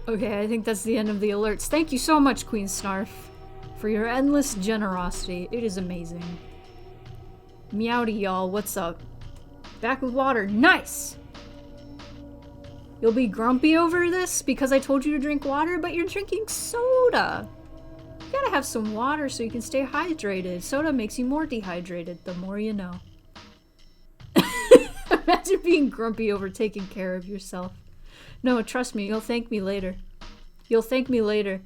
Okay, I think that's the end of the alerts. Thank you so much, Queen Snarf, for your endless generosity. It is amazing. Meowdy, y'all. What's up? Back with water. Nice! You'll be grumpy over this because I told you to drink water, but you're drinking soda. You gotta have some water so you can stay hydrated. Soda makes you more dehydrated, the more you know. Imagine being grumpy over taking care of yourself. No, trust me, you'll thank me later. You'll thank me later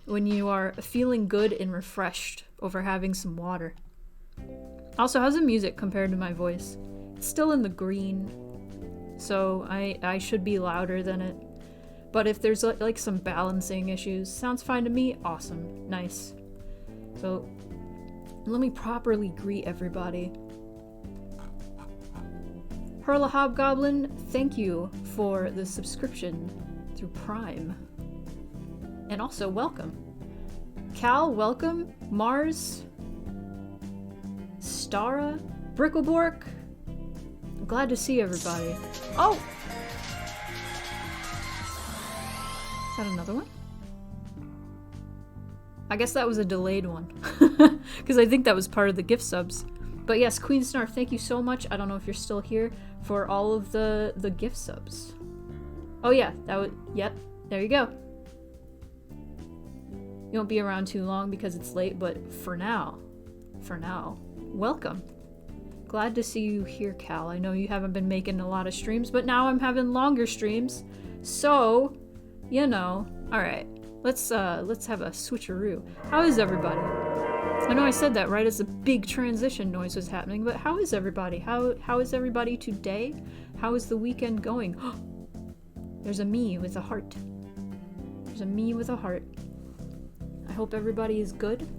when you are feeling good and refreshed over having some water. Also, how's the music compared to my voice? It's still in the green, so I should be louder than it. But if there's like some balancing issues, sounds fine to me. Awesome. Nice. So let me properly greet everybody. Perla Hobgoblin, thank you for the subscription through Prime. And also, welcome. Cal, welcome. Mars. Stara. Bricklebork. I'm glad to see everybody. Oh! Is that another one? I guess that was a delayed one. Because I think that was part of the gift subs. But yes, Queen Snarf, thank you so much. I don't know if you're still here for all of the gift subs. Oh yeah, that would, yep, there you go. You won't be around too long because it's late, but for now, welcome. Glad to see you here, Cal. I know you haven't been making a lot of streams, but now I'm having longer streams. So, you know, alright. Let's have a switcheroo. How is everybody? I know I said that right as a big transition noise was happening, but how is everybody? How is everybody today? How is the weekend going? There's a me with a heart. There's a me with a heart. I hope everybody is good.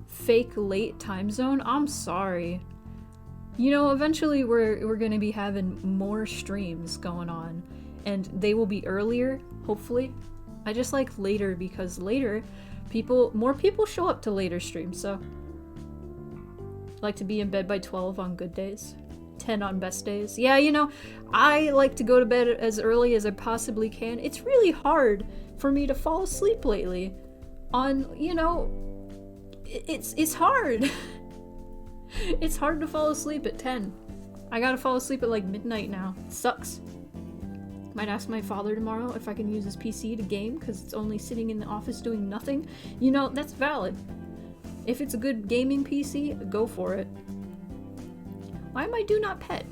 Fake late time zone? I'm sorry. You know, eventually we're gonna be having more streams going on, and they will be earlier, hopefully. I just like later because later more people show up to later streams, so I like to be in bed by 12 on good days, 10 on best days. Yeah, you know, I like to go to bed as early as I possibly can. It's really hard for me to fall asleep lately on, you know, it's hard. It's hard to fall asleep at 10. I gotta fall asleep at like midnight now. It sucks. Might ask my father tomorrow if I can use his PC to game because it's only sitting in the office doing nothing. You know, that's valid. If it's a good gaming PC, go for it. Why am I do not pet?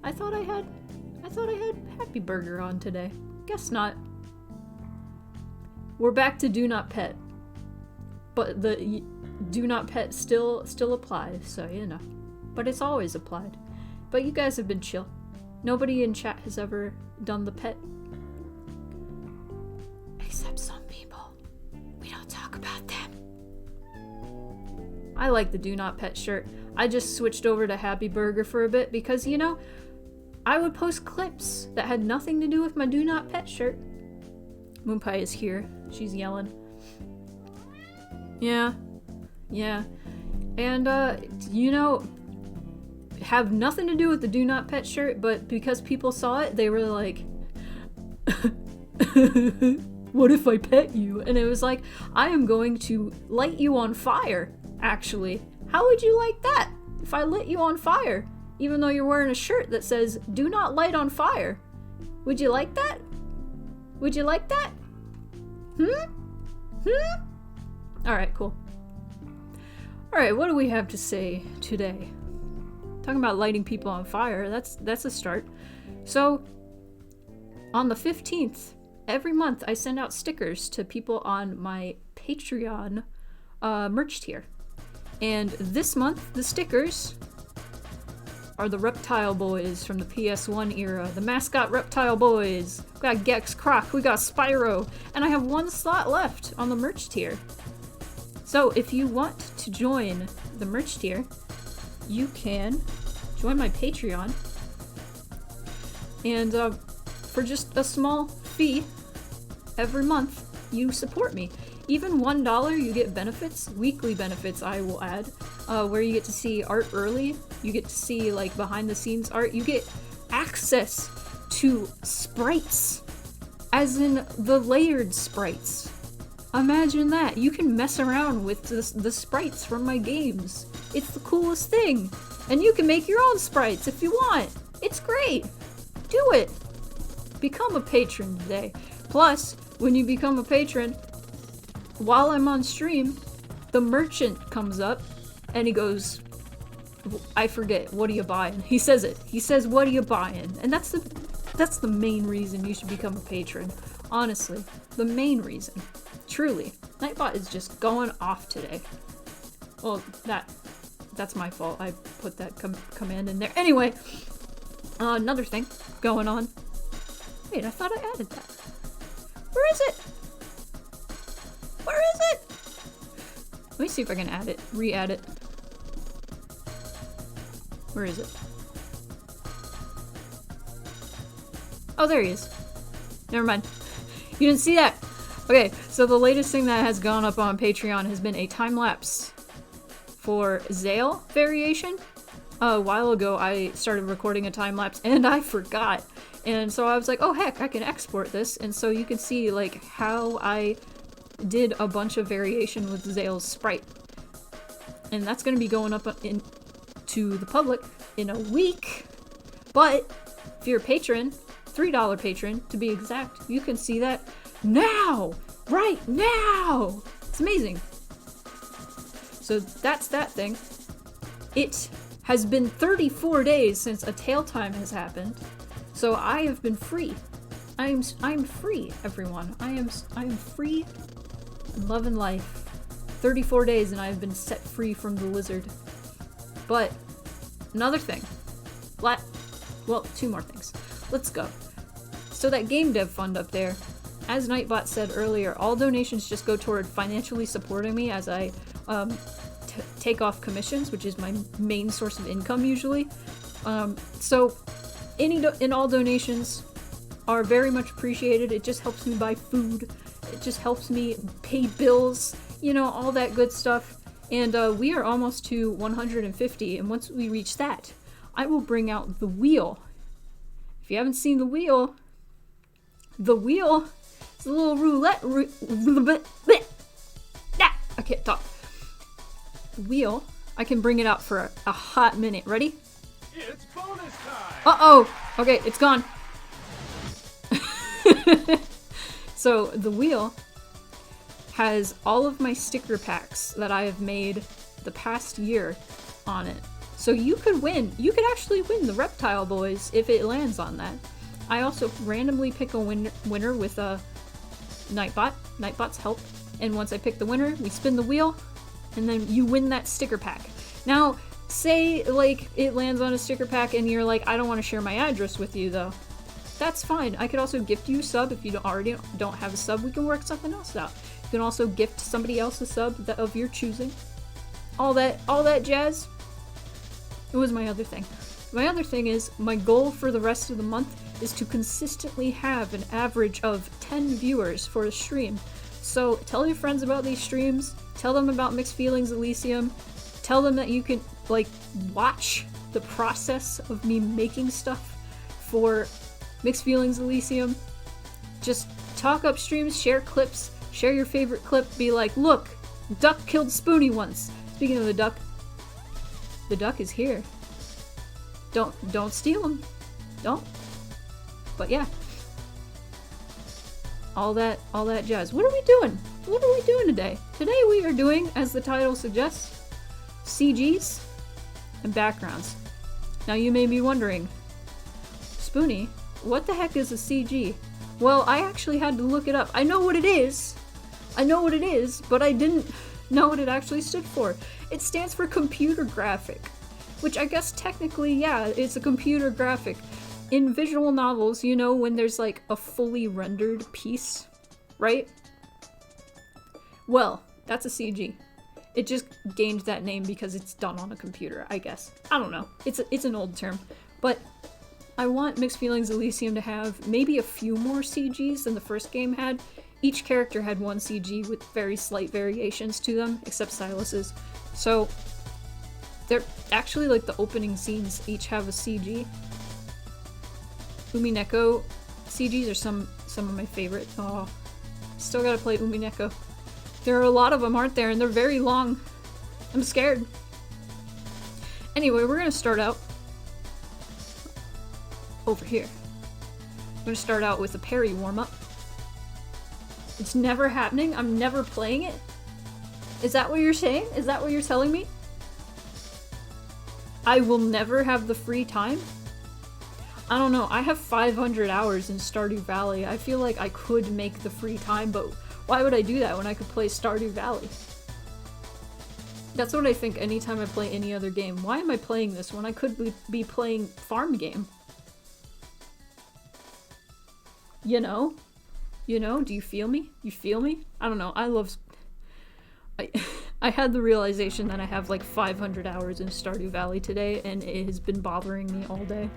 I thought I had Happy Burger on today. Guess not. We're back to do not pet. But the do not pet still applies, so you know. But it's always applied. But you guys have been chill. Nobody in chat has ever done the pet. Except some people. We don't talk about them. I like the do not pet shirt. I just switched over to Happy Burger for a bit because, you know, I would post clips that had nothing to do with my do not pet shirt. Moonpie is here. She's yelling. Yeah. And, you know, have nothing to do with the do not pet shirt, but because people saw it, they were like, what if I pet you? And it was like, I am going to light you on fire, actually. How would you like that if I lit you on fire, even though you're wearing a shirt that says, do not light on fire? Would you like that? Would you like that? Alright, cool. Alright, what do we have to say today? Talking about lighting people on fire, that's a start. So, on the 15th, every month I send out stickers to people on my Patreon merch tier. And this month, the stickers are the Reptile Boys from the PS1 era. The mascot Reptile Boys. We got Gex, Croc, we got Spyro. And I have one slot left on the merch tier. So if you want to join the merch tier, you can join my Patreon. And for just a small fee every month, you support me. Even $1, you get benefits, weekly benefits I will add, where you get to see art early, you get to see like behind the scenes art, you get access to sprites As in the layered sprites. Imagine that. You can mess around with the sprites from my games. It's the coolest thing. And you can make your own sprites if you want. It's great. Do it. Become a patron today. Plus, when you become a patron, while I'm on stream, the merchant comes up and he goes, I forget, what are you buying? He says it. He says, what are you buying? And that's the main reason you should become a patron. Honestly, the main reason. Truly. Nightbot is just going off today. Well, that's my fault. I put that command in there. Anyway, another thing going on. Wait, I thought I added that. Where is it? Where is it? Let me see if I can add it. Re-add it. Where is it? Oh, there he is. Never mind. You didn't see that? Okay, so the latest thing that has gone up on Patreon has been a time-lapse for Zale variation. A while ago, I started recording a time-lapse and I forgot. And so I was like, oh heck, I can export this. And so you can see like how I did a bunch of variation with Zale's sprite. And that's going to be going up to the public in a week. But if you're a patron, $3 patron to be exact, you can see that now! Right now! It's amazing. So that's that thing. It has been 34 days since a tail time has happened. So I have been free. I'm free, everyone. I am free and loving life. 34 days and I have been set free from the lizard. But another thing. Well, two more things. Let's go. So that game dev fund up there, as Nightbot said earlier, all donations just go toward financially supporting me as I take off commissions, which is my main source of income usually. So all donations are very much appreciated. It just helps me buy food. It just helps me pay bills, you know, all that good stuff. And we are almost to 150, and once we reach that, I will bring out the wheel. If you haven't seen the wheel is a little roulette. I can't talk. Wheel. I can bring it out for a hot minute. Ready? It's bonus time. Uh-oh. Okay, it's gone. So the wheel has all of my sticker packs that I have made the past year on it. So you could win. You could actually win the Reptile Boys if it lands on that. I also randomly pick a winner with a Nightbot's help. And once I pick the winner, we spin the wheel, and then you win that sticker pack. Now, say like it lands on a sticker pack and you're like, I don't want to share my address with you though. That's fine. I could also gift you a sub if you don't have a sub. We can work something else out. You can also gift somebody else a sub of your choosing. All that jazz. It was my other thing. My other thing is, my goal for the rest of the month is to consistently have an average of 10 viewers for a stream. So tell your friends about these streams, tell them about Mixed Feelings Elysium, tell them that you can, like, watch the process of me making stuff for Mixed Feelings Elysium. Just talk up streams, share clips, share your favorite clip, be like, look, duck killed Spoonie once. Speaking of the duck is here. Don't steal him. Don't. But yeah. All that jazz. What are we doing? What are we doing today? Today we are doing, as the title suggests, CGs and backgrounds. Now you may be wondering, Spoonie, what the heck is a CG? Well, I actually had to look it up. I know what it is, but I didn't know what it actually stood for. It stands for computer graphic, which I guess technically, yeah, it's a computer graphic. In visual novels, you know, when there's like a fully rendered piece, right? Well, that's a CG. It just gained that name because it's done on a computer, I guess. I don't know. It's an old term. But I want Mixed Feelings Elysium to have maybe a few more CGs than the first game had. Each character had one CG with very slight variations to them, except Silas's. So they're actually like the opening scenes each have a CG. Umineko CGs are some some of my favorite. Oh, still gotta play Umineko. There are a lot of them, aren't there? And they're very long. I'm scared. Anyway, we're gonna start out over here. I'm gonna start out with a parry warm-up. It's never happening? I'm never playing it? Is that what you're saying? Is that what you're telling me? I will never have the free time? I don't know, I have 500 hours in Stardew Valley. I feel like I could make the free time, but why would I do that when I could play Stardew Valley? That's what I think anytime I play any other game. Why am I playing this when I could be playing farm game? You know? You know? Do you feel me? You feel me? I don't know, I had the realization that I have like 500 hours in Stardew Valley today, and it has been bothering me all day.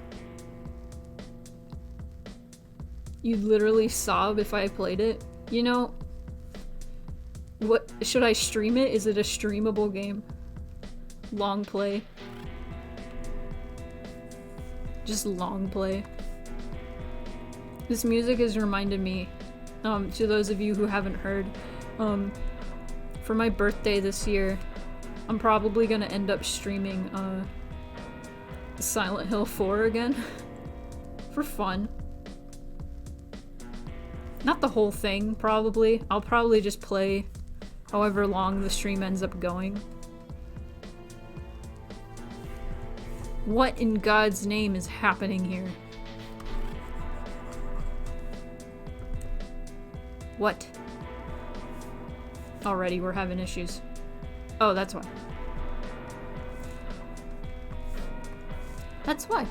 You'd literally sob if I played it. You know, what should I stream it? Is it a streamable game? Long play. Just long play. This music has reminded me, to those of you who haven't heard, for my birthday this year, I'm probably gonna end up streaming Silent Hill 4 again. For fun. Not the whole thing, probably. I'll probably just play however long the stream ends up going. What in God's name is happening here? What? Already we're having issues. Oh, that's why. That's why.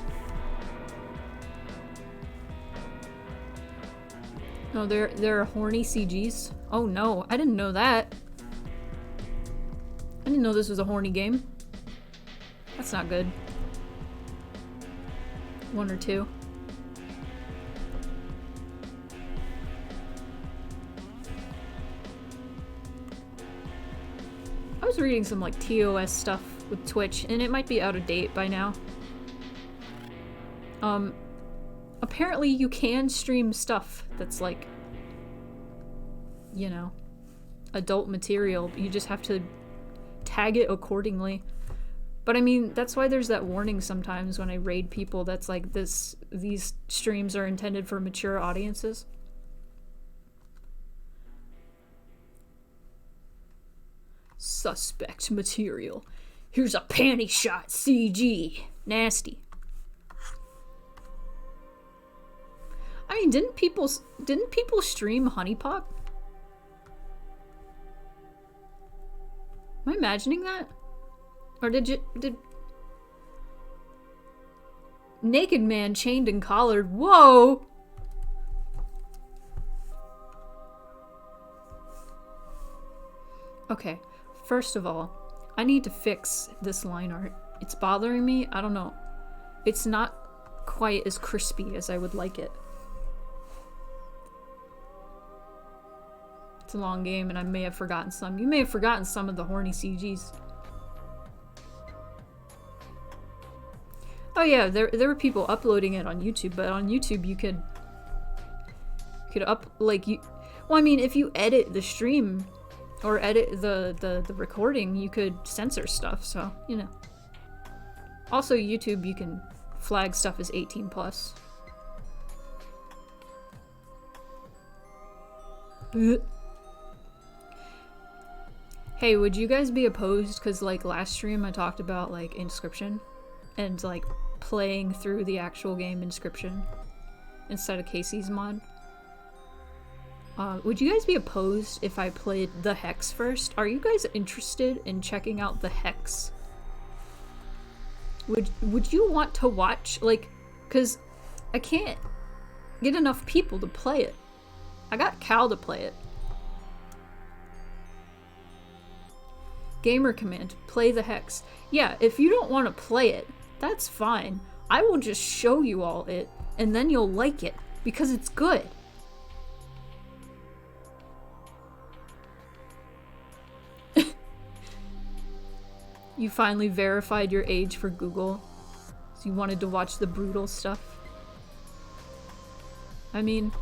No, there are horny CGs. Oh no, I didn't know that. I didn't know this was a horny game. That's not good. 1 or 2. I was reading some like TOS stuff with Twitch, and it might be out of date by now. Apparently you can stream stuff that's like, you know, adult material, but you just have to tag it accordingly. But I mean, that's why there's that warning sometimes when I raid people that's like these streams are intended for mature audiences. Suspect material. Here's a panty shot CG. Nasty. I mean, didn't people stream Honey Pot? Am I imagining that? Or did naked man chained and collared? Whoa! Okay, first of all, I need to fix this line art. It's bothering me. I don't know. It's not quite as crispy as I would like it. It's a long game and I may have forgotten some. You may have forgotten some of the horny CGs. Oh yeah, there were people uploading it on YouTube, but on YouTube you could well, I mean, if you edit the stream or edit the recording, you could censor stuff, so, you know. Also, YouTube, you can flag stuff as 18 plus. Hey, would you guys be opposed? Because, like, last stream I talked about, like, Inscription and, like, playing through the actual game Inscription instead of Casey's mod. Would you guys be opposed if I played the Hex first? Are you guys interested in checking out the Hex? Would you want to watch, like, because I can't get enough people to play it. I got Cal to play it. Gamer command, play the Hex. Yeah, if you don't want to play it, that's fine. I will just show you all it, and then you'll like it, because it's good. You finally verified your age for Google, so you wanted to watch the brutal stuff. I mean,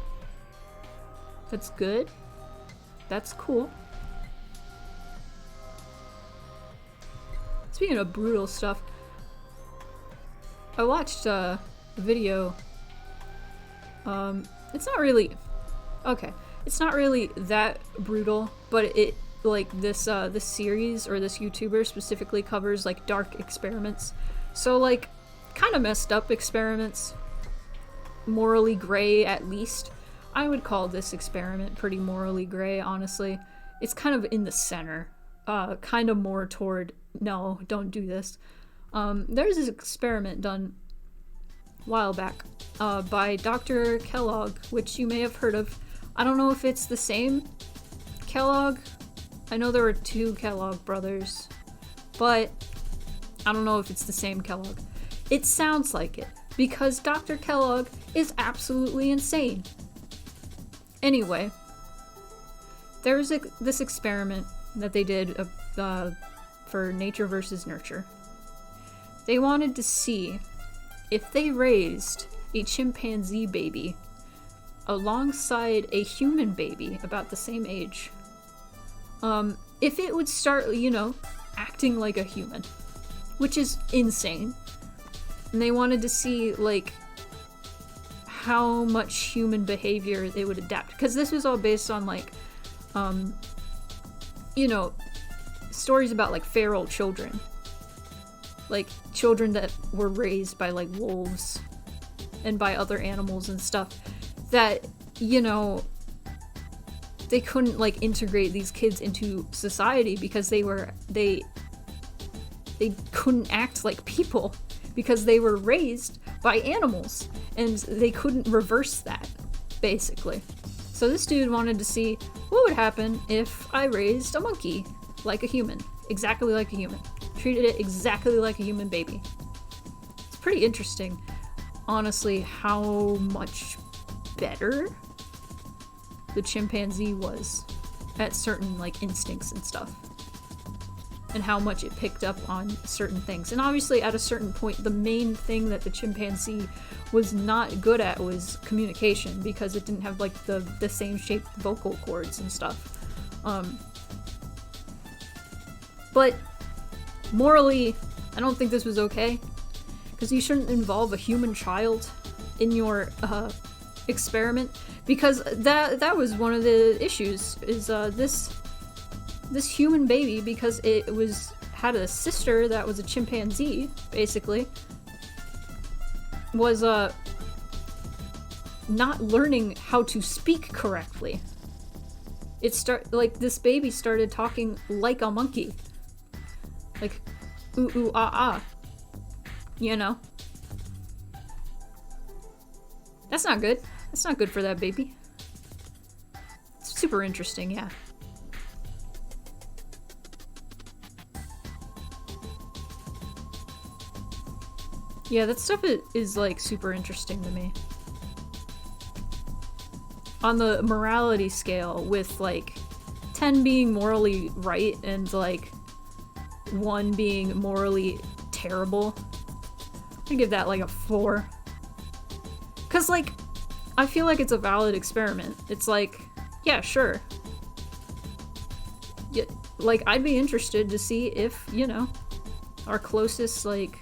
That's good. That's cool. Speaking of brutal stuff, I watched a video. It's not really... Okay. It's not really that brutal, but it, like, this series, or this YouTuber specifically covers, like, dark experiments. So, like, kind of messed up experiments. Morally gray, at least. I would call this experiment pretty morally gray, honestly. It's kind of in the center. Kind of more toward, no, don't do this. There's this experiment done a while back by Dr. Kellogg, which you may have heard of. I don't know if it's the same Kellogg. I know there were two Kellogg brothers, but I don't know if it's the same Kellogg. It sounds like it, because Dr. Kellogg is absolutely insane. Anyway, there was this experiment that they did for nature versus nurture. They wanted to see if they raised a chimpanzee baby alongside a human baby about the same age, if it would start, you know, acting like a human, which is insane. And they wanted to see, like, how much human behavior they would adapt, because this was all based on, like, you know, stories about, like, feral children, like children that were raised by, like, wolves and by other animals and stuff, that, you know, they couldn't, like, integrate these kids into society because they couldn't act like people because they were raised by animals, and they couldn't reverse that, basically. So this dude wanted to see what would happen if I raised a monkey like a human, exactly like a human, treated it exactly like a human baby. It's pretty interesting, honestly, how much better the chimpanzee was at certain, like, instincts and stuff, and how much it picked up on certain things. And obviously at a certain point, the main thing that the chimpanzee was not good at was communication, because it didn't have, like, the same shaped vocal cords and stuff. But morally, I don't think this was okay, because you shouldn't involve a human child in your experiment, because that was one of the issues, is this human baby, because it had a sister that was a chimpanzee, basically, was not learning how to speak correctly. This baby started talking like a monkey, like ooh ooh ah ah, you know. That's not good. That's not good for that baby. It's super interesting, yeah. Yeah, that stuff is like super interesting to me. On the morality scale, with like 10 being morally right and like 1 being morally terrible, I'm gonna give that like a 4. Cause like, I feel like it's a valid experiment. It's like, yeah, sure. Yeah, like, I'd be interested to see if, you know, our closest, like,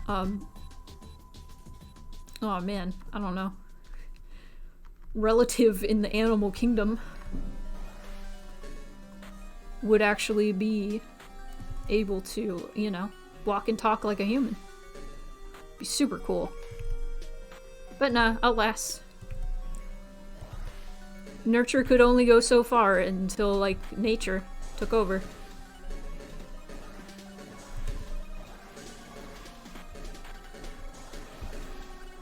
oh man, I don't know, relative in the animal kingdom would actually be able to, you know, walk and talk like a human. Be super cool. But nah, alas. Nurture could only go so far until, like, nature took over.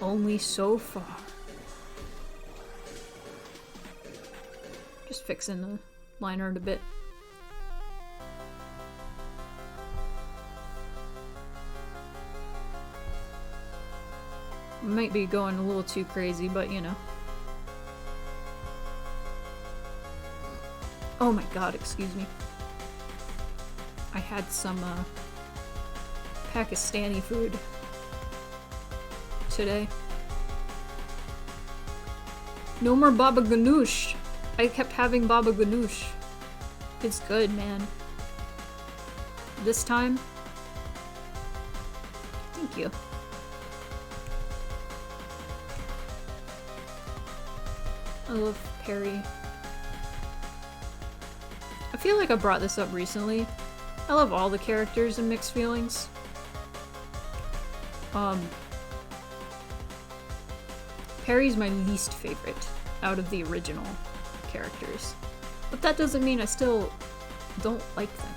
Only so far. Just fixing the line art a bit. Might be going a little too crazy, but you know. Oh my god, excuse me. I had some Pakistani food today. No more Baba Ganoush. I kept having Baba Ganoush. It's good, man. This time. Thank you. I love Perry. I feel like I brought this up recently. I love all the characters in Mixed Feelings. Perry's my least favorite out of the original characters. But that doesn't mean I still don't like them.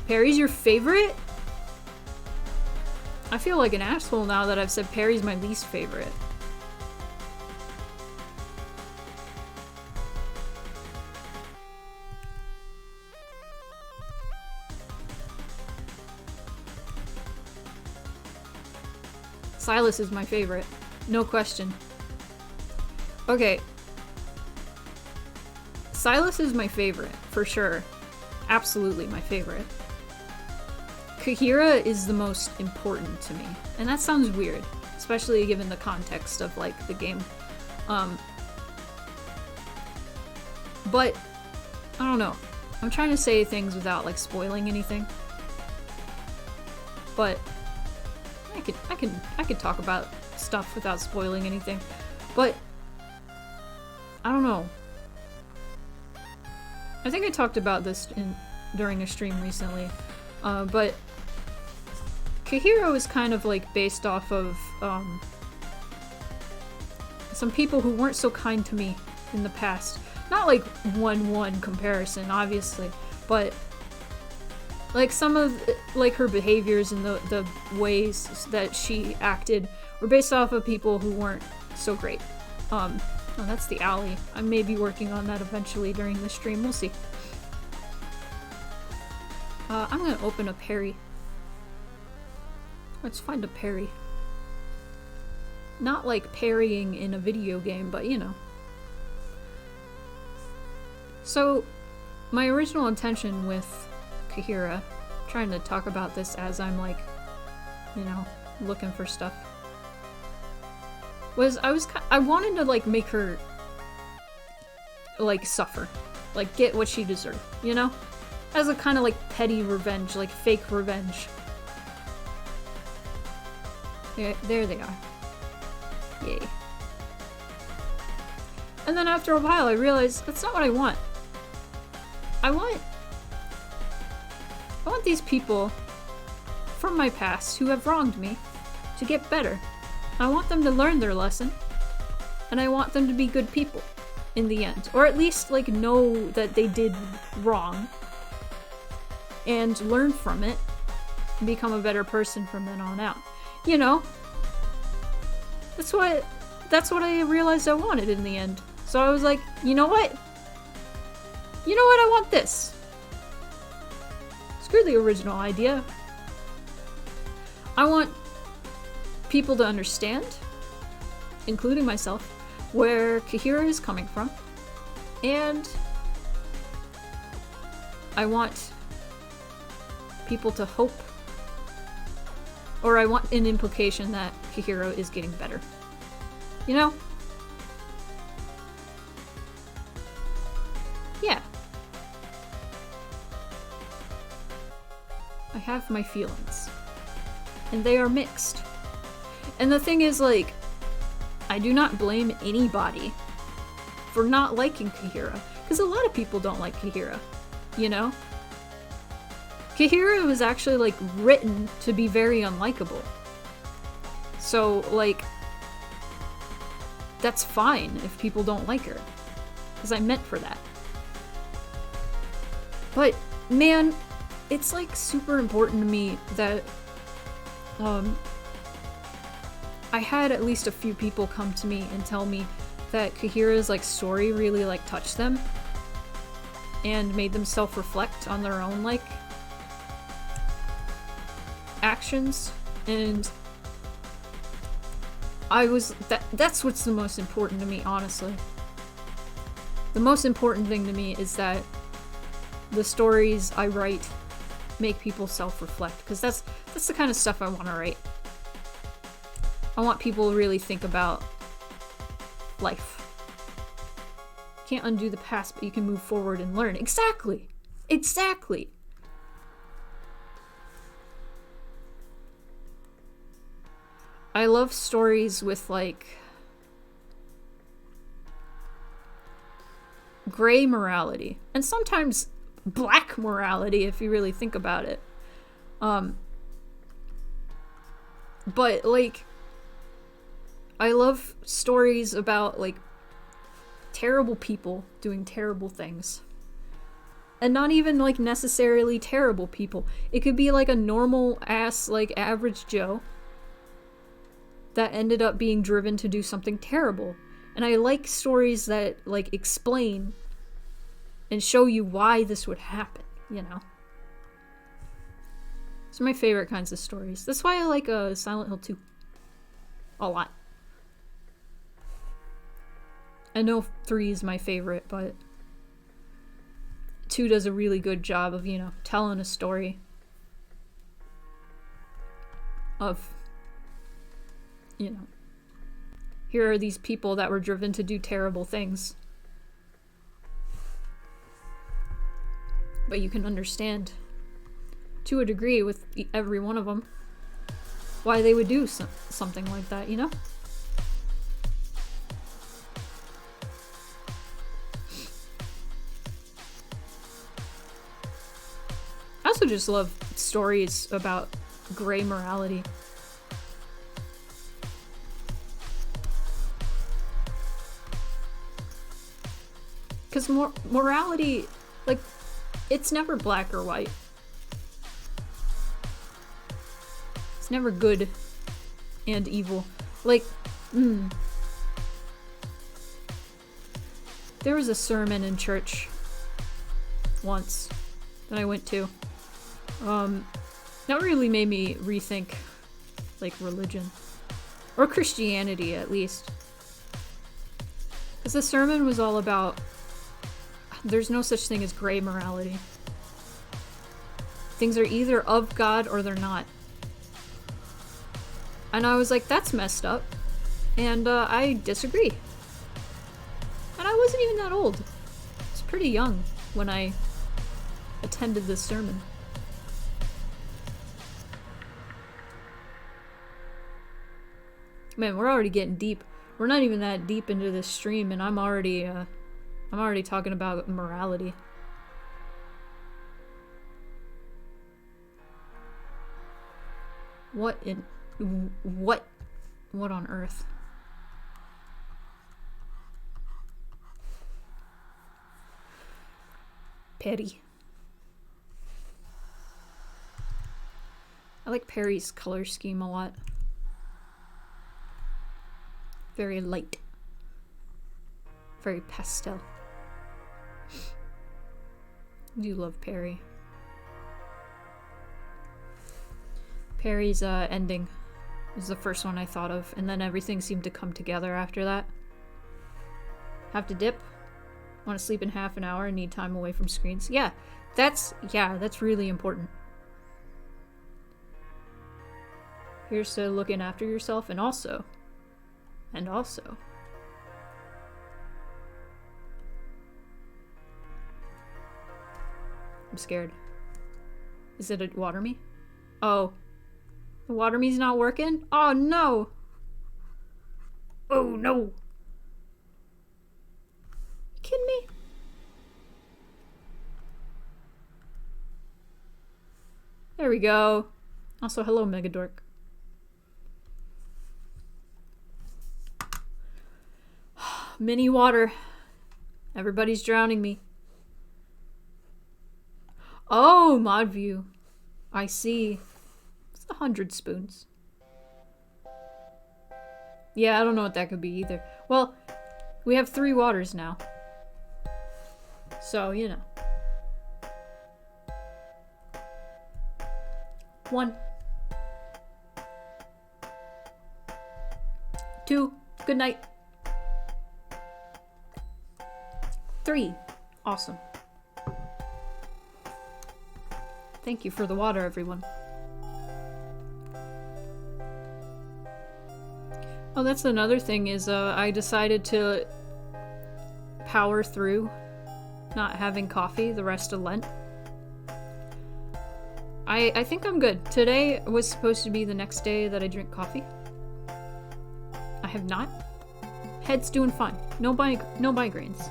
Perry's your favorite? I feel like an asshole now that I've said Perry's my least favorite. Silas is my favorite. No question. Okay. Silas is my favorite, for sure. Absolutely my favorite. Kahira is the most important to me. And that sounds weird, especially given the context of, like, the game. But, I don't know. I'm trying to say things without, like, spoiling anything. But I could talk about stuff without spoiling anything. But I don't know. I think I talked about this during a stream recently. But Kahiro is kind of like based off of some people who weren't so kind to me in the past. Not like 1-1 comparison, obviously, but like some of like her behaviors and the ways that she acted were based off of people who weren't so great. Oh, that's the alley. I may be working on that eventually during the stream. We'll see. I'm gonna open a parry. Let's find a parry. Not like parrying in a video game, but you know. So, my original intention with Kahira, trying to talk about this as I'm like, you know, looking for stuff, was I wanted to like make her like suffer, like get what she deserved, you know, as a kind of like petty revenge, like fake revenge. There they are. Yay. And then after a while I realized that's not what I want. I want these people from my past who have wronged me to get better. I want them to learn their lesson, and I want them to be good people in the end. Or at least, like, know that they did wrong and learn from it and become a better person from then on out. You know? That's what I realized I wanted in the end. So I was like, you know what? You know what? I want this. Screw the original idea. I want people to understand, including myself, where Kahira is coming from. And I want people to hope, or I want an implication that Kahira is getting better. You know? Yeah. I have my feelings. And they are mixed. And the thing is, like, I do not blame anybody for not liking Kahira. Because a lot of people don't like Kahira. You know? Kahira was actually, like, written to be very unlikable. So, like, that's fine if people don't like her. Because I meant for that. But, man, it's, like, super important to me that, I had at least a few people come to me and tell me that Kahira's, like, story really, like, touched them. And made them self-reflect on their own, like, actions. And that's what's the most important to me, honestly. The most important thing to me is that the stories I write make people self-reflect, because that's the kind of stuff I want to write. I want people to really think about life. You can't undo the past, but you can move forward and learn. Exactly! Exactly! I love stories with, like, gray morality. And sometimes black morality, if you really think about it. But, like, I love stories about, like, terrible people doing terrible things. And not even, like, necessarily terrible people. It could be, like, a normal-ass, like, average Joe that ended up being driven to do something terrible. And I like stories that, like, explain and show you why this would happen, you know? These are my favorite kinds of stories. That's why I like Silent Hill 2. A lot. I know 3 is my favorite, but 2 does a really good job of, you know, telling a story of, you know, here are these people that were driven to do terrible things. But you can understand, to a degree, with every one of them, why they would do something like that, you know? I also just love stories about gray morality. Because morality, like, it's never black or white. It's never good and evil. Like, there was a sermon in church once that I went to. That really made me rethink, like, religion. Or Christianity, at least. Because the sermon was all about there's no such thing as gray morality. Things are either of God or they're not. And I was like, that's messed up. And I disagree. And I wasn't even that old. I was pretty young when I attended this sermon. Man, we're already getting deep. We're not even that deep into this stream, and I'm already talking about morality. What on earth? Perry. I like Perry's color scheme a lot. Very light. Very pastel. I do love Perry. Perry's ending was the first one I thought of, and then everything seemed to come together after that. Have to dip? Want to sleep in half an hour and need time away from screens? Yeah, that's really important. Here's to looking after yourself, and also. I'm scared. Is it a water me? Oh. The water me's not working? Oh no! Oh no! You kidding me? There we go. Also, hello, Megadork. Mini water. Everybody's drowning me. Oh, mod view. I see. It's 100 spoons. Yeah, I don't know what that could be either. Well, we have 3 waters now. So, you know. 1. 2. Good night. 3. Awesome. Thank you for the water, everyone. Oh, that's another thing is I decided to power through not having coffee the rest of Lent. I think I'm good. Today was supposed to be the next day that I drink coffee. I have not. Head's doing fine. No migraines.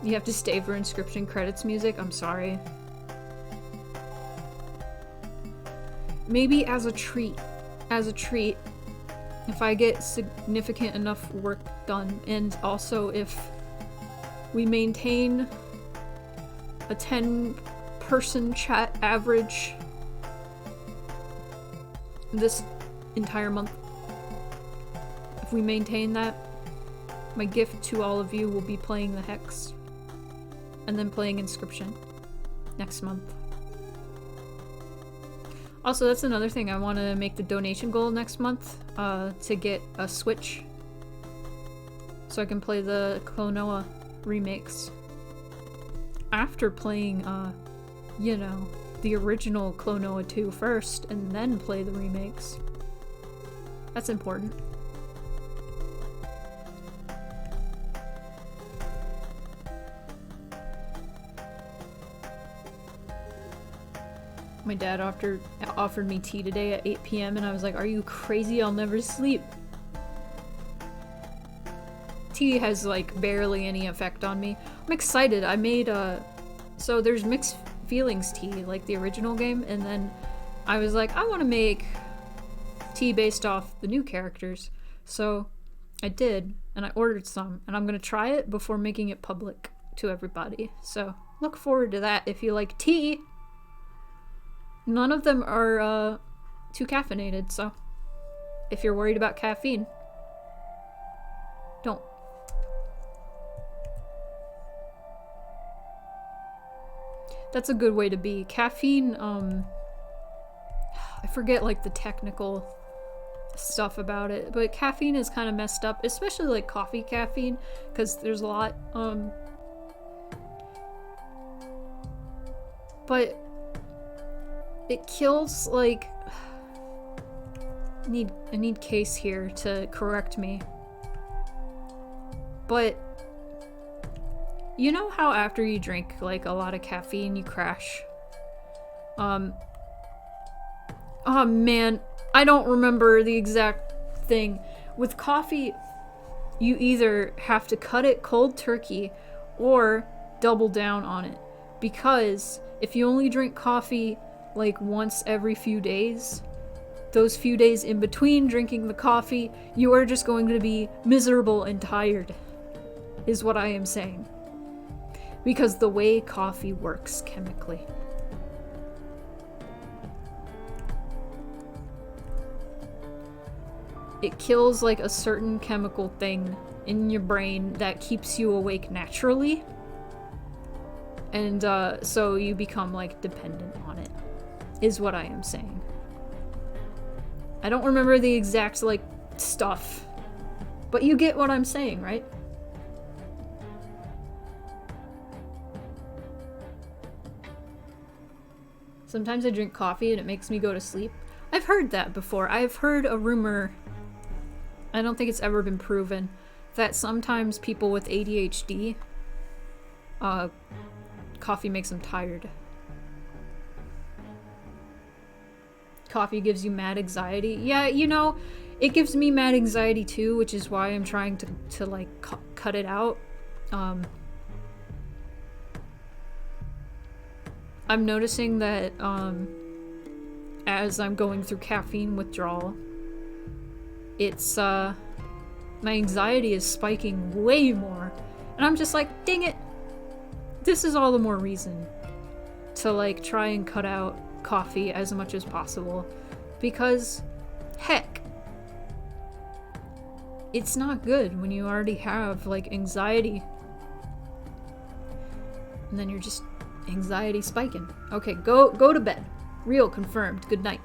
You have to stay for inscription credits music? I'm sorry. Maybe as a treat. As a treat. If I get significant enough work done, and also if we maintain a 10-person chat average this entire month. If we maintain that, my gift to all of you will be playing the Hex and then playing Inscription next month. Also, that's another thing. I want to make the donation goal next month to get a Switch so I can play the Klonoa remakes after playing, you know, the original Klonoa 2 first and then play the remakes. That's important. My dad offered me tea today at 8 p.m. and I was like, are you crazy? I'll never sleep. Tea has like barely any effect on me. I'm excited. I made so there's mixed feelings tea, like the original game, and then I was like, I want to make tea based off the new characters. So I did, and I ordered some, and I'm gonna try it before making it public to everybody. So look forward to that if you like tea. None of them are too caffeinated, so if you're worried about caffeine, don't. That's a good way to be. Caffeine, I forget like the technical stuff about it, but caffeine is kind of messed up, especially like coffee caffeine, because there's a lot, but it kills, like, I need Case here to correct me. But you know how after you drink like a lot of caffeine you crash? Oh man, I don't remember the exact thing. With coffee, you either have to cut it cold turkey or double down on it. Because if you only drink coffee like once every few days, those few days in between drinking the coffee, you are just going to be miserable and tired, is what I am saying. Because the way coffee works chemically. It kills like a certain chemical thing in your brain that keeps you awake naturally. And so you become like dependent on it, is what I am saying. I don't remember the exact like stuff, but you get what I'm saying, right? Sometimes I drink coffee and it makes me go to sleep. I've heard that before. I've heard a rumor, I don't think it's ever been proven, that sometimes people with ADHD, coffee makes them tired. Coffee gives you mad anxiety. Yeah, you know, it gives me mad anxiety too, which is why I'm trying to like cut it out. I'm noticing that as I'm going through caffeine withdrawal, it's my anxiety is spiking way more, and I'm just like, dang it, this is all the more reason to like try and cut out coffee as much as possible, because heck, it's not good when you already have like anxiety and then you're just anxiety spiking. Okay, go to bed. Real confirmed. Good night.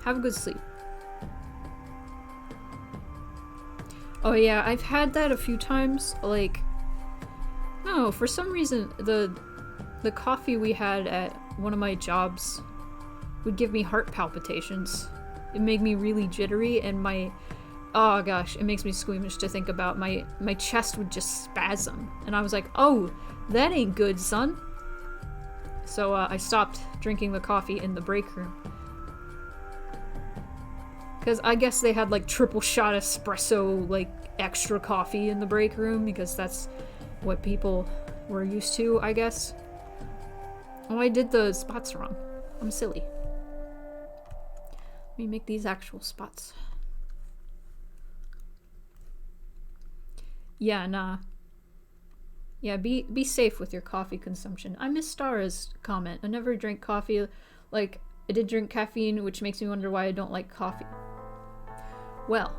Have a good sleep. Oh yeah, I've had that a few times. Like, no, for some reason the coffee we had at one of my jobs would give me heart palpitations. it made me really jittery, and my, oh gosh, it makes me squeamish to think about. My chest would just spasm, and I was like, oh, that ain't good, son. So I stopped drinking the coffee in the break room. Because I guess they had like triple shot espresso, like extra coffee in the break room, because that's what people were used to, I guess. Oh, I did the spots wrong. I'm silly. Let me make these actual spots. Yeah, nah. Yeah, be safe with your coffee consumption. I miss Stara's comment. I never drank coffee. Like, I did drink caffeine, which makes me wonder why I don't like coffee. Well,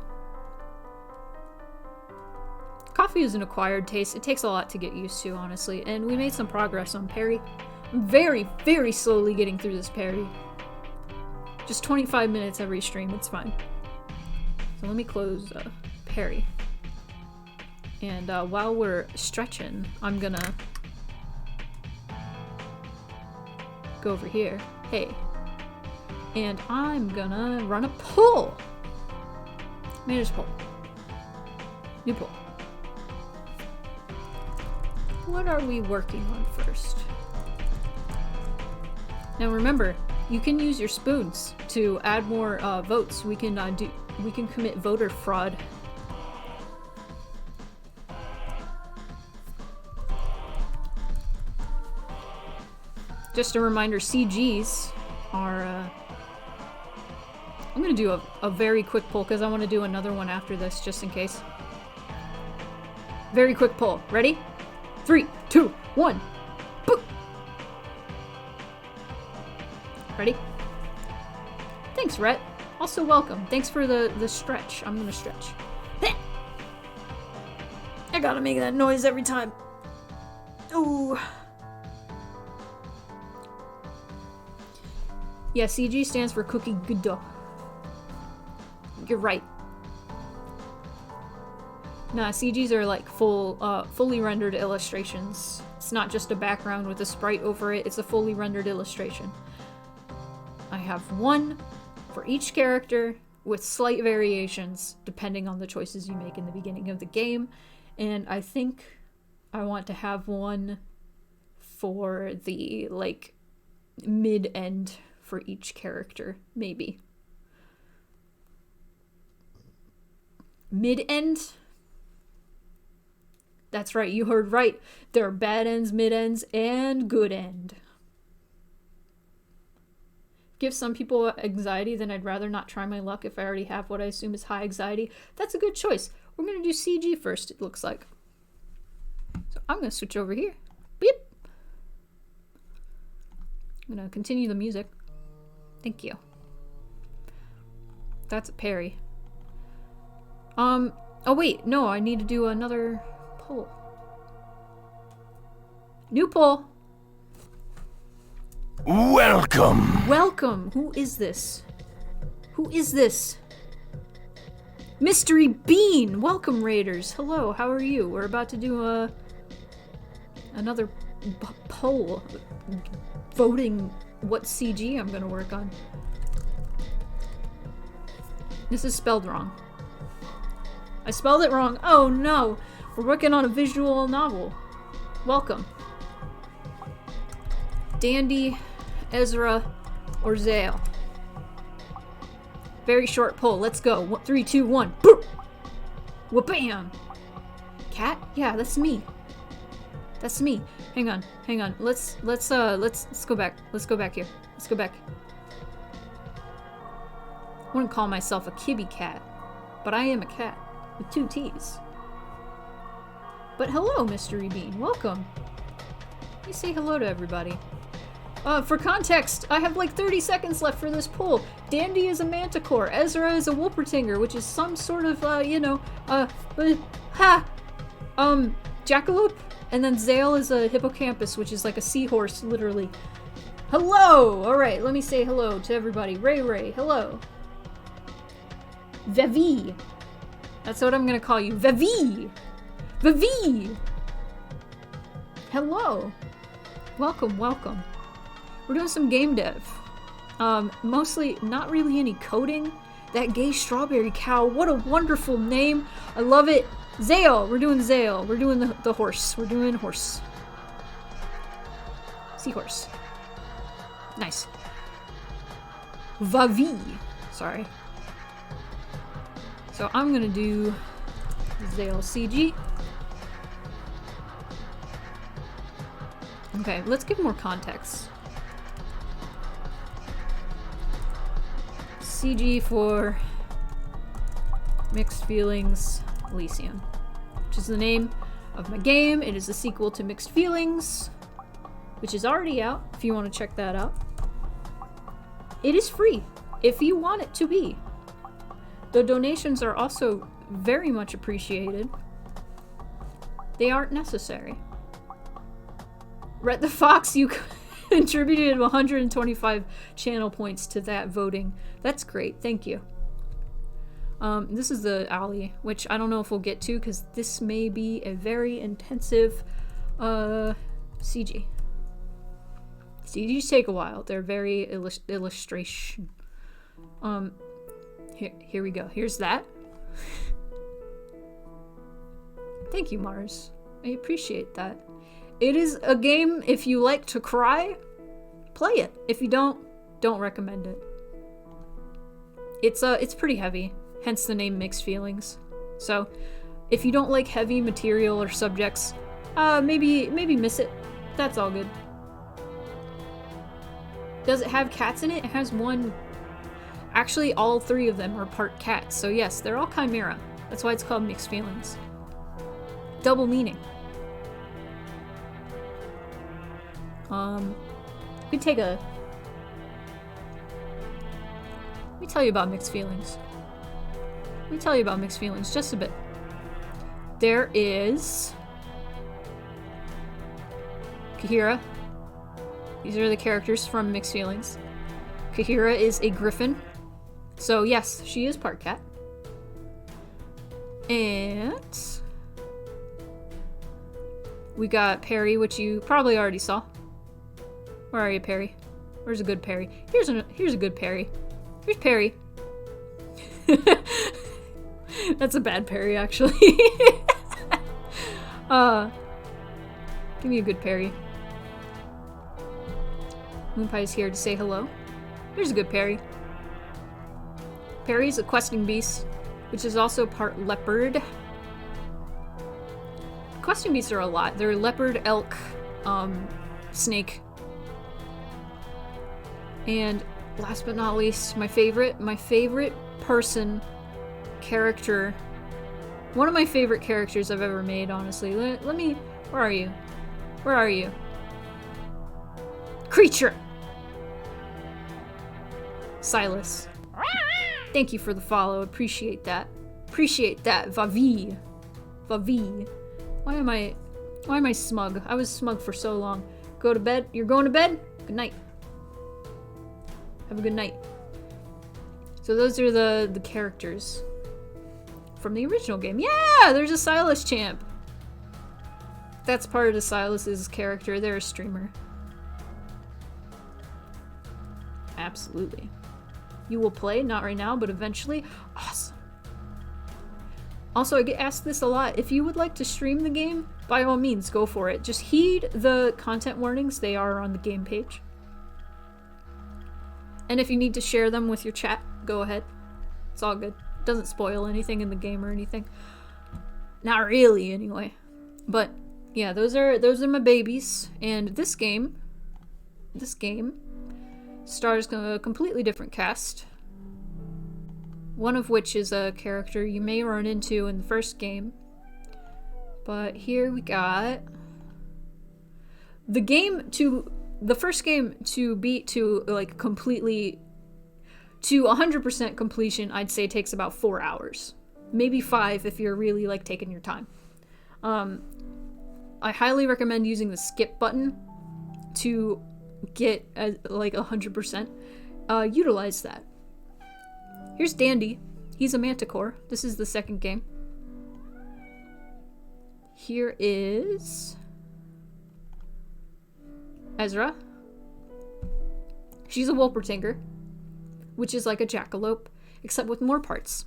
coffee is an acquired taste. It takes a lot to get used to, honestly, and we made some progress on parry. I'm very, very slowly getting through this parry. Just 25 minutes every stream, it's fine. So let me close parry. And while we're stretching, I'm gonna go over here. Hey. And I'm gonna run a pull. Manage pull. New pull. What are we working on first? Now remember, you can use your spoons to add more votes. We can commit voter fraud. Just a reminder, CGs are I'm gonna do a very quick poll because I want to do another one after this, just in case. Very quick poll. Ready? 3, 2, 1. Boop. Ready? Thanks, Rhett. Also welcome. Thanks for the stretch. I'm gonna stretch. I gotta make that noise every time. Ooh. Yeah, CG stands for Cookie Good. You're right. Nah, CGs are like fully rendered illustrations. It's not just a background with a sprite over it, it's a fully rendered illustration. I have one for each character with slight variations depending on the choices you make in the beginning of the game. And I think I want to have one for the, like, mid-end for each character, maybe. Mid-end? That's right, you heard right. There are bad ends, mid-ends, and good end. Give some people anxiety, then I'd rather not try my luck if I already have what I assume is high anxiety. That's a good choice. We're gonna do CG first, it looks like. So I'm gonna switch over here. Beep! I'm gonna continue the music. Thank you. That's a parry. Oh wait, no, I need to do another poll. New poll! Welcome! Welcome! Who is this? Who is this? Mystery Bean! Welcome, Raiders! Hello, how are you? We're about to do another poll. Voting what CG I'm gonna work on. This is spelled wrong. I spelled it wrong. Oh no! We're working on a visual novel. Welcome. Dandy, Ezra, or Zale. Very short poll. Let's go. 3, 2, 1. Boom! Wha-bam! Cat? Yeah, that's me. That's me. Hang on. Let's go back. Let's go back here. Let's go back. I wouldn't call myself a kibby cat, but I am a cat with 2 T's. But hello, Mystery Bean. Welcome. Let me say hello to everybody. For context, I have like 30 seconds left for this poll. Dandy is a manticore. Ezra is a Wolpertinger, which is some sort of, jackalope. And then Zale is a hippocampus, which is like a seahorse, literally. Hello! Alright, let me say hello to everybody. Ray, hello. Vevi. That's what I'm gonna call you. Vevi! Vevi! Hello. Welcome. We're doing some game dev. Mostly not really any coding. That gay strawberry cow, what a wonderful name. I love it. Zale, we're doing Zale. We're doing the horse. We're doing horse. Seahorse. Nice. Vavi. Sorry. So I'm gonna do Zale CG. Okay, let's give more context. CG for Mixed Feelings Elysium, which is the name of my game. It is the sequel to Mixed Feelings, which is already out if you want to check that out. It is free if you want it to be. The donations are also very much appreciated. They aren't necessary. Red the Fox, you contributed 125 channel points to that voting. That's great, thank you. This is the alley, which I don't know if we'll get to because this may be a very intensive CG. CGs take a while. They're very illustration. Here we go. Here's that. Thank you, Mars. I appreciate that. It is a game, if you like to cry, play it. If you don't recommend it. It's pretty heavy, hence the name Mixed Feelings. So, if you don't like heavy material or subjects, maybe miss it. That's all good. Does it have cats in it? It has one. Actually, all three of them are part cats. So yes, they're all chimera. That's why it's called Mixed Feelings. Double meaning. We take a... Let me tell you about Mixed Feelings. Let me tell you about Mixed Feelings just a bit. There is... Kahira. These are the characters from Mixed Feelings. Kahira is a griffin. So yes, she is part cat. And... we got Perry, which you probably already saw. Where are you, Perry? Where's a good Perry? Here's a good Perry. Here's Perry. That's a bad Perry, actually. Give me a good Perry. Moonpie's here to say hello. Here's a good Perry. Perry's a questing beast, which is also part leopard. Questing beasts are a lot. They're leopard, elk, snake. And last but not least, my favorite person, character. One of my favorite characters I've ever made, honestly. Let me... Where are you? Where are you? Creature! Silas. Thank you for the follow. Appreciate that. Appreciate that. Vavi. Vavi. Why am I smug? I was smug for so long. Go to bed. You're going to bed? Good night. Have a good night. So those are the characters from the original game. Yeah! There's a Silas champ. That's part of Silas's character. They're a streamer. Absolutely. You will play, not right now, but eventually. Awesome. Also, I get asked this a lot. If you would like to stream the game, by all means, go for it. Just heed the content warnings. They are on the game page. And if you need to share them with your chat, go ahead. It's all good. It doesn't spoil anything in the game or anything. Not really, anyway. But, yeah, those are my babies. And this game stars a completely different cast. One of which is a character you may run into in the first game. But here we got... The first game to beat to, like, completely... to 100% completion, I'd say takes about 4 hours. Maybe 5 if you're really, like, taking your time. I highly recommend using the skip button to get, like, 100%. Utilize that. Here's Dandy. He's a manticore. This is the second game. Here is... Ezra. She's a Wolpertinger. which is like a jackalope, except with more parts.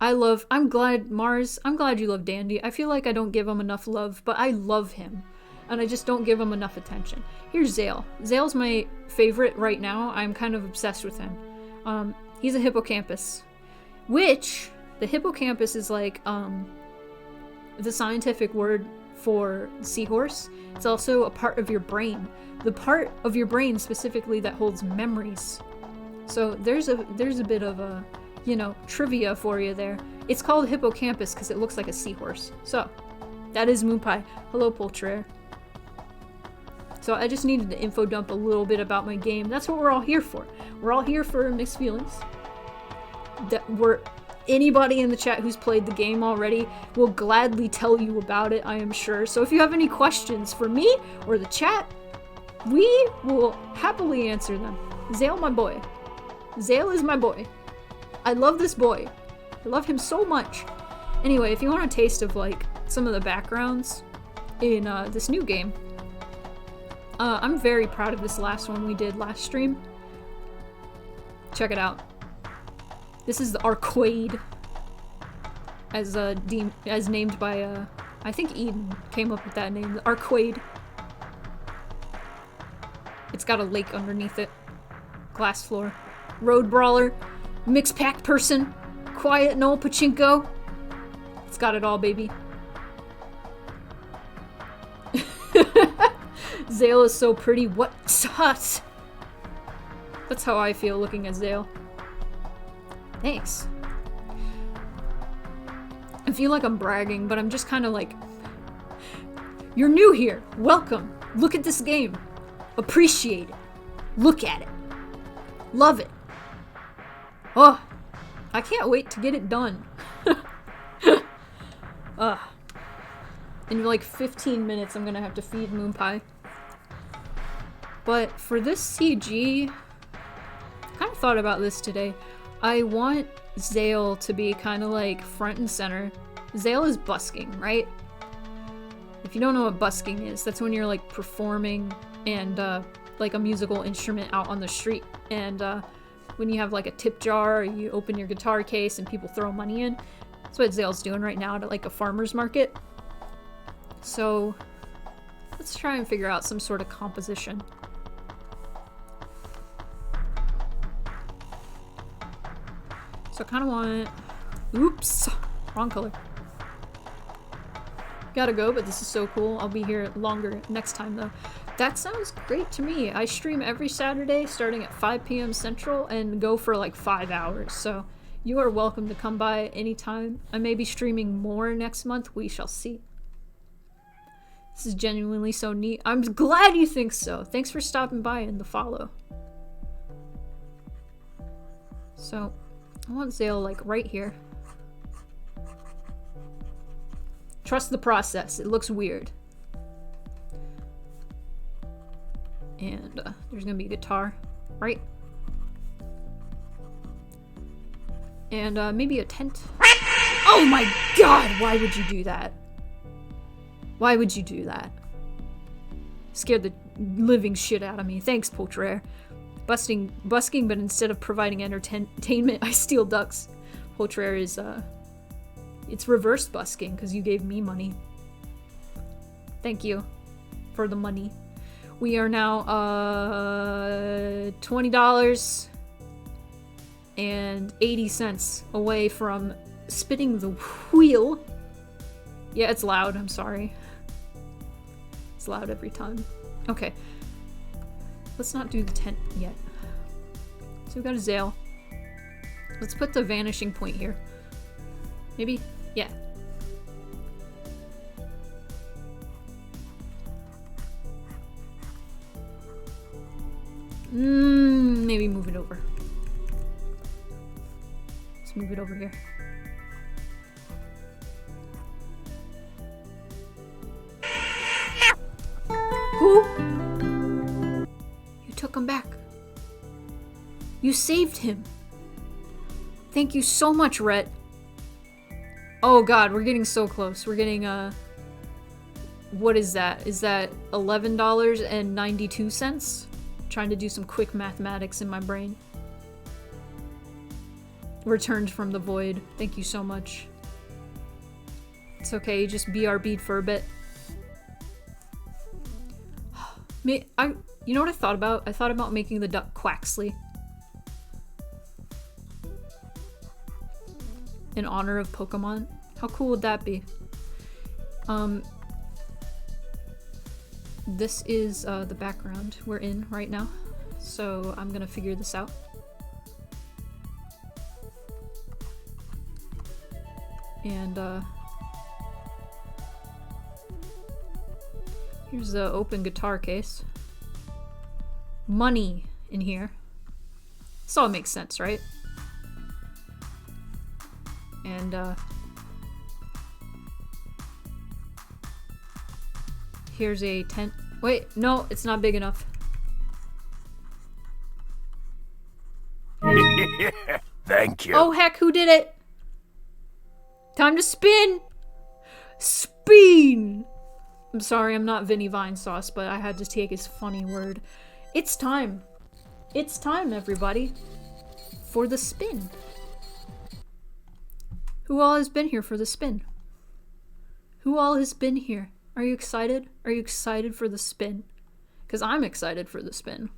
I'm glad you love Dandy. I feel like I don't give him enough love, but I love him. And I just don't give him enough attention. Here's Zale. Zale's my favorite right now. I'm kind of obsessed with him. He's a hippocampus. Which, the hippocampus is like, the scientific word for seahorse. It's also a part of your brain. The part of your brain specifically that holds memories. So there's a bit of a, trivia for you there. It's called hippocampus because it looks like a seahorse. So, that is Moonpie. Hello, Poltrare. So I just needed to info dump a little bit about my game. That's what we're all here for. We're all here for mixed feelings. Anybody in the chat who's played the game already will gladly tell you about it, I am sure. So if you have any questions for me or the chat, we will happily answer them. Zale, my boy. Zale is my boy. I love this boy. I love him so much. Anyway, if you want a taste of like some of the backgrounds in this new game, I'm very proud of this last one we did last stream. Check it out. This is the Arcade, as named by I think Eden came up with that name. The Arcade. It's got a lake underneath it. Glass floor. Road brawler. Mixed pack person. Quiet no pachinko. It's got it all, baby. Zale is so pretty. What's hot? That's how I feel looking at Zale. Thanks. I feel like I'm bragging, but I'm just kind of like, you're new here. Welcome. Look at this game. Appreciate it. Look at it. Love it. Oh, I can't wait to get it done. In like 15 minutes, I'm gonna have to feed Moonpie. But for this CG, I kind of thought about this today. I want Zale to be kind of like front and center. Zale is busking, right? If you don't know what busking is, that's when you're like performing and like a musical instrument out on the street. And when you have like a tip jar, or you open your guitar case and people throw money in. That's what Zale's doing right now at like a farmer's market. So let's try and figure out some sort of composition. So I kind of want... Oops! Wrong color. Gotta go, but this is so cool. I'll be here longer next time, though. That sounds great to me. I stream every Saturday starting at 5 p.m. Central and go for like 5 hours. So you are welcome to come by anytime. I may be streaming more next month. We shall see. This is genuinely so neat. I'm glad you think so. Thanks for stopping by and the follow. So... I want Zale, like, right here. Trust the process. It looks weird. And, there's gonna be a guitar, right? And, maybe a tent. Oh my god! Why would you do that? Why would you do that? Scared the living shit out of me. Thanks, Poltrare. Busking, but instead of providing entertainment, I steal ducks. Poltrare is, it's reverse busking, because you gave me money. Thank you for the money. We are now, $20 and 80 cents away from spinning the wheel. Yeah, it's loud, I'm sorry. It's loud every time. Okay. Let's not do the tent yet. So we've got a Zale. Let's put the vanishing point here. Maybe? Yeah. Maybe move it over. Let's move it over here. Who? Took him back. You saved him. Thank you so much, Rhett. Oh god, we're getting so close. We're getting, what is that? Is that $11.92? trying to do some quick mathematics in my brain. Returned from the void. Thank you so much. It's okay, you just BRB'd for a bit. You know what I thought about? I thought about making the duck Quaxley. In honor of Pokemon. How cool would that be? This is the background we're in right now. So I'm gonna figure this out. And here's the open guitar case. Money in here. This all makes sense, right? And here's a tent. Wait, no, it's not big enough. Thank you. Oh heck, who did it? Time to spin! Spin! I'm sorry, I'm not Vinny Vine Sauce, but I had to take his funny word. It's time. It's time, everybody. For the spin. Who all has been here for the spin? Who all has been here? Are you excited? Are you excited for the spin? Because I'm excited for the spin.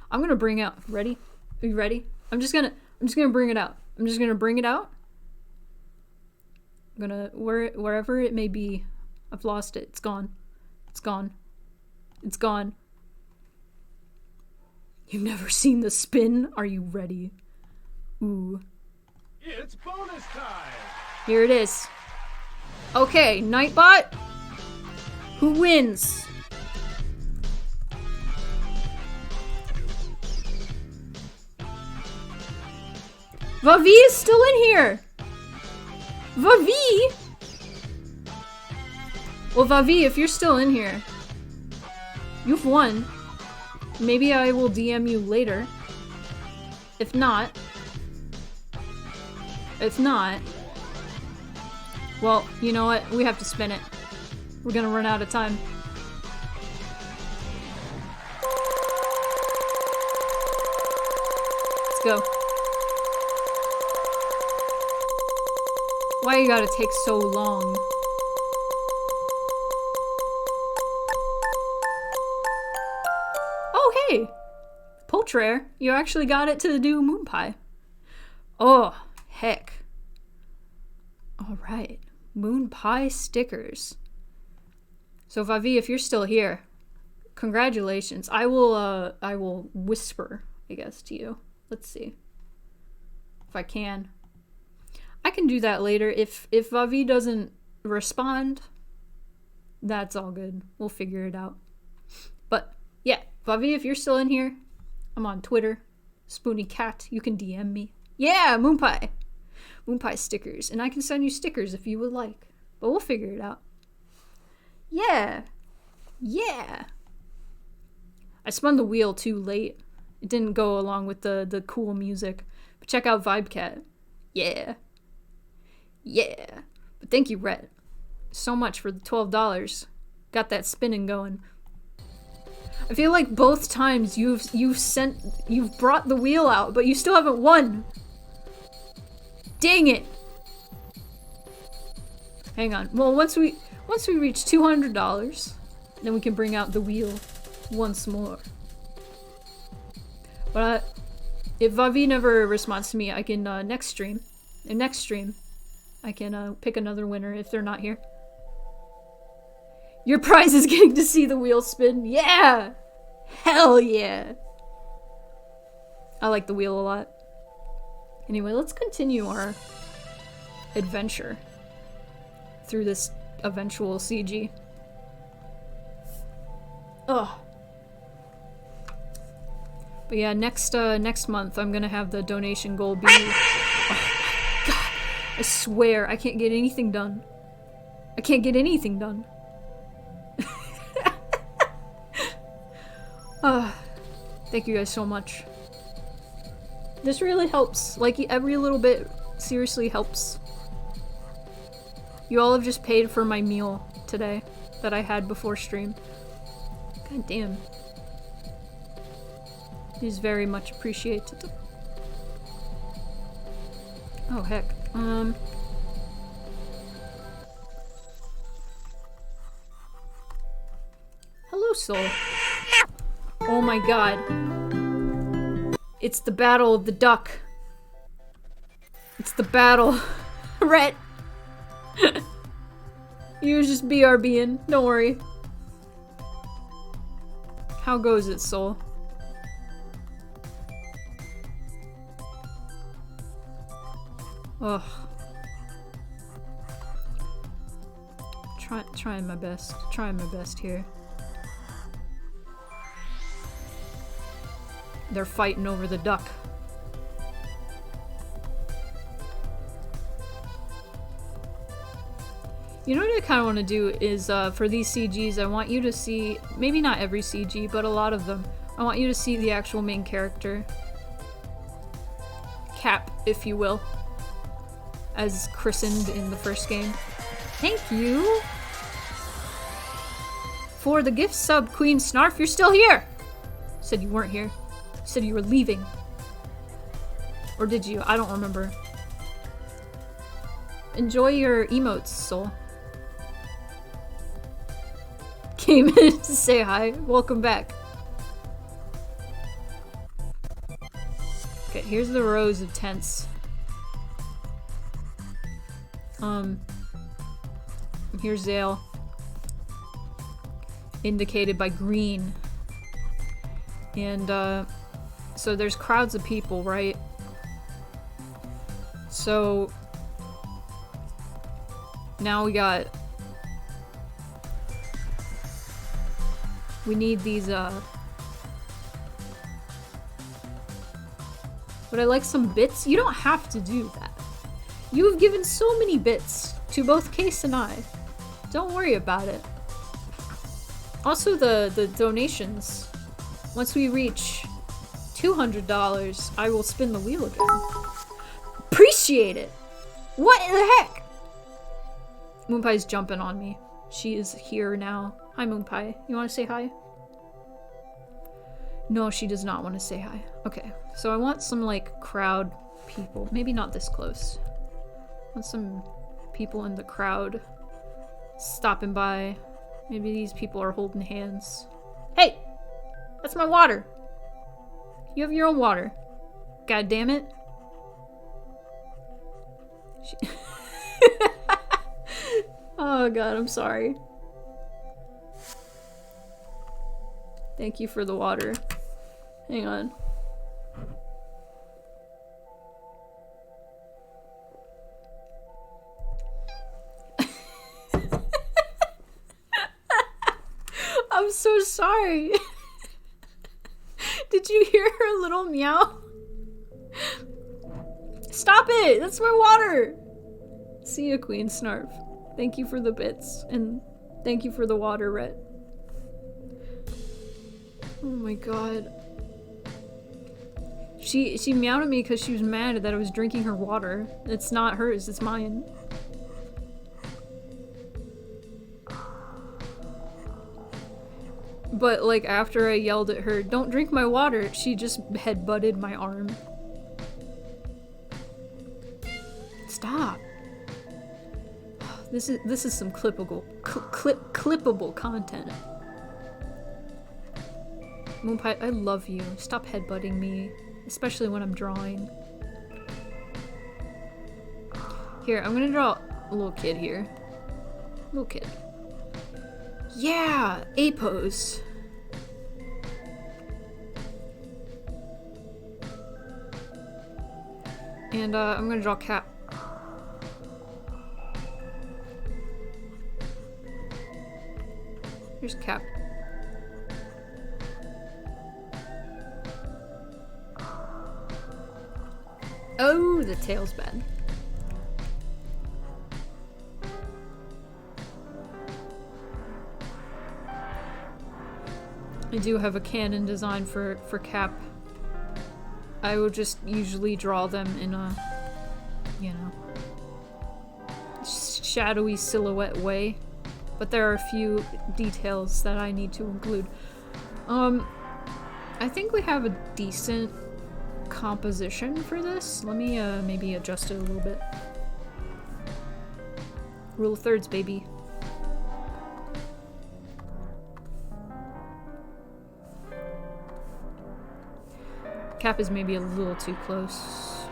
I'm gonna bring out. Ready? Are you ready? I'm just gonna bring it out. I'm just gonna bring it out. I'm gonna wherever it may be. I've lost it. It's gone. It's gone. It's gone. You've never seen the spin? Are you ready? Ooh. It's bonus time. Here it is. Okay, Nightbot. Who wins? Vavi is still in here. Vavi? Well, Vavi, if you're still in here, you've won. Maybe I will DM you later. If not, well, you know what? We have to spin it. We're gonna run out of time. Let's go. Why you gotta take so long? Oh, hey! Poltrare, you actually got it to do Moon Pie. Oh, heck. Alright. Moon Pie stickers. So Vavi, if you're still here, congratulations. I will whisper, I guess, to you. Let's see. If I can. I can do that later. If Vavi doesn't respond, that's all good. We'll figure it out. But yeah, Vavi, if you're still in here, I'm on Twitter. Spoony Cat, you can DM me. Yeah, Moon Pie. Moon Pie stickers. And I can send you stickers if you would like. But we'll figure it out. Yeah. Yeah. I spun the wheel too late. It didn't go along with the cool music. But check out Vibecat. Yeah. Yeah. But thank you, Rhett. So much for the $12. Got that spinning going. I feel like both times you've brought the wheel out, but you still haven't won. Dang it. Hang on. Well, once we reach $200, then we can bring out the wheel once more. But if Vavi never responds to me, I can next stream, I can pick another winner if they're not here. Your prize is getting to see the wheel spin. Yeah! Hell yeah! I like the wheel a lot. Anyway, let's continue our adventure through this eventual CG. Ugh. But yeah, next month I'm gonna have the donation goal be... Oh my god! I swear, I can't get anything done. I can't get anything done. Thank you guys so much. This really helps. Like, every little bit seriously helps. You all have just paid for my meal today that I had before stream. God damn. It is very much appreciated. Oh, heck. Hello, Soul. Oh my god. It's the battle of the duck. It's the battle. Rhett. You was just BRBing. Don't worry. How goes it, Soul? Ugh. Trying my best. Trying my best here. They're fighting over the duck. You know what I kind of want to do is, for these CGs, I want you to see, maybe not every CG, but a lot of them. I want you to see the actual main character. Cap, if you will. As christened in the first game. Thank you! For the gift sub, Queen Snarf, you're still here! You said you weren't here. You said you were leaving. Or did you? I don't remember. Enjoy your emotes, Soul. Came in to say hi. Welcome back. Okay, here's the rows of tents. Here's Zale. Indicated by green. And, so there's crowds of people, right? So now we need these, would I like some bits? You don't have to do that. You have given so many bits to both Case and I. Don't worry about it. Also, the donations. Once we reach $200, I will spin the wheel again. Appreciate it! What the heck? Moonpie's jumping on me. She is here now. Hi, Moonpie. You want to say hi? No, she does not want to say hi. Okay, so I want some, like, crowd people. Maybe not this close. I want some people in the crowd stopping by. Maybe these people are holding hands. Hey! That's my water! You have your own water. God damn it. Oh god, I'm sorry. Thank you for the water. Hang on. I'm so sorry. Did you hear her little meow? Stop it! That's my water! See ya, Queen Snarf. Thank you for the bits, and thank you for the water, Rhett. Oh my god. She meowed at me because she was mad that I was drinking her water. It's not hers, it's mine. But, like, after I yelled at her, "Don't drink my water," she just headbutted my arm. Stop. This is some clippable content. Moonpie, I love you. Stop headbutting me, especially when I'm drawing. Here, I'm gonna draw a little kid here. Little kid. Yeah! A pose. And I'm gonna draw Cap. Here's Cap. Oh, the tail's bad. I do have a canon design for Cap. I will just usually draw them in a, you know, shadowy silhouette way. But there are a few details that I need to include. I think we have a decent composition for this. Let me maybe adjust it a little bit. Rule of thirds, baby. Cap is maybe a little too close.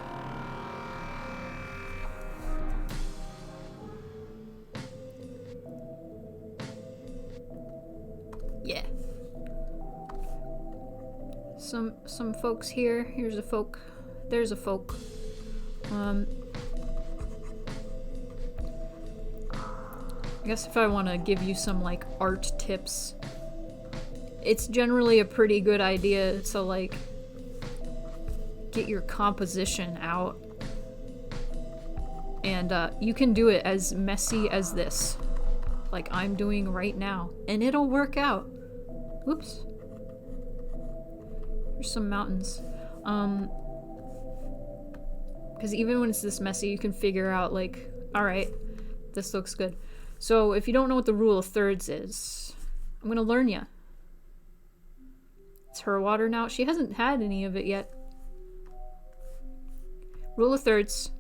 Yeah. Some folks here. Here's a folk. There's a folk. I guess if I want to give you some like art tips, it's generally a pretty good idea to like get your composition out, and you can do it as messy as this, like I'm doing right now, and it'll work out. Whoops. There's some mountains. Because even when it's this messy, you can figure out like, all right, this looks good. So if you don't know what the rule of thirds is, I'm gonna learn ya. It's her water now. She hasn't had any of it yet. Rule of thirds.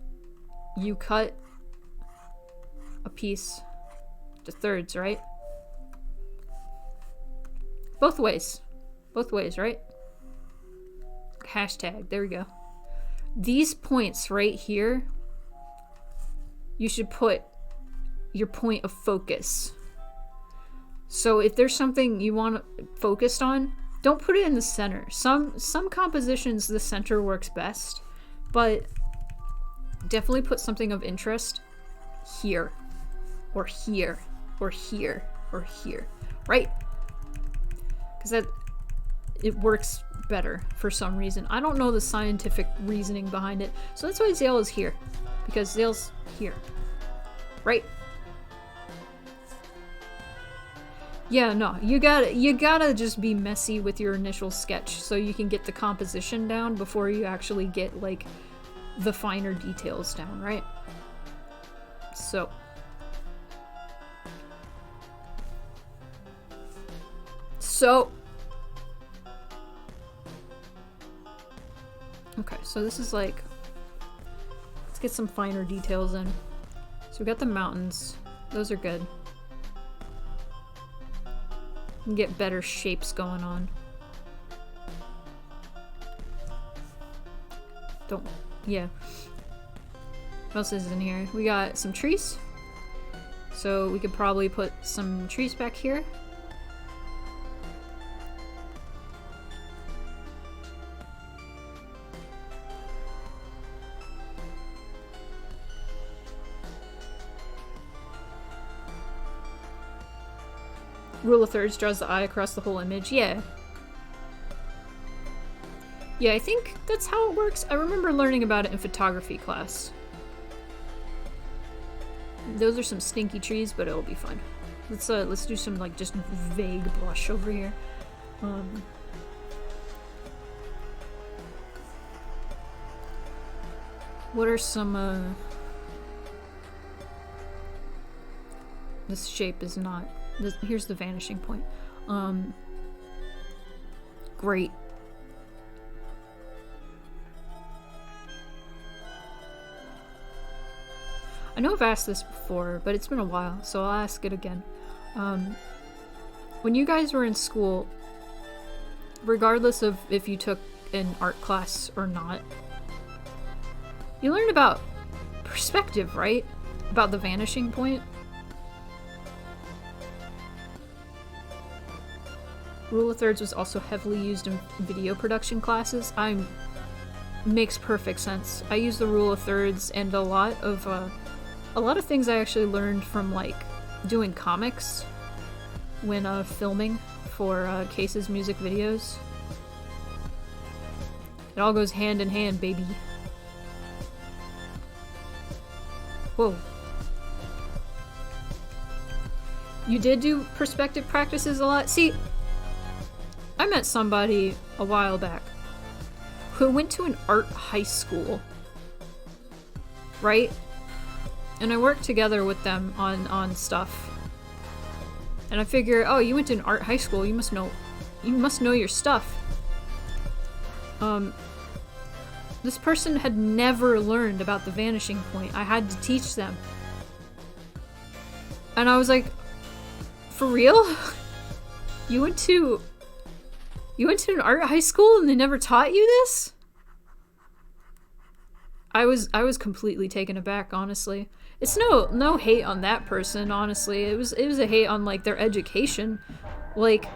You cut a piece to thirds, right? Both ways. Both ways, right? Hashtag. There we go. These points right here, you should put your point of focus. So if there's something you want focused on, don't put it in the center. Some compositions the center works best, but definitely put something of interest here, or here, or here, or here, right? Because that it works better for some reason. I don't know the scientific reasoning behind it, so that's why Zale is here, because Zale's here, right? Yeah, no, you gotta just be messy with your initial sketch so you can get the composition down before you actually get like the finer details down, right? So okay, so this is like, let's get some finer details in. So we got the mountains, those are good. And get better shapes going on. Yeah. What else is in here? We got some trees. So we could probably put some trees back here. Rule of thirds draws the eye across the whole image. Yeah. Yeah, I think that's how it works. I remember learning about it in photography class. Those are some stinky trees, but it'll be fine. Let's do some like just vague blush over here. What are some this shape is not. Here's the vanishing point. Great. I know I've asked this before, but it's been a while, so I'll ask it again. When you guys were in school, regardless of if you took an art class or not, you learned about perspective, right? About the vanishing point. Rule of thirds was also heavily used in video production classes. Makes perfect sense. I use the rule of thirds, and a lot of things I actually learned from like doing comics when filming for Case's music videos. It all goes hand in hand, baby. Whoa. You did do perspective practices a lot? See, I met somebody a while back who went to an art high school, right? And I worked together with them on stuff. And I figure, oh, you went to an art high school, you must know your stuff. This person had never learned about the vanishing point. I had to teach them. And I was like, for real? You went to an art high school and they never taught you this? I was completely taken aback, honestly. It's no hate on that person, honestly. It was a hate on, like, their education. Like,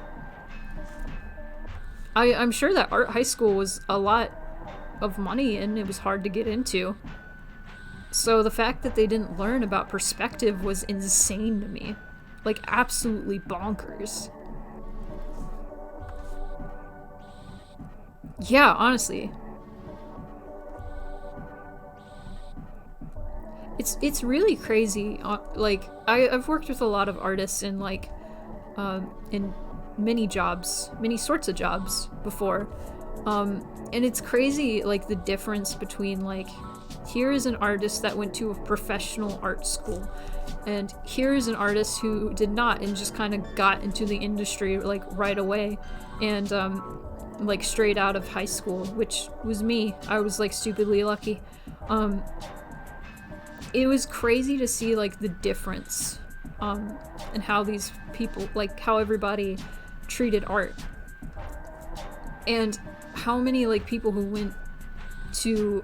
I'm sure that art high school was a lot of money and it was hard to get into. So the fact that they didn't learn about perspective was insane to me. Like, absolutely bonkers. Yeah, honestly. It's really crazy. Like, I've worked with a lot of artists in, like, in many sorts of jobs before. And it's crazy, like, the difference between, like, here is an artist that went to a professional art school, and here is an artist who did not and just kind of got into the industry, like, right away, and, like, straight out of high school, which was me. I was, like, stupidly lucky. It was crazy to see, like, the difference, and how these people, like, how everybody treated art. And how many, like, people who went to,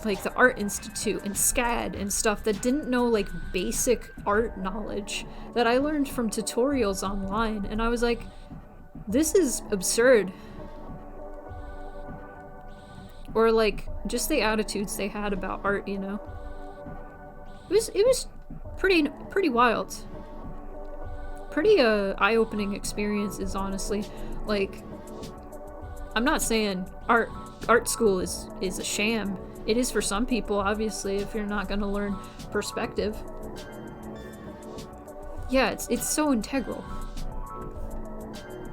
like, the Art Institute and SCAD and stuff that didn't know, like, basic art knowledge that I learned from tutorials online. And I was like, this is absurd. Or, like, just the attitudes they had about art, you know? It was pretty wild. Pretty eye-opening experiences, honestly. Like, I'm not saying art school is a sham. It is for some people, obviously, if you're not gonna learn perspective. Yeah, it's so integral.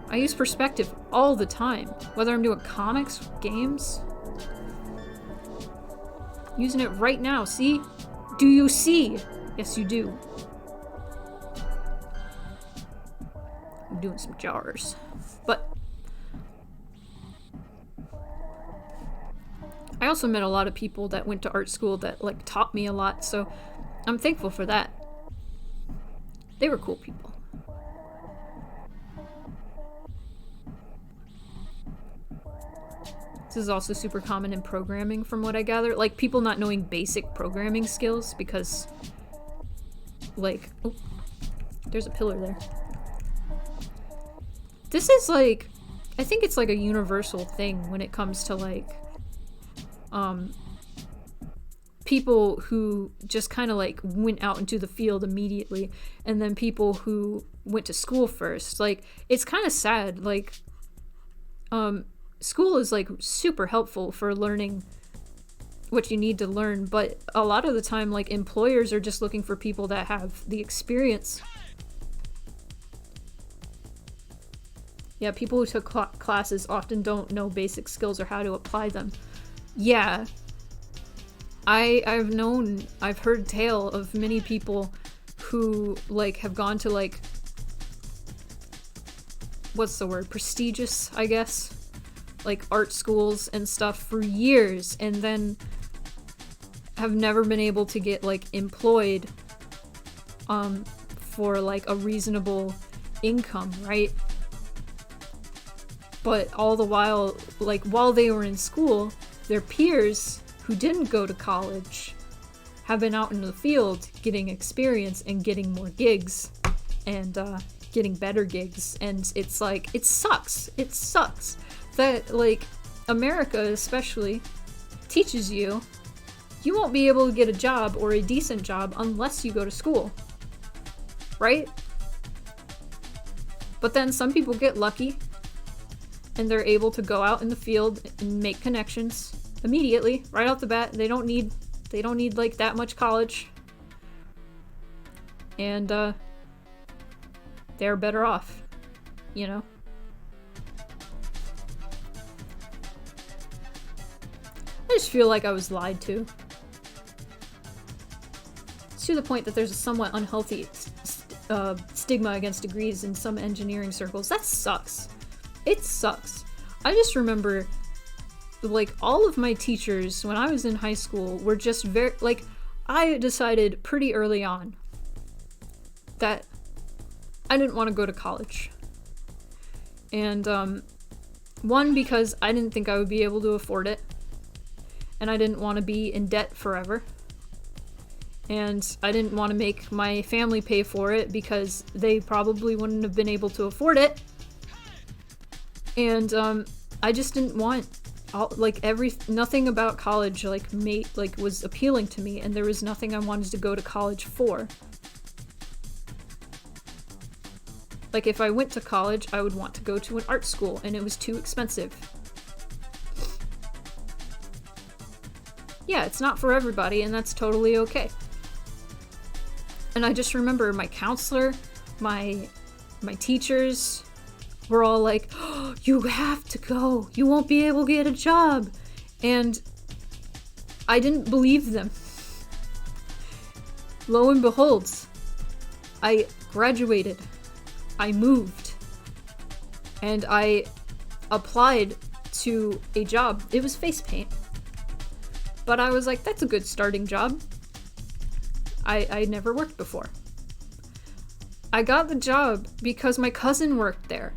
I use perspective all the time, whether I'm doing comics, games. Using it right now, see? Do you see? Yes, you do. I'm doing some jars. But I also met a lot of people that went to art school that, like, taught me a lot, so I'm thankful for that. They were cool people. This is also super common in programming, from what I gather. Like, people not knowing basic programming skills because, like, oh, there's a pillar there. This is, like, I think it's, like, a universal thing when it comes to, like, people who just kind of, like, went out into the field immediately, and then people who went to school first. Like, it's kind of sad. Like, school is, like, super helpful for learning what you need to learn, but a lot of the time, like, employers are just looking for people that have the experience. Yeah, people who took classes often don't know basic skills or how to apply them. Yeah. I've heard tale of many people who, like, have gone to, like, what's the word? Prestigious, I guess? Like, art schools and stuff for years, and then have never been able to get, like, employed for, like, a reasonable income, right? But all the while, like, while they were in school, their peers who didn't go to college have been out in the field getting experience and getting more gigs and getting better gigs. And it's like, it sucks that, like, America especially teaches you won't be able to get a job or a decent job unless you go to school, right? But then some people get lucky and they're able to go out in the field and make connections immediately, right off the bat. They don't need like that much college, and they're better off, you know? I just feel like I was lied to. It's to the point that there's a somewhat unhealthy stigma against degrees in some engineering circles. That sucks. It sucks. I just remember like, all of my teachers when I was in high school were just very, like, I decided pretty early on that I didn't want to go to college. And, one, because I didn't think I would be able to afford it. And I didn't want to be in debt forever. And I didn't want to make my family pay for it because they probably wouldn't have been able to afford it. And, I just didn't want, nothing about college, was appealing to me, and there was nothing I wanted to go to college for. Like, if I went to college, I would want to go to an art school, and it was too expensive. Yeah, it's not for everybody, and that's totally okay. And I just remember my counselor, my teachers were all like, oh, you have to go. You won't be able to get a job. And I didn't believe them. Lo and behold, I graduated. I moved. And I applied to a job. It was face paint. But I was like, that's a good starting job. I never worked before. I got the job because my cousin worked there.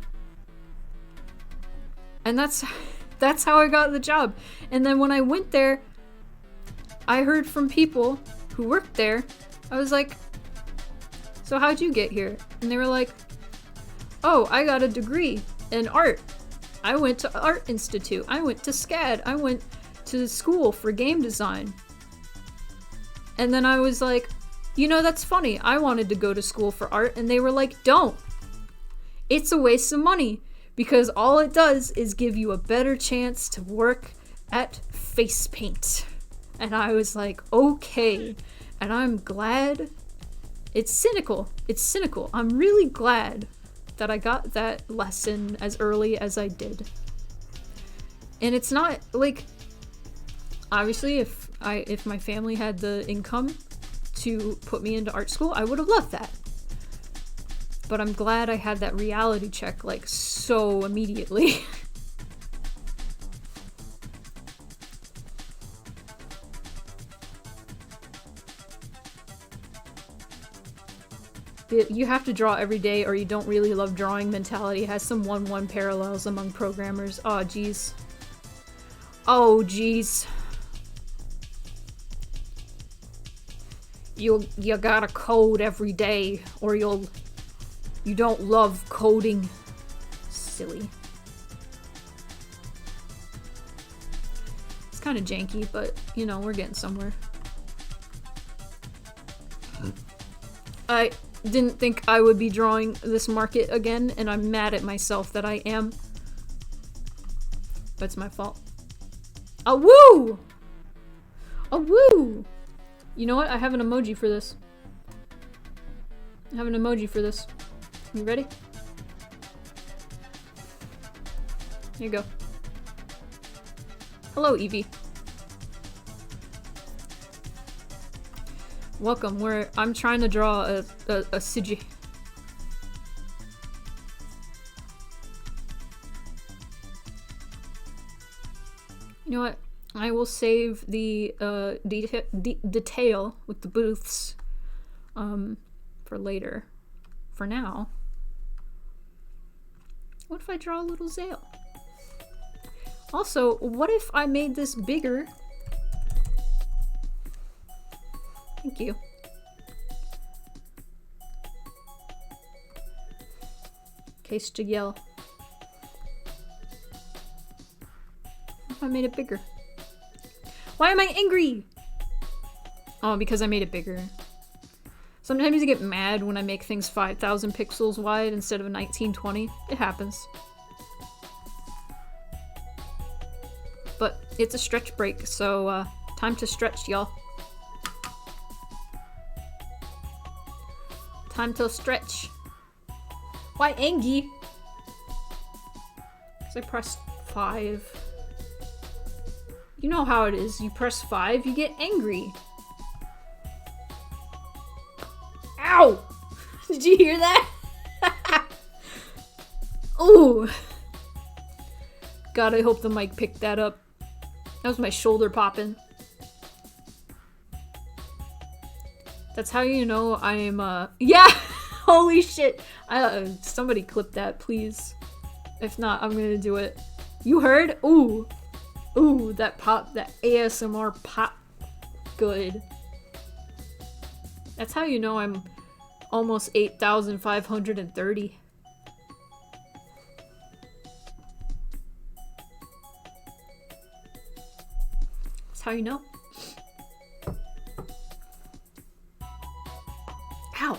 And that's how I got the job. And then when I went there, I heard from people who worked there. I was like, so how'd you get here? And they were like, oh, I got a degree in art. I went to Art Institute. I went to SCAD. I went to school for game design. And then I was like, you know, that's funny. I wanted to go to school for art. And they were like, don't. It's a waste of money. Because all it does is give you a better chance to work at face paint. And I was like, okay. And I'm glad. It's cynical. It's cynical. I'm really glad that I got that lesson as early as I did. And it's not, like, obviously if my family had the income to put me into art school, I would have loved that. But I'm glad I had that reality check, like, so immediately. You have to draw every day or you don't really love drawing mentality. It has some 1-1 parallels among programmers. Oh, jeez. Oh, jeez. You gotta code every day or you don't love coding. Silly. It's kind of janky, but, you know, we're getting somewhere. I didn't think I would be drawing this market again, and I'm mad at myself that I am. But it's my fault. A woo! A woo! You know what? I have an emoji for this. I have an emoji for this. You ready? Here you go. Hello, Evie. Welcome. I'm trying to draw a Siji. You know what? I will save the detail with the booths for later. For now. What if I draw a little Zale? Also, what if I made this bigger? Thank you. Case to yell. What if I made it bigger? Why am I angry? Oh, because I made it bigger. Sometimes I get mad when I make things 5,000 pixels wide instead of 1920. It happens. But it's a stretch break, so time to stretch, y'all. Time to stretch. Why angry? Because I pressed 5. You know how it is. You press 5, you get angry. Ow! Did you hear that? Ooh. God, I hope the mic picked that up. That was my shoulder popping. That's how you know I'm, yeah! Holy shit! Somebody clip that, please. If not, I'm gonna do it. You heard? Ooh. Ooh, that pop, that ASMR pop. Good. That's how you know I'm almost 8,530. That's how you know. Ow!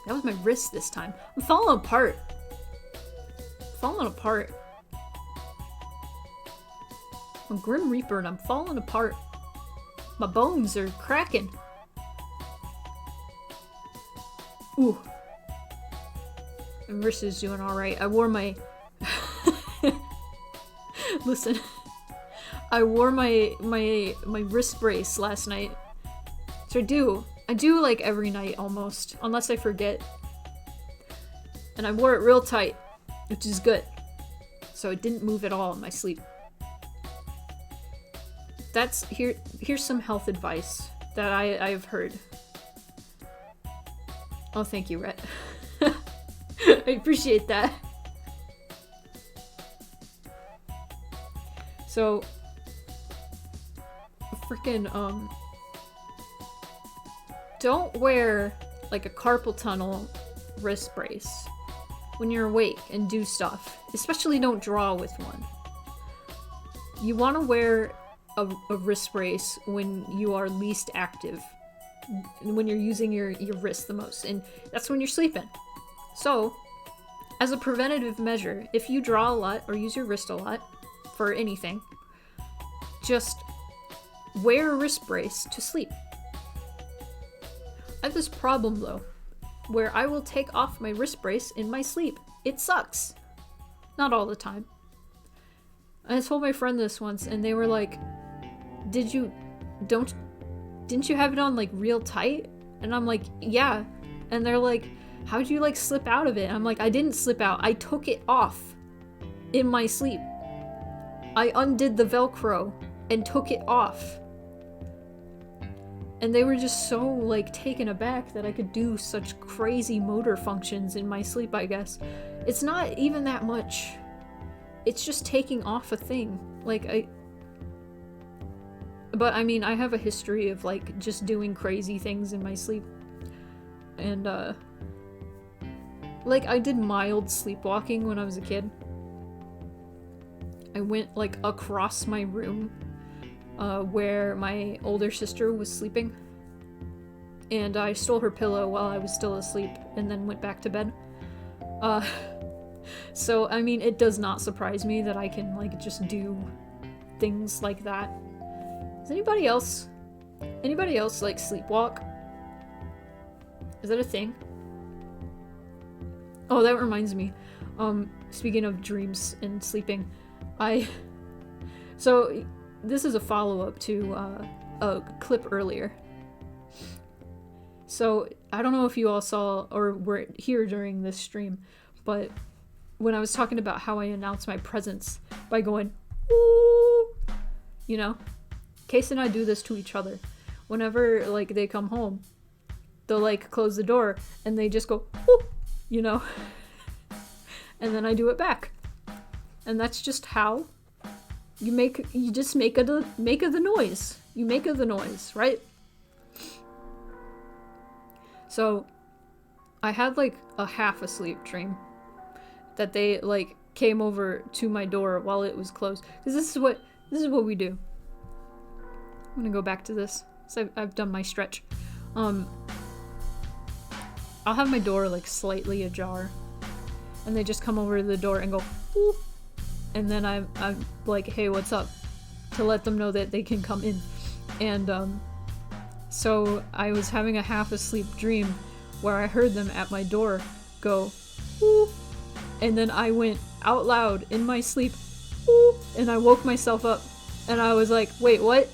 That was my wrist this time. I'm falling apart. Falling apart. I'm a Grim Reaper and I'm falling apart. My bones are cracking. Ooh. My wrist is doing alright. I wore my... Listen. I wore my wrist brace last night. So I do like every night almost. Unless I forget. And I wore it real tight. Which is good. So it didn't move at all in my sleep. Here's some health advice that I've heard. Oh, thank you, Rhett. I appreciate that. So, freaking, don't wear, like, a carpal tunnel wrist brace when you're awake and do stuff. Especially don't draw with one. You want to wear a wrist brace when you are least active. When you're using your wrist the most. And that's when you're sleeping. So, as a preventative measure, if you draw a lot or use your wrist a lot for anything, just wear a wrist brace to sleep. I have this problem though, where I will take off my wrist brace in my sleep. It sucks. Not all the time. I told my friend this once and they were like, didn't you have it on like real tight? And I'm like, yeah. And they're like, how'd you like slip out of it? I'm like, I didn't slip out. I took it off in my sleep. I undid the Velcro and took it off. And they were just so like taken aback that I could do such crazy motor functions in my sleep, I guess. It's not even that much. It's just taking off a thing. But I mean, I have a history of like just doing crazy things in my sleep. And like I did mild sleepwalking when I was a kid. I went like across my room where my older sister was sleeping. And I stole her pillow while I was still asleep and then went back to bed. So I mean, it does not surprise me that I can like just do things like that. Does anybody else like sleepwalk? Is that a thing? Oh, that reminds me. Speaking of dreams and sleeping, so this is a follow-up to a clip earlier. So I don't know if you all saw or were here during this stream, but when I was talking about how I announce my presence by going, ooh, you know? Case and I do this to each other. Whenever, like, they come home, they'll, like, close the door, and they just go, whoo, you know? And then I do it back. And that's just how you just make of the noise. You make of the noise, right? So, I had, like, a half-asleep dream that they, like, came over to my door while it was closed. Because this is what we do. I'm gonna go back to this. So I've done my stretch. I'll have my door like slightly ajar, and they just come over to the door and go, ooh, and then I'm like, hey, what's up? To let them know that they can come in. And so I was having a half asleep dream where I heard them at my door go, ooh, and then I went out loud in my sleep, ooh, and I woke myself up, and I was like, wait, what?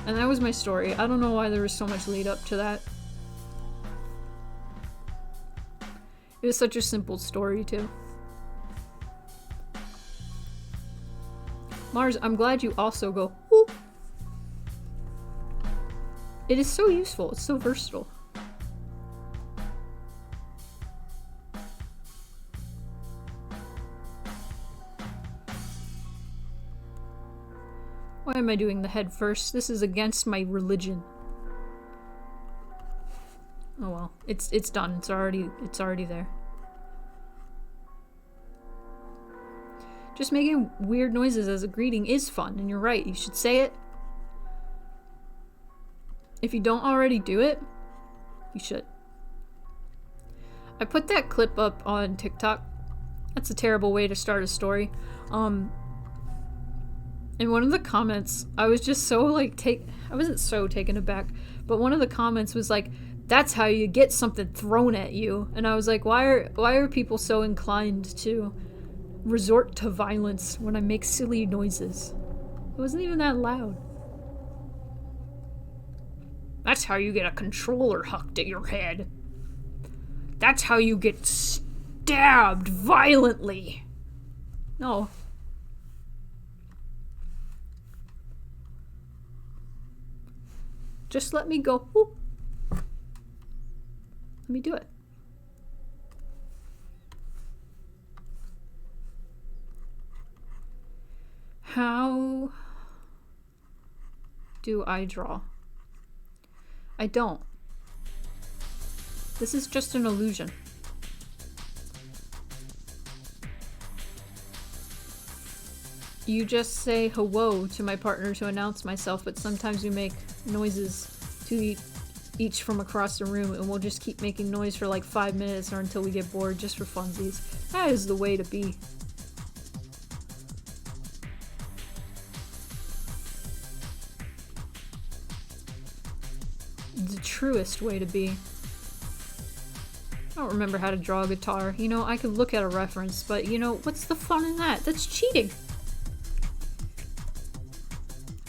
And that was my story. I don't know why there was so much lead up to that. It was such a simple story, too. Mars, I'm glad you also go, whoop. It is so useful. It's so versatile. Why am I doing the head first? This is against my religion. Oh well, it's done. It's already there. Just making weird noises as a greeting is fun, and you're right. You should say it. If you don't already do it, you should. I put that clip up on TikTok. That's a terrible way to start a story. In one of the comments, I was just so like I wasn't so taken aback, but one of the comments was like, "That's how you get something thrown at you." And I was like, why are people so inclined to resort to violence when I make silly noises? It wasn't even that loud. That's how you get a controller hucked at your head. That's how you get stabbed violently. No. Just let me go. Whoop. Let me do it. How do I draw? I don't. This is just an illusion. You just say hello to my partner to announce myself, but sometimes we make noises to each from across the room, and we'll just keep making noise for like 5 minutes or until we get bored, just for funsies. That is the way to be. The truest way to be. I don't remember how to draw a guitar. You know, I could look at a reference, but you know, what's the fun in that? That's cheating.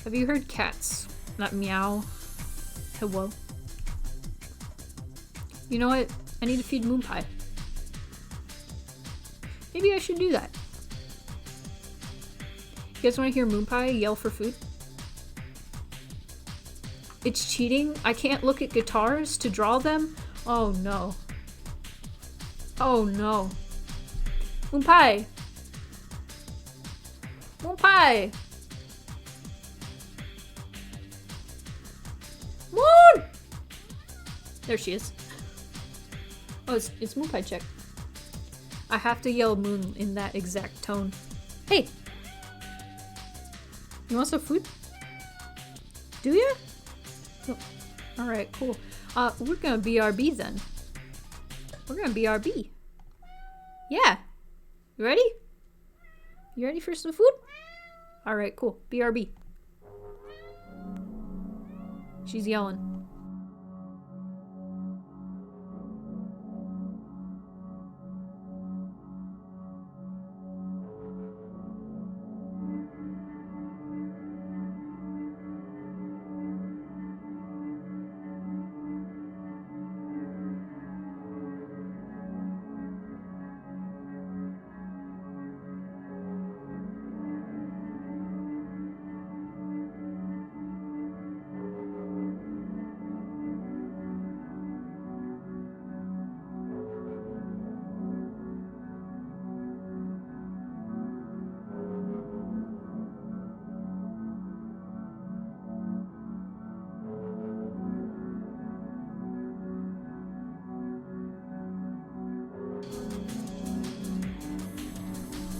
Have you heard cats not meow? Hello. You know what? I need to feed Moon Pie. Maybe I should do that. You guys want to hear Moon Pie yell for food? It's cheating? I can't look at guitars to draw them? Oh no. Oh no. Moon Pie! Moon Pie! Moon! There she is. Oh, it's Moon Pie check. I have to yell moon in that exact tone. Hey! You want some food? Do ya? Oh. Alright, cool. We're gonna BRB then. We're gonna BRB. Yeah. You ready? You ready for some food? Alright, cool. BRB. She's yelling.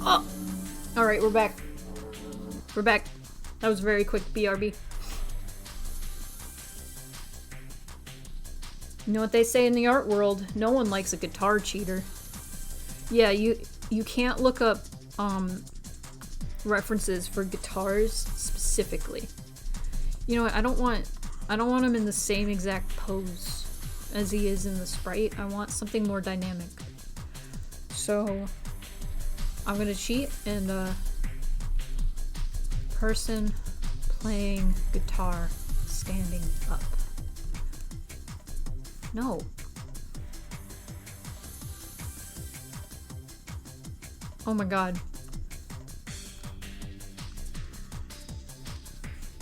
Oh! Alright, we're back. We're back. That was very quick BRB. You know what they say in the art world? No one likes a guitar cheater. Yeah, you can't look up references for guitars specifically. You know what? I don't want him in the same exact pose as he is in the sprite. I want something more dynamic. So I'm gonna cheat and person playing guitar standing up. No. Oh my god.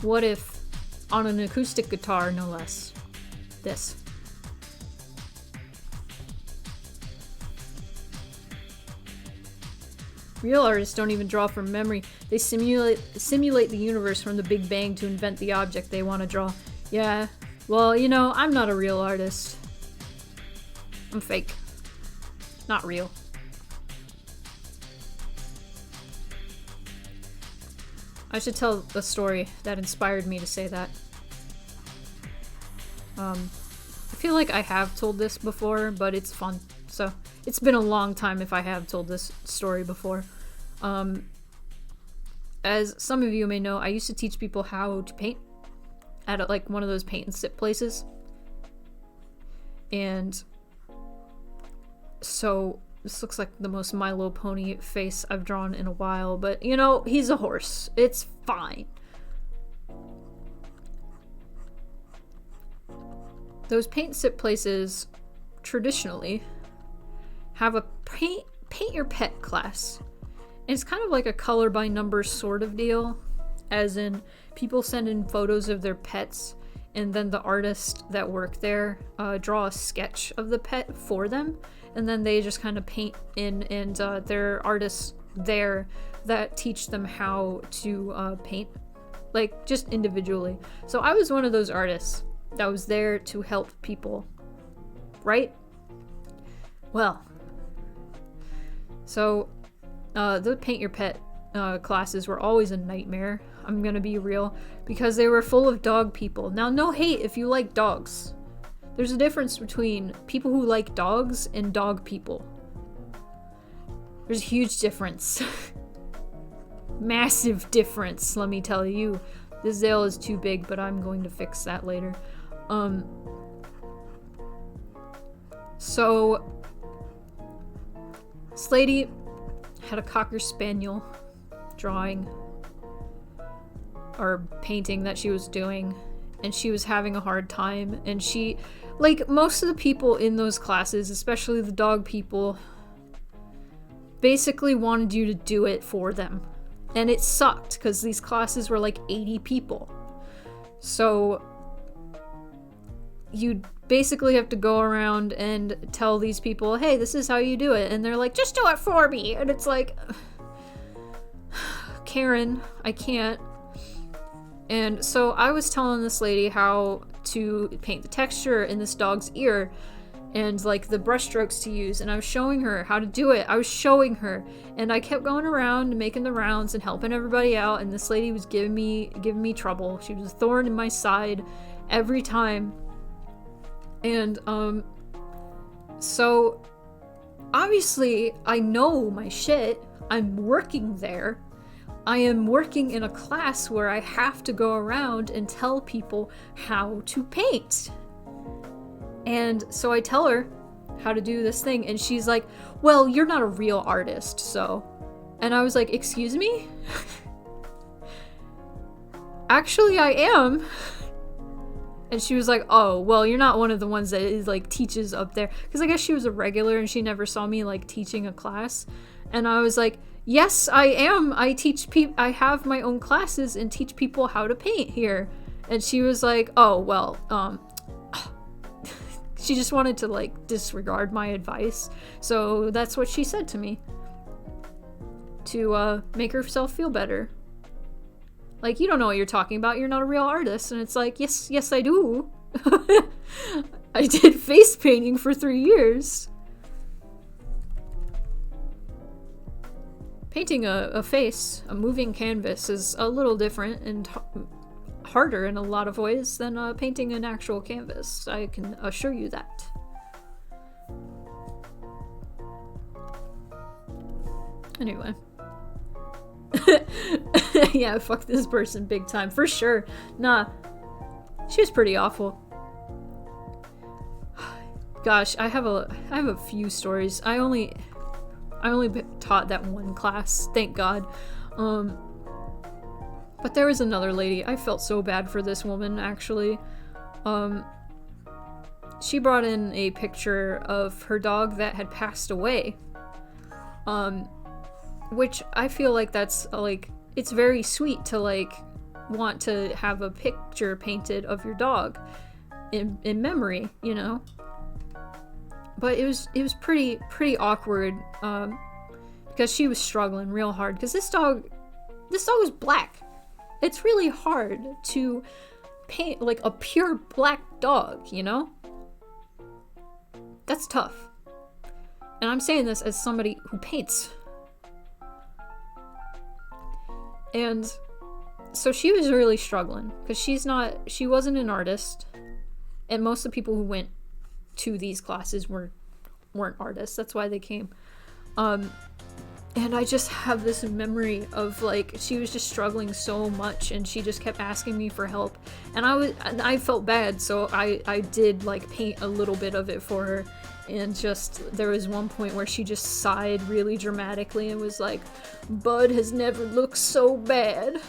What if, on an acoustic guitar, no less, this. Real artists don't even draw from memory. They simulate the universe from the Big Bang to invent the object they want to draw. Yeah, well, you know, I'm not a real artist. I'm fake. Not real. I should tell a story that inspired me to say that. I feel like I have told this before, but it's fun. So, it's been a long time if I have told this story before. As some of you may know, I used to teach people how to paint at like one of those paint and sip places. And so this looks like the most My Little Pony face I've drawn in a while, but you know, he's a horse. It's fine. Those paint and sip places traditionally have a paint your pet class. And it's kind of like a color by numbers sort of deal, as in people send in photos of their pets and then the artists that work there draw a sketch of the pet for them, and then they just kind of paint in, and there are artists there that teach them how to paint, like just individually. So I was one of those artists that was there to help people, right? Well, so the paint your pet classes were always a nightmare, I'm gonna be real, because they were full of dog people. Now, no hate if you like dogs. There's a difference between people who like dogs and dog people. There's a huge difference. Massive difference, let me tell you. This Zale is too big, but I'm going to fix that later. So this lady had a Cocker Spaniel drawing or painting that she was doing, and she was having a hard time, and she, like most of the people in those classes, especially the dog people, basically wanted you to do it for them. And it sucked because these classes were like 80 people. So you basically have to go around and tell these people, hey, this is how you do it. And they're like, just do it for me. And it's like, Karen, I can't. And so I was telling this lady how to paint the texture in this dog's ear and like the brush strokes to use, and I was showing her how to do it. I was showing her, and I kept going around and making the rounds and helping everybody out, and this lady was giving me trouble. She was a thorn in my side every time. And so obviously I know my shit. I'm working there. I am working in a class where I have to go around and tell people how to paint. And so I tell her how to do this thing, and she's like, well, you're not a real artist, so. And I was like, excuse me? Actually, I am. And she was like, oh, well, you're not one of the ones that is like teaches up there. Because I guess she was a regular and she never saw me like teaching a class. And I was like, yes, I am. I teach people. I have my own classes and teach people how to paint here. And she was like, oh, well, she just wanted to like disregard my advice. So that's what she said to me. To make herself feel better. Like, you don't know what you're talking about. You're not a real artist. And it's like, yes, I do. I did face painting for 3 years. Painting a face, a moving canvas, is a little different and harder in a lot of ways than painting an actual canvas. I can assure you that. Anyway. Yeah, fuck this person big time, for sure. Nah, she was pretty awful. Gosh, I have a few stories. I only taught that one class, thank God. But there was another lady. I felt so bad for this woman, actually. She brought in a picture of her dog that had passed away. Which I feel like that's, like, it's very sweet to, like, want to have a picture painted of your dog in memory, you know? But it was pretty awkward, because she was struggling real hard, because this dog is black. It's really hard to paint like a pure black dog, you know? That's tough. And I'm saying this as somebody who paints. And so she was really struggling, because she wasn't an artist, and most of the people who went to these classes weren't artists. That's why they came. And I just have this memory of, like, she was just struggling so much, and she just kept asking me for help. And I felt bad, so I did, like, paint a little bit of it for her. And just, there was one point where she just sighed really dramatically and was like, "Bud has never looked so bad."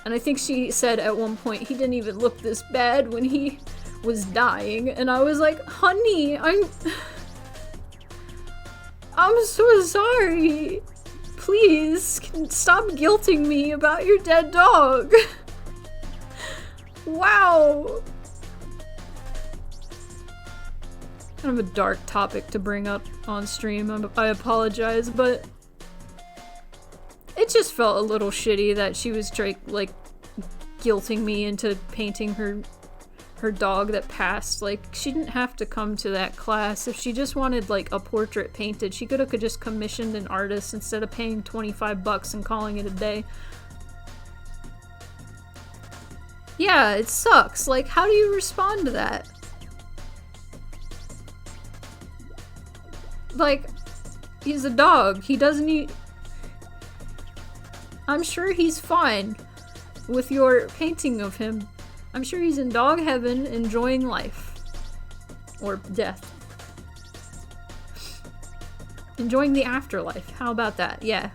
And I think she said at one point, "He didn't even look this bad when he was dying." And I was like, "Honey, I'm so sorry. Please, stop guilting me about your dead dog." Wow. Kind of a dark topic to bring up on stream. I apologize, but it just felt a little shitty that she was like guilting me into painting her dog that passed. Like, she didn't have to come to that class. If she just wanted like a portrait painted, she could just commissioned an artist instead of paying $25 and calling it a day. Yeah, it sucks. Like, how do you respond to that? Like, he's a dog. He doesn't need... I'm sure he's fine with your painting of him. I'm sure he's in dog heaven enjoying life. Or death. Enjoying the afterlife. How about that? Yeah.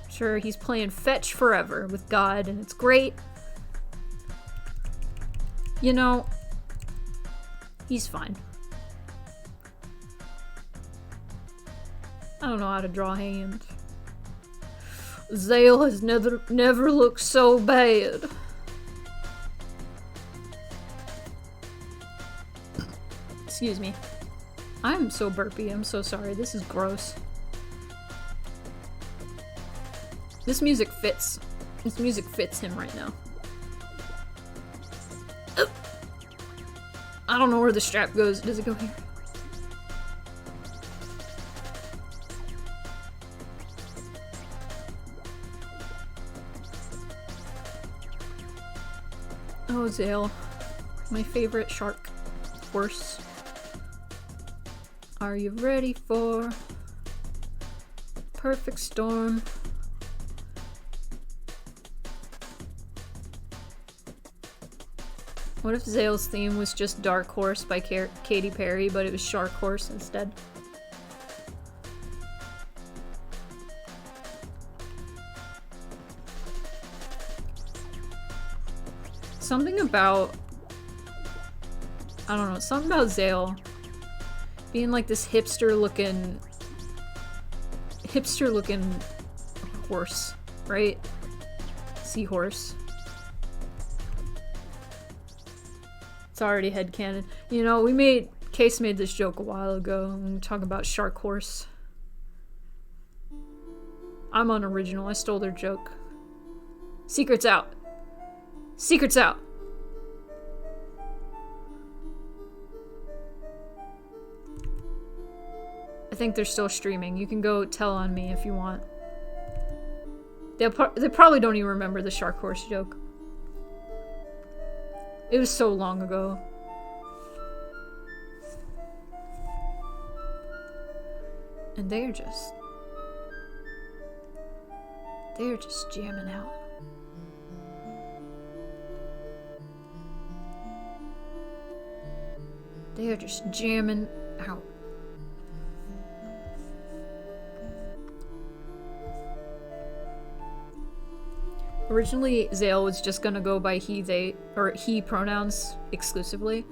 Sure, he's playing fetch forever with God, and it's great. You know, he's fine. I don't know how to draw hands. Zale has never looked so bad. Excuse me. I'm so burpy. I'm so sorry. This is gross. This music fits. This music fits him right now. I don't know where the strap goes. Does it go here? Oh, Zale. My favorite shark. Horse. Are you ready for perfect storm? What if Zale's theme was just Dark Horse by Katy Perry, but it was Shark Horse instead? Something about... I don't know, something about Zale being like this hipster-looking horse, right? Seahorse. It's already headcanon. You know, Case made this joke a while ago when we talk about Shark Horse. I'm unoriginal. I stole their joke. Secret's out. Secret's out. I think they're still streaming. You can go tell on me if you want. They probably don't even remember the Shark Horse joke. It was so long ago. And they're just jamming out. They are just jamming out. Originally, Zale was just gonna go by he, they, or he pronouns exclusively.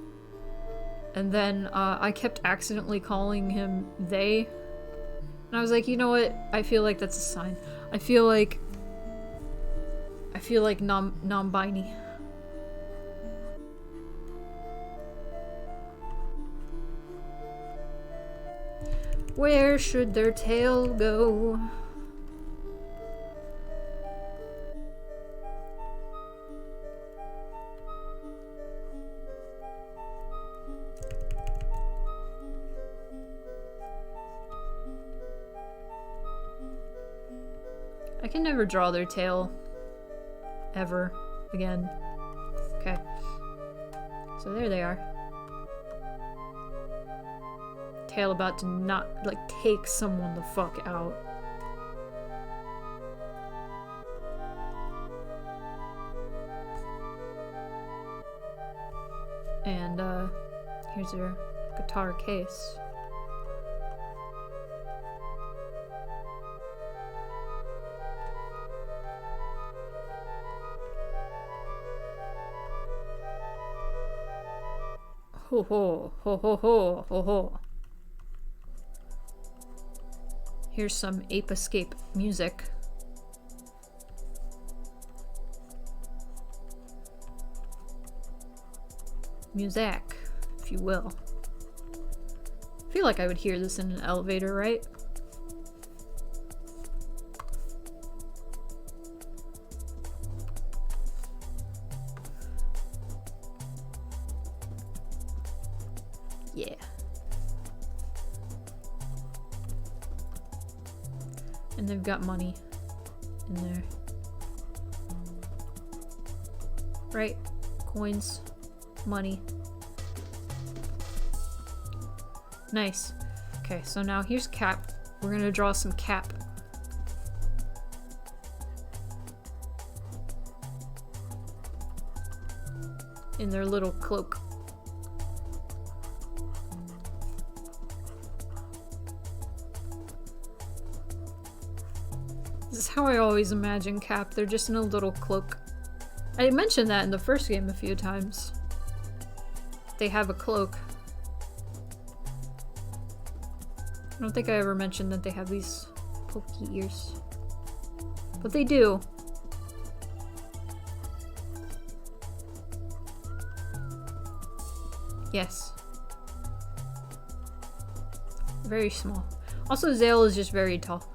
And then I kept accidentally calling him they And I was like, you know what? I feel like that's a sign. I feel like non-binary. Where should their tail go? I can never draw their tail. Ever. Again. Okay. So there they are. Tail about to not, like, take someone the fuck out. And, here's their guitar case. Ho ho, ho ho ho, ho ho. Here's some Ape Escape music. Music, if you will. I feel like I would hear this in an elevator, right? Yeah. And they've got money in there. Right? Coins. Money. Nice. Okay, so now here's Cap. We're gonna draw some Cap. In their little cloak. This is how I always imagine Cap. They're just in a little cloak. I mentioned that in the first game a few times. They have a cloak. I don't think I ever mentioned that they have these pokey ears. But they do. Yes. Very small. Also, Zale is just very tall.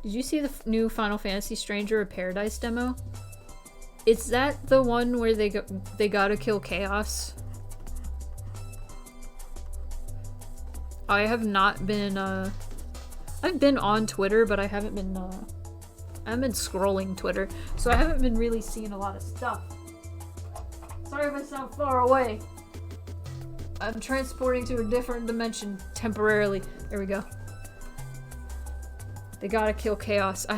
Did you see the new Final Fantasy Stranger of Paradise demo? Is that the one where they gotta kill Chaos? I have not been, I've been on Twitter, but I haven't been scrolling Twitter, so I haven't been really seeing a lot of stuff. Sorry if I sound far away. I'm transporting to a different dimension temporarily. There we go. They gotta kill Chaos. I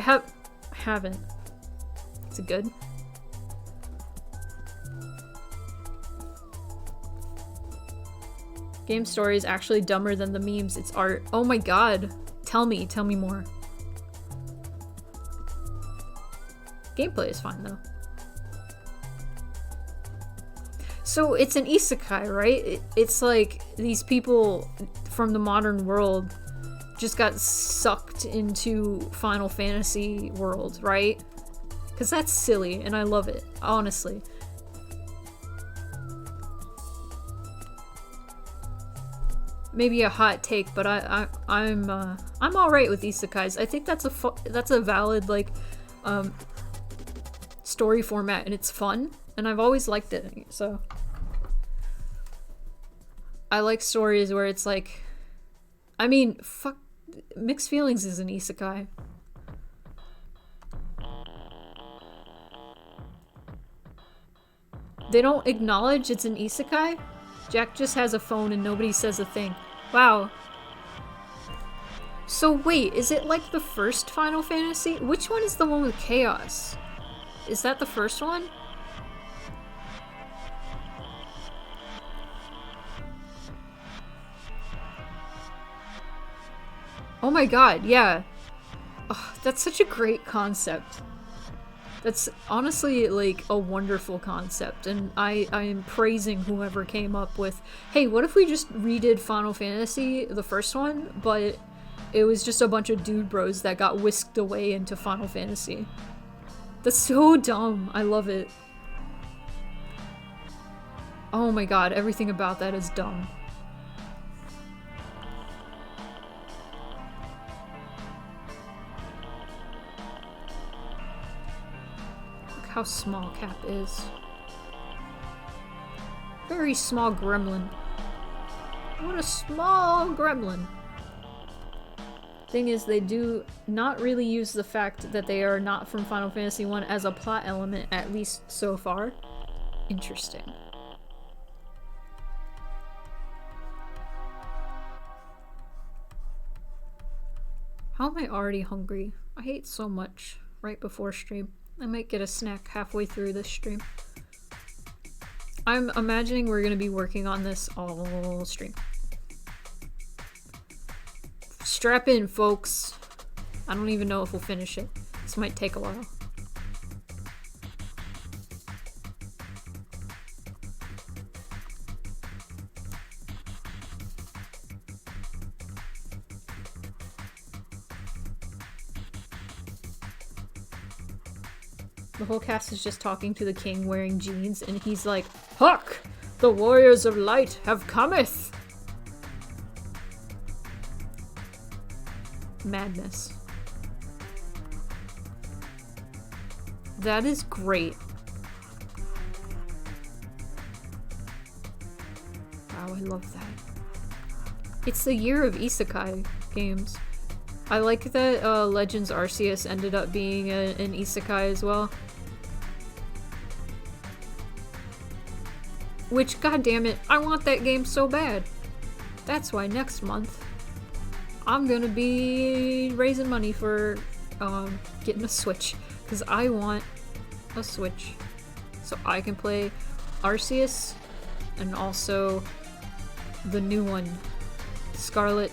haven't. Is it good? Game story is actually dumber than the memes. It's art. Oh my god. Tell me more. Gameplay is fine though. So it's an isekai, right? It's like these people from the modern world just got sucked into Final Fantasy world, right? Because that's silly and I love it, honestly. Maybe a hot take, but I'm all right with isekais. I think that's a valid like story format and it's fun and I've always liked it. So I like stories where it's like, I mean, fuck, Mixed Feelings is an isekai. They don't acknowledge it's an isekai? Jack just has a phone and nobody says a thing. Wow. So wait, is it like the first Final Fantasy? Which one is the one with Chaos? Is that the first one? Oh my god, yeah. Oh, that's such a great concept. That's honestly like a wonderful concept, and I am praising whoever came up with, hey, what if we just redid Final Fantasy, the first one, but it was just a bunch of dude bros that got whisked away into Final Fantasy. That's so dumb. I love it. Oh my god, everything about that is dumb. Look how small Cap is. Very small gremlin. What a small gremlin. Thing is, they do not really use the fact that they are not from Final Fantasy 1 as a plot element, at least so far. Interesting. How am I already hungry? I ate so much right before stream. I might get a snack halfway through this stream. I'm imagining we're gonna be working on this all stream. Strap in, folks. I don't even know if we'll finish it. This might take a while. The whole cast is just talking to the king wearing jeans, and he's like, "Hark! The warriors of light have cometh!" Madness. That is great. Wow, I love that. It's the year of isekai games. I like that Legends Arceus ended up being an isekai as well. Which, goddammit, I want that game so bad. That's why next month I'm gonna be raising money for getting a Switch. Because I want a Switch. So I can play Arceus and also the new one. Scarlet,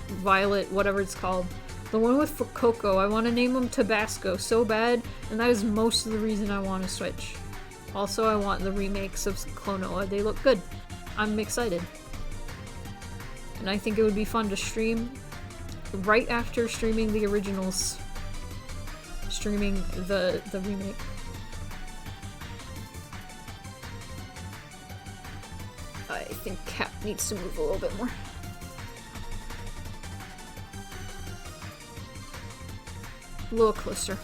Violet, whatever it's called. The one with Coco. I want to name him Tabasco so bad, and that is most of the reason I want to Switch. Also, I want the remakes of Klonoa. They look good. I'm excited. And I think it would be fun to stream right after streaming the originals. Streaming the remake. I think Cap needs to move a little bit more. A little closer.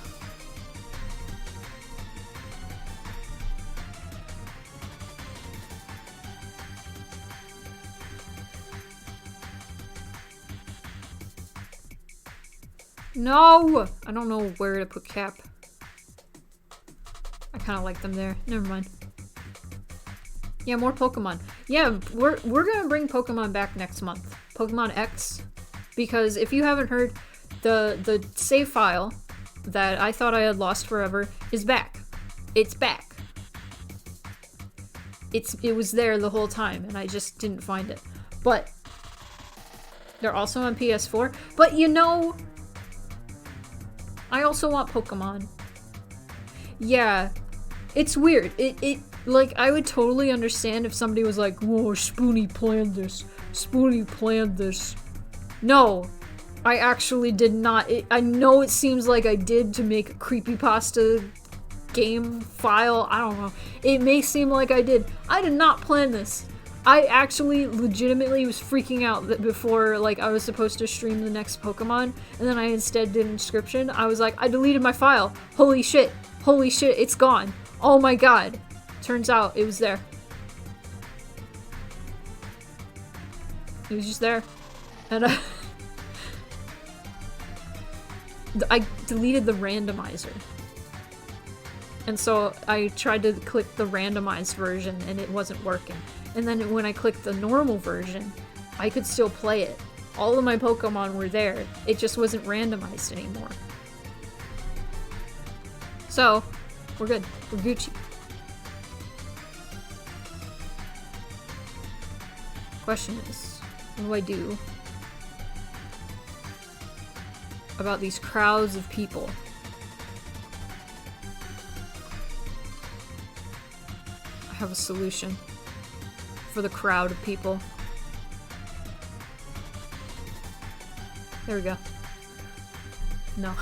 No! I don't know where to put Cap. I kind of like them there. Never mind. Yeah, more Pokemon. Yeah, we're gonna bring Pokemon back next month. Pokemon X. Because if you haven't heard, the save file that I thought I had lost forever is back. It's back. It was there the whole time, and I just didn't find it. But they're also on PS4. But you know, I also want Pokemon. Yeah, it's weird. It like, I would totally understand if somebody was like, "Whoa, Spoonie planned this. Spoonie planned this." No, I actually did not. I know it seems like I did to make a creepypasta game file. I don't know. It may seem like I did. I did not plan this. I actually legitimately was freaking out that before, like, I was supposed to stream the next Pokemon, and then I instead did an inscription. I was like, I deleted my file. Holy shit, it's gone. Oh my god. Turns out it was there. It was just there. And I deleted the randomizer. And so I tried to click the randomized version and it wasn't working. And then when I clicked the normal version, I could still play it. All of my Pokemon were there. It just wasn't randomized anymore. So, we're good. We're Gucci. Question is, what do I do about these crowds of people? have a solution for the crowd of people. There we go. No.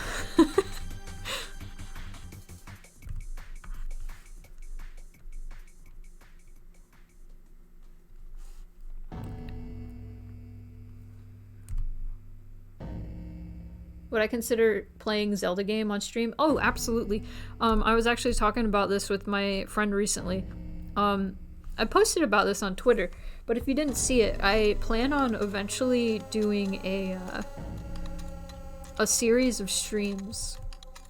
Would I consider playing Zelda game on stream? Oh, absolutely. I was actually talking about this with my friend recently. I posted about this on Twitter, but if you didn't see it, I plan on eventually doing a series of streams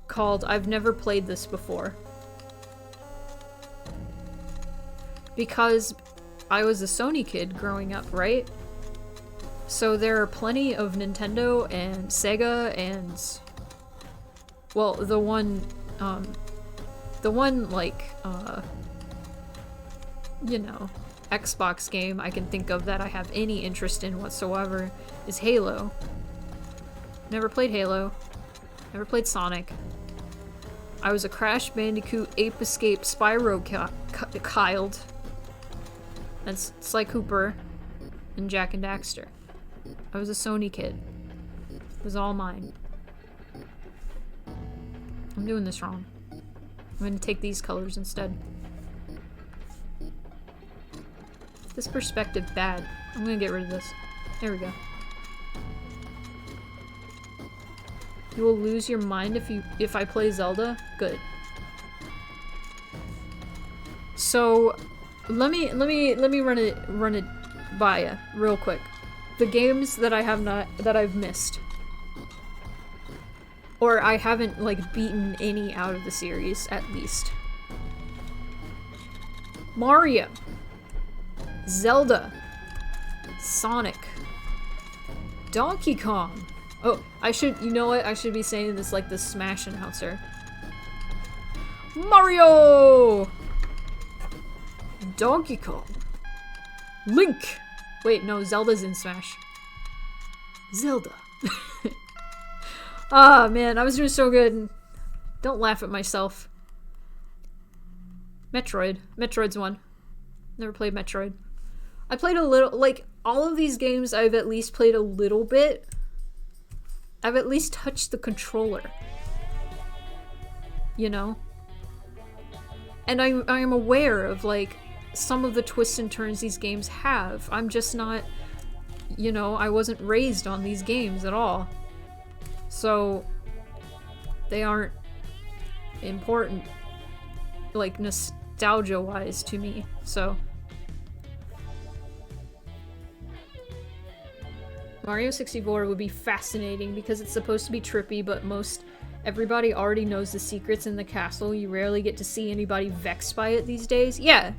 called I've Never Played This Before. Because I was a Sony kid growing up, right? So there are plenty of Nintendo and Sega and, well, the one like, you know, Xbox game I can think of that I have any interest in whatsoever is Halo. Never played Halo. Never played Sonic. I was a Crash Bandicoot, Ape Escape, Spyro child. And Sly Cooper and Jak and Daxter. I was a Sony kid. It was all mine. I'm doing this wrong. I'm gonna take these colors instead. This perspective bad. I'm gonna get rid of this. There we go. You will lose your mind if I play Zelda? Good. So let me run it by ya real quick. The games that I've missed. Or I haven't like beaten any out of the series, at least. Mario. Zelda. Sonic. Donkey Kong. Oh, you know what? I should be saying this like the Smash announcer. Mario! Donkey Kong. Link! Wait, no, Zelda's in Smash. Zelda. Ah, man, I was doing so good. Don't laugh at myself. Metroid. Metroid's one. Never played Metroid. I played a little, like, all of these games I've at least played a little bit. I've at least touched the controller. You know? And I am aware of, like, some of the twists and turns these games have. I'm just not, you know, I wasn't raised on these games at all. So, they aren't important, like, nostalgia-wise to me, so. Mario 64 would be fascinating because it's supposed to be trippy, but everybody already knows the secrets in the castle. You rarely get to see anybody vexed by it these days. Yeah.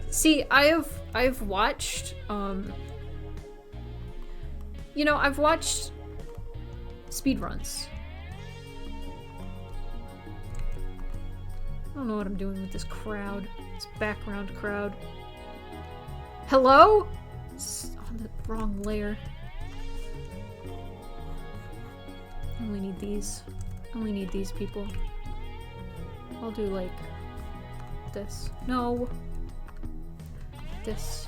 See, I've watched, you know, I've watched speedruns. I don't know what I'm doing with this crowd. This background crowd. Hello? It's on the wrong layer. I only need these. I only need these people. I'll do like this. No. This.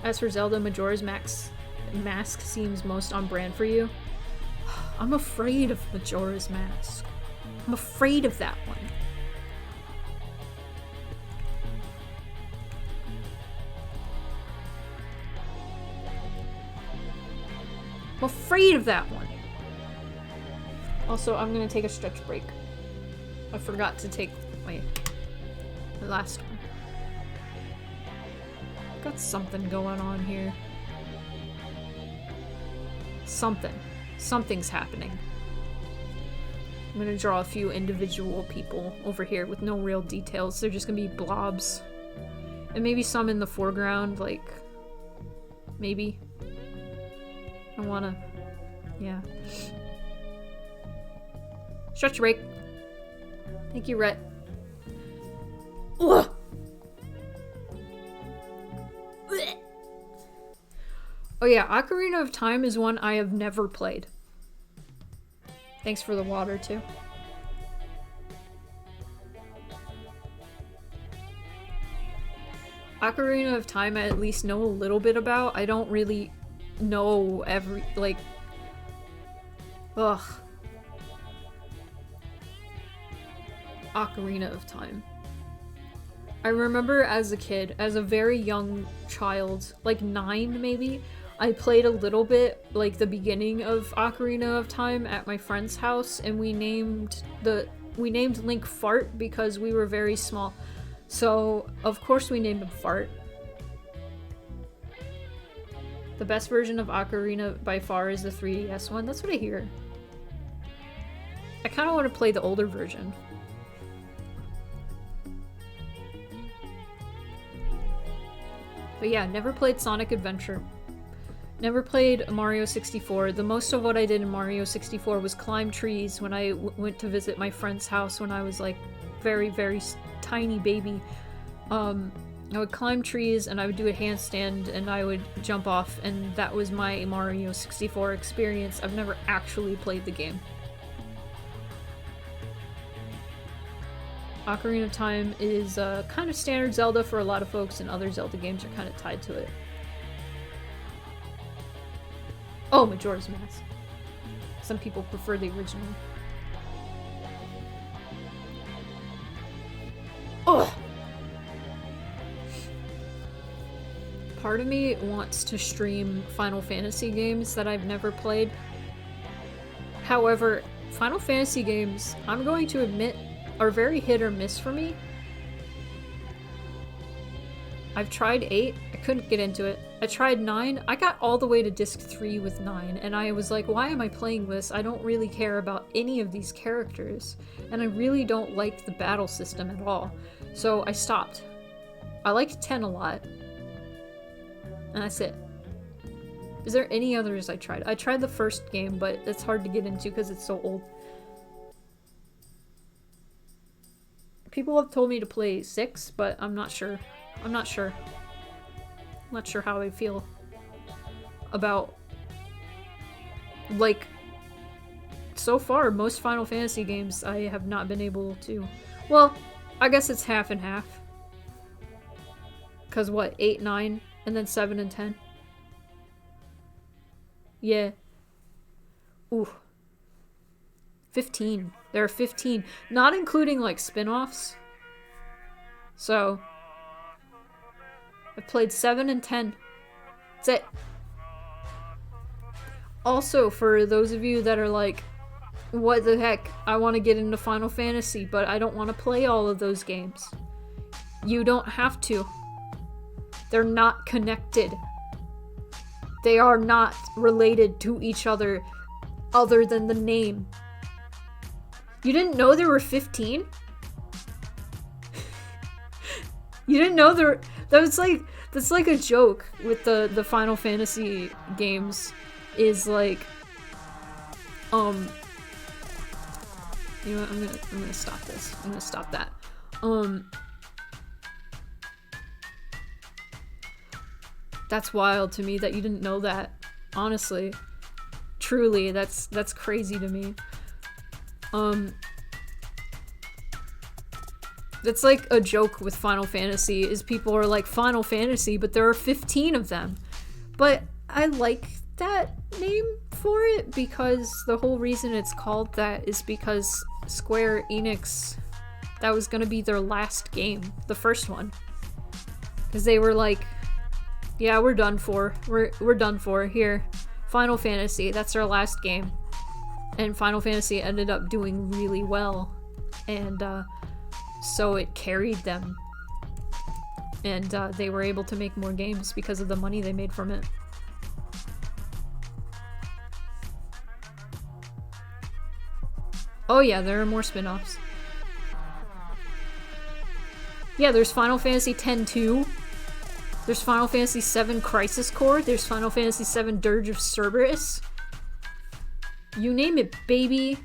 As for Zelda, Majora's Mask seems most on brand for you. I'm afraid of Majora's Mask. I'm afraid of that one. I'm afraid of that one. Also, I'm gonna take a stretch break. I forgot to take my last one. Got something going on here. Something's happening. I'm gonna draw a few individual people over here with no real details. They're just gonna be blobs. And maybe some in the foreground, like... maybe. I wanna... yeah. Stretch break. Thank you, Rhett. Ugh! Oh yeah, Ocarina of Time is one I have never played. Thanks for the water, too. Ocarina of Time I at least know a little bit about. I don't really know every, like... Ugh. Ocarina of Time. I remember as a kid, as a very young child, like 9 maybe, I played a little bit, like the beginning of Ocarina of Time at my friend's house, and we named Link Fart because we were very small. So, of course we named him Fart. The best version of Ocarina by far is the 3DS one. That's what I hear. I kind of want to play the older version. But yeah, never played Sonic Adventure. Never played Mario 64. The most of what I did in Mario 64 was climb trees when I went to visit my friend's house when I was like very, very tiny baby. I would climb trees and I would do a handstand and I would jump off, and that was my Mario 64 experience. I've never actually played the game. Ocarina of Time is kind of standard Zelda for a lot of folks, and other Zelda games are kind of tied to it. Oh, Majora's Mask. Some people prefer the original. Ugh! Part of me wants to stream Final Fantasy games that I've never played. However, Final Fantasy games, I'm going to admit, are very hit or miss for me. I've tried 8, I couldn't get into it. I tried 9, I got all the way to disc 3 with 9, and I was like, why am I playing this? I don't really care about any of these characters, and I really don't like the battle system at all. So I stopped. I liked 10 a lot. And that's it. Is there any others I tried? I tried the first game, but it's hard to get into because it's so old. People have told me to play 6, but I'm not sure. I'm not sure. I'm not sure how I feel about, like, so far, most Final Fantasy games I have not been able to. Well, I guess it's half and half. Because what, 8, 9, and then 7 and 10? Yeah. Ooh. 15. There are 15. Not including, like, spin-offs. So, I've played 7 and 10. That's it. Also, for those of you that are like, what the heck, I want to get into Final Fantasy, but I don't want to play all of those games. You don't have to. They're not connected. They are not related to each other than the name. You didn't know there were 15? You didn't know there... That's like a joke with the Final Fantasy games. Is like... You know what, I'm gonna stop this. I'm gonna stop that. That's wild to me that you didn't know that. Honestly. Truly, that's crazy to me. That's like a joke with Final Fantasy, is people are like, Final Fantasy, but there are 15 of them. But I like that name for it because the whole reason it's called that is because Square Enix, that was gonna be their last game, the first one. Because they were like, yeah, we're done for. We're done for. Here, Final Fantasy, that's our last game. And Final Fantasy ended up doing really well. And, so it carried them. And, they were able to make more games because of the money they made from it. Oh yeah, there are more spin-offs. Yeah, there's Final Fantasy X-2. There's Final Fantasy VII Crisis Core. There's Final Fantasy VII Dirge of Cerberus. You name it, baby.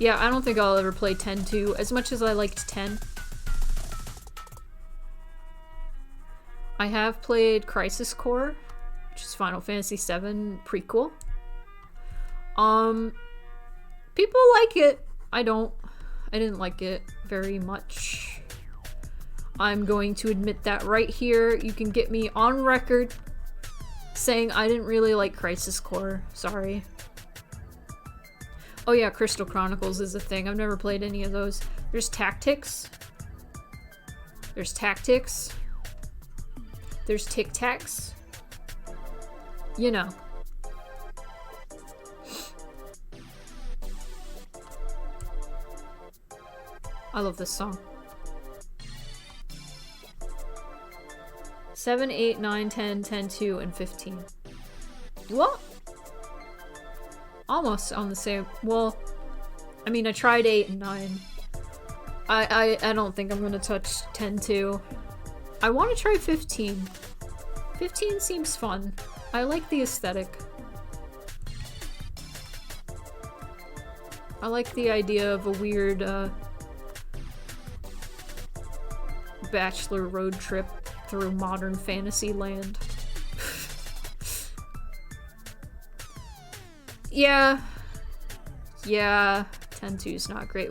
Yeah, I don't think I'll ever play 10-2 as much as I liked 10. I have played Crisis Core, which is Final Fantasy VII prequel. People like it. I didn't like it very much. I'm going to admit that right here. You can get me on record saying I didn't really like Crisis Core. Sorry. Oh yeah, Crystal Chronicles is a thing. I've never played any of those. There's Tactics. There's Tic Tacs. You know. I love this song. 7, 8, 9, 10, 10, 2, and 15. What? Almost on the same. Well, I mean, I tried 8 and 9. I don't think I'm gonna touch 10 2. I want to try 15. 15 seems fun. I like the aesthetic. I like the idea of a weird bachelor road trip through modern fantasy land. Yeah, 10-2 is not great.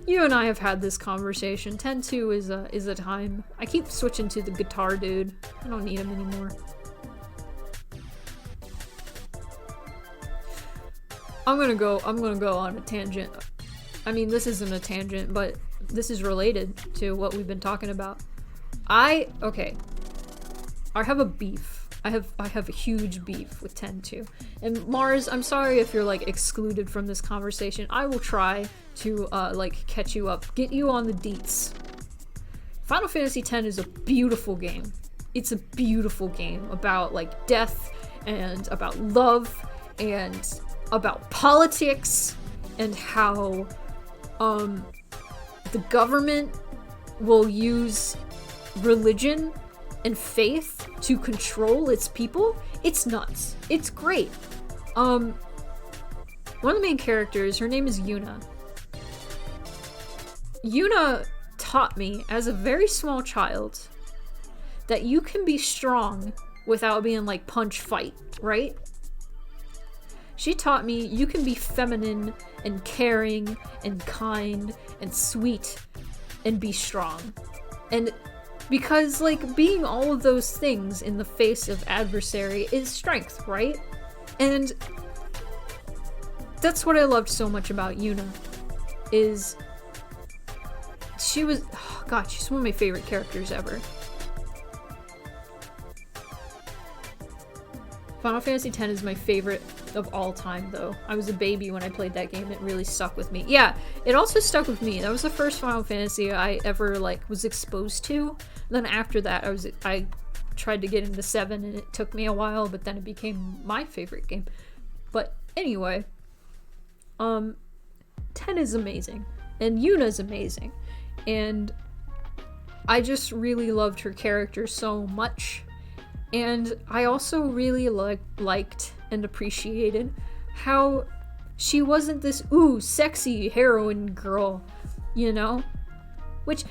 You and I have had this conversation. 10-2 is a time. I keep switching to the guitar dude. I don't need him anymore. I'm gonna go on a tangent. I mean, this isn't a tangent, but this is related to what we've been talking about. I have a beef. I have a huge beef with 10-2. And Mars, I'm sorry if you're like excluded from this conversation. I will try to like catch you up, get you on the deets. Final Fantasy X is a beautiful game. It's a beautiful game about like death and about love and about politics and how the government will use religion and faith to control its people. It's nuts. It's great. One of the main characters, her name is Yuna. Yuna taught me as a very small child that you can be strong without being like punch fight, right? She taught me you can be feminine and caring and kind and sweet and be strong. And because, like, being all of those things in the face of adversary is strength, right? And that's what I loved so much about Yuna, is she's one of my favorite characters ever. Final Fantasy X is my favorite of all time, though. I was a baby when I played that game. It really stuck with me. Yeah, it also stuck with me. That was the first Final Fantasy I ever, like, was exposed to. Then after that, I tried to get into 7, and it took me a while, but then it became my favorite game. But anyway, 10 is amazing, and Yuna's amazing, and I just really loved her character so much. And I also really liked and appreciated how she wasn't this sexy heroine girl, you know? Which,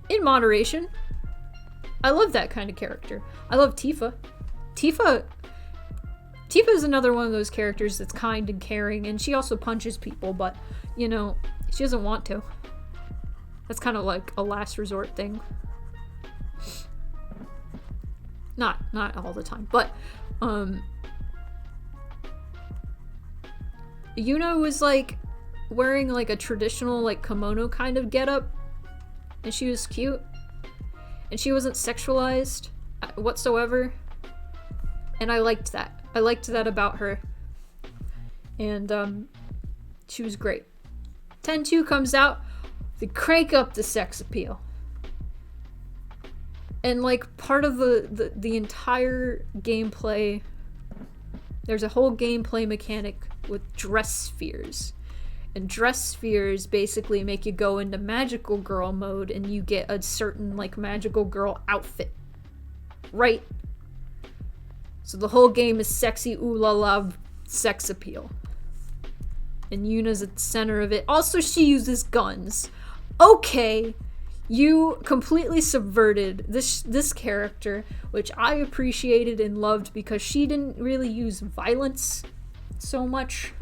in moderation, I love that kind of character. I love Tifa. Tifa is another one of those characters that's kind and caring, and she also punches people, but, you know, she doesn't want to. That's kind of like a last resort thing. Not all the time, but Yuna was like wearing like a traditional like kimono kind of getup, and she was cute, and she wasn't sexualized whatsoever, and I liked that. I liked that about her, and she was great. 10-2 comes out, they crank up the sex appeal. And, like, part of the entire gameplay, there's a whole gameplay mechanic with dress spheres. And dress spheres basically make you go into magical girl mode, and you get a certain, like, magical girl outfit. Right? So the whole game is sexy, ooh la la, sex appeal. And Yuna's at the center of it. Also, she uses guns. Okay, You completely subverted this character, which I appreciated and loved because she didn't really use violence so much.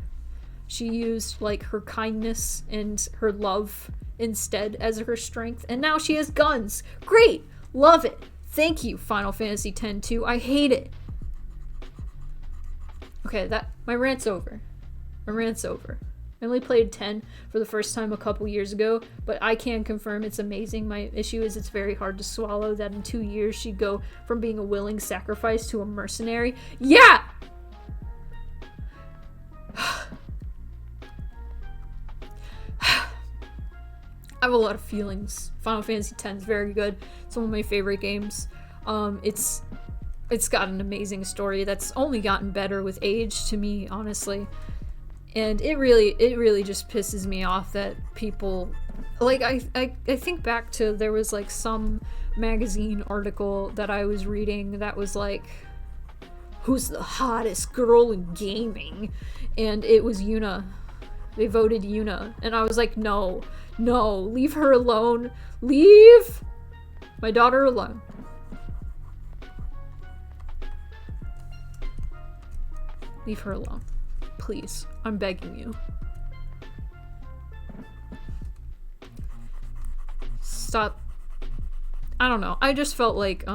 She used like her kindness and her love instead as her strength, and now she has guns. Great! Love it! Thank you, Final Fantasy X-2. I hate it. Okay, my rant's over. My rant's over. I only played 10 for the first time a couple years ago, but I can confirm it's amazing. My issue is it's very hard to swallow that in 2 years she'd go from being a willing sacrifice to a mercenary. Yeah! I have a lot of feelings. Final Fantasy X is very good. It's one of my favorite games. It's got an amazing story that's only gotten better with age to me, honestly. And it really just pisses me off that people, like, I think back to, there was like some magazine article that I was reading that was like, who's the hottest girl in gaming? And it was Yuna. They voted Yuna. And I was like, no, leave her alone. Leave my daughter alone. Leave her alone. Please. I'm begging you. Stop. I don't know. I just felt like,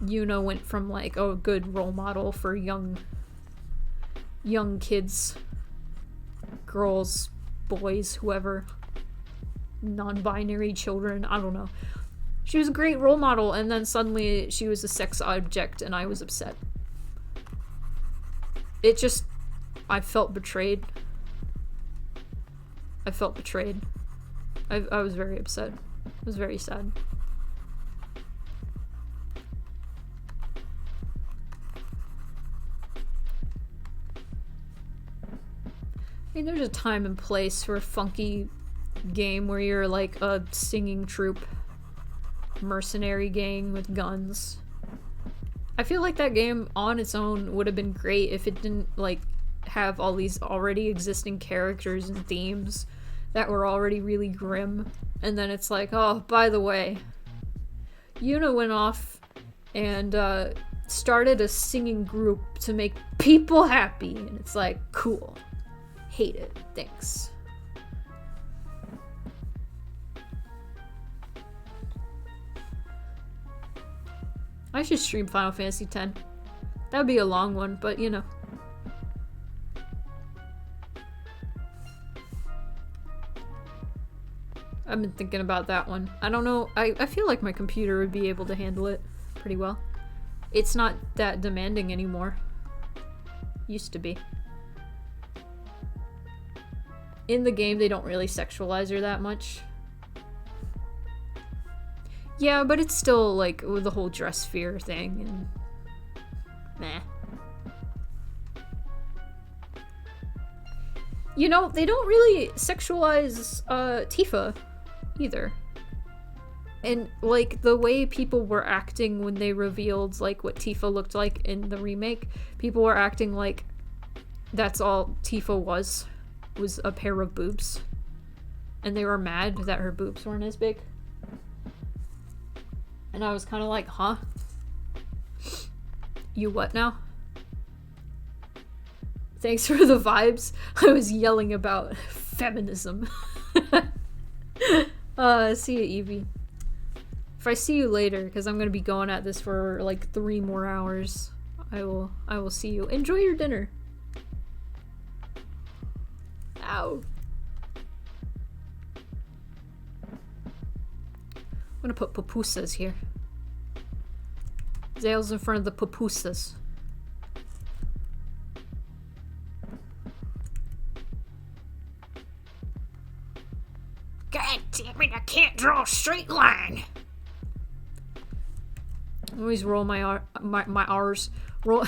Yuna went from like a good role model for young kids, girls, boys, whoever, non-binary children, I don't know. She was a great role model, and then suddenly she was a sex object, and I was upset. I felt betrayed. I was very upset. It was very sad. I mean, there's a time and place for a funky game where you're like a singing troupe, mercenary gang with guns. I feel like that game on its own would have been great if it didn't like have all these already existing characters and themes that were already really grim. And then it's like, oh, by the way, Yuna went off and started a singing group to make people happy. And it's like, cool. Hate it. Thanks. I should stream Final Fantasy X. That'd be a long one, but you know. I've been thinking about that one. I don't know. I feel like my computer would be able to handle it pretty well. It's not that demanding anymore. Used to be. In the game, they don't really sexualize her that much. Yeah, but it's still, like, with the whole dress fear thing, and... meh. You know, they don't really sexualize, Tifa, either. And, like, the way people were acting when they revealed, like, what Tifa looked like in the remake, people were acting like that's all Tifa was a pair of boobs. And they were mad that her boobs weren't as big. And I was kind of like, huh? You what now? Thanks for the vibes. I was yelling about feminism. See you, Evie. If I see you later, because I'm going to be going at this for like 3 more hours, I will see you. Enjoy your dinner. Ow. I'm gonna put pupusas here. Zale's in front of the pupusas. God damn it, I can't draw a straight line. I always roll my R's. Roll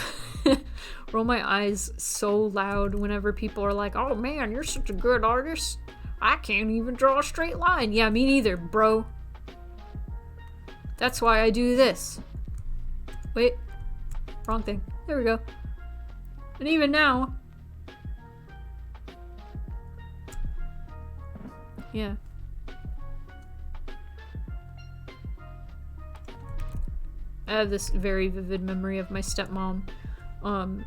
roll my eyes so loud whenever people are like, oh man, you're such a good artist. I can't even draw a straight line. Yeah, me neither, bro. That's why I do this. Wait. Wrong thing. There we go. And even now... yeah. have this very vivid memory of my stepmom. My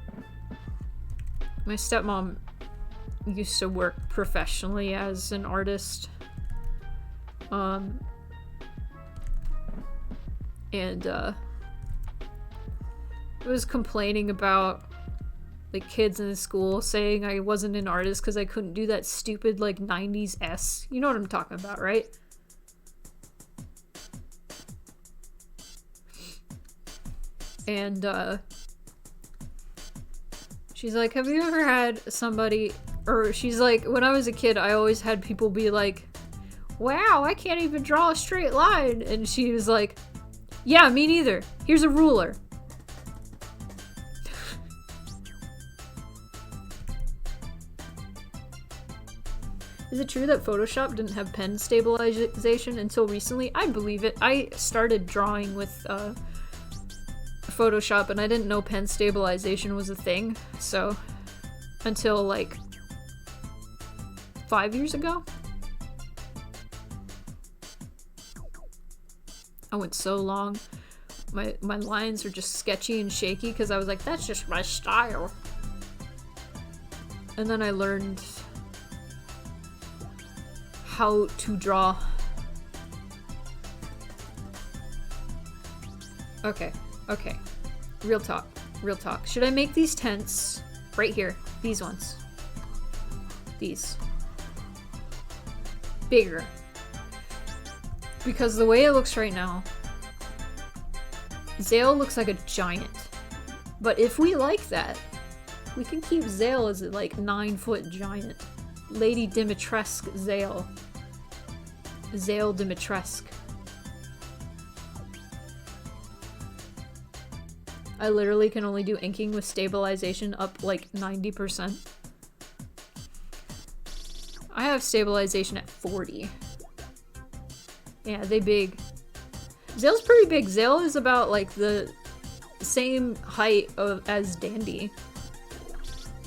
stepmom used to work professionally as an artist. And was complaining about like kids in the school saying I wasn't an artist because I couldn't do that stupid like 90s S. You know what I'm talking about, right? And she's like, have you ever had somebody, or she's like, when I was a kid I always had people be like, wow, I can't even draw a straight line. And she was like, yeah, me neither. Here's a ruler. Is it true that Photoshop didn't have pen stabilization until recently? I believe it. I started drawing with Photoshop and I didn't know pen stabilization was a thing. So, until like 5 years ago. I went so long. My lines were just sketchy and shaky because I was like, that's just my style. And then I learned how to draw. Okay. Real talk. Should I make these tents right here? These ones. These. Bigger. Because the way it looks right now, Zale looks like a giant. But if we like that, we can keep Zale as a like 9-foot giant. Lady Dimitrescu Zale. Zale Dimitrescu. I literally can only do inking with stabilization up like 90%. I have stabilization at 40. Yeah, they big. Zale's pretty big. Zale is about like the same height as Dandy.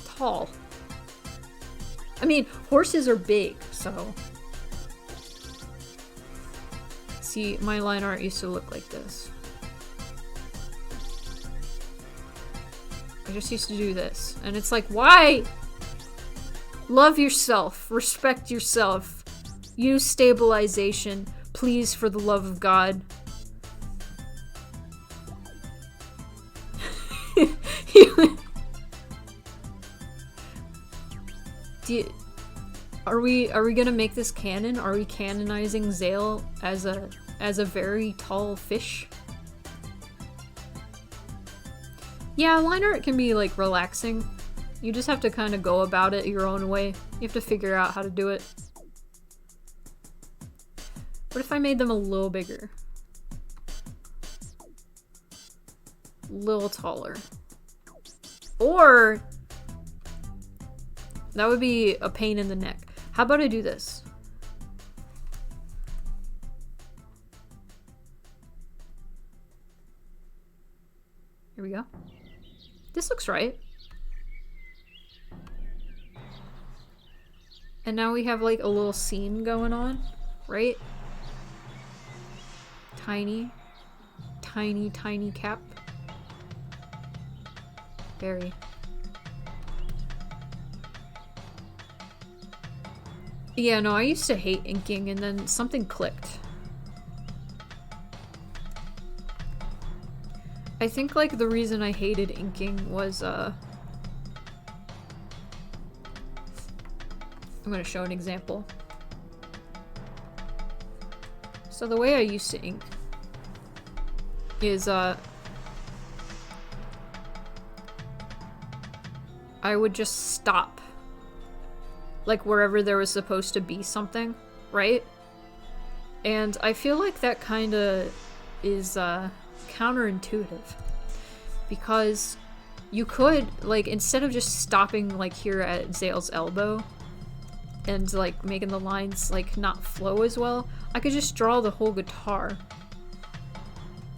Tall. I mean, horses are big, so. See, my line art used to look like this. I just used to do this. And it's like, why? Love yourself. Respect yourself. Use stabilization. Please, for the love of God. Are we gonna make this canon? Are we canonizing Zale as a very tall fish? Yeah, line art can be like relaxing. You just have to kind of go about it your own way. You have to figure out how to do it. What if I made them a little bigger? A little taller. Or that would be a pain in the neck. How about I do this? Here we go. This looks right. And now we have like a little scene going on, right? Tiny cap. Very. Yeah, no, I used to hate inking and then something clicked. I think like the reason I hated inking was I'm gonna show an example. So the way I used to ink is I would just stop like wherever there was supposed to be something, right? And I feel like that kind of is counterintuitive because you could like instead of just stopping like here at Zale's elbow and like making the lines like not flow as well, I could just draw the whole guitar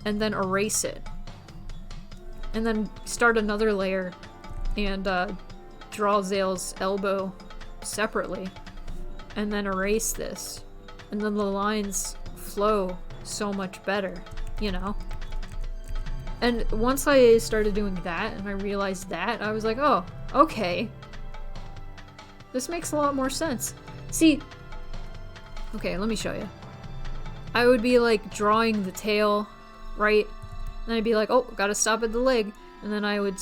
and then erase it and then start another layer and draw Zale's elbow separately and then erase this and then the lines flow so much better, you know? And once I started doing that and I realized that, I was like, oh, okay. This makes a lot more sense. See, okay, let me show you. I would be like drawing the tail, right? Then I'd be like, oh, gotta stop at the leg. And then I would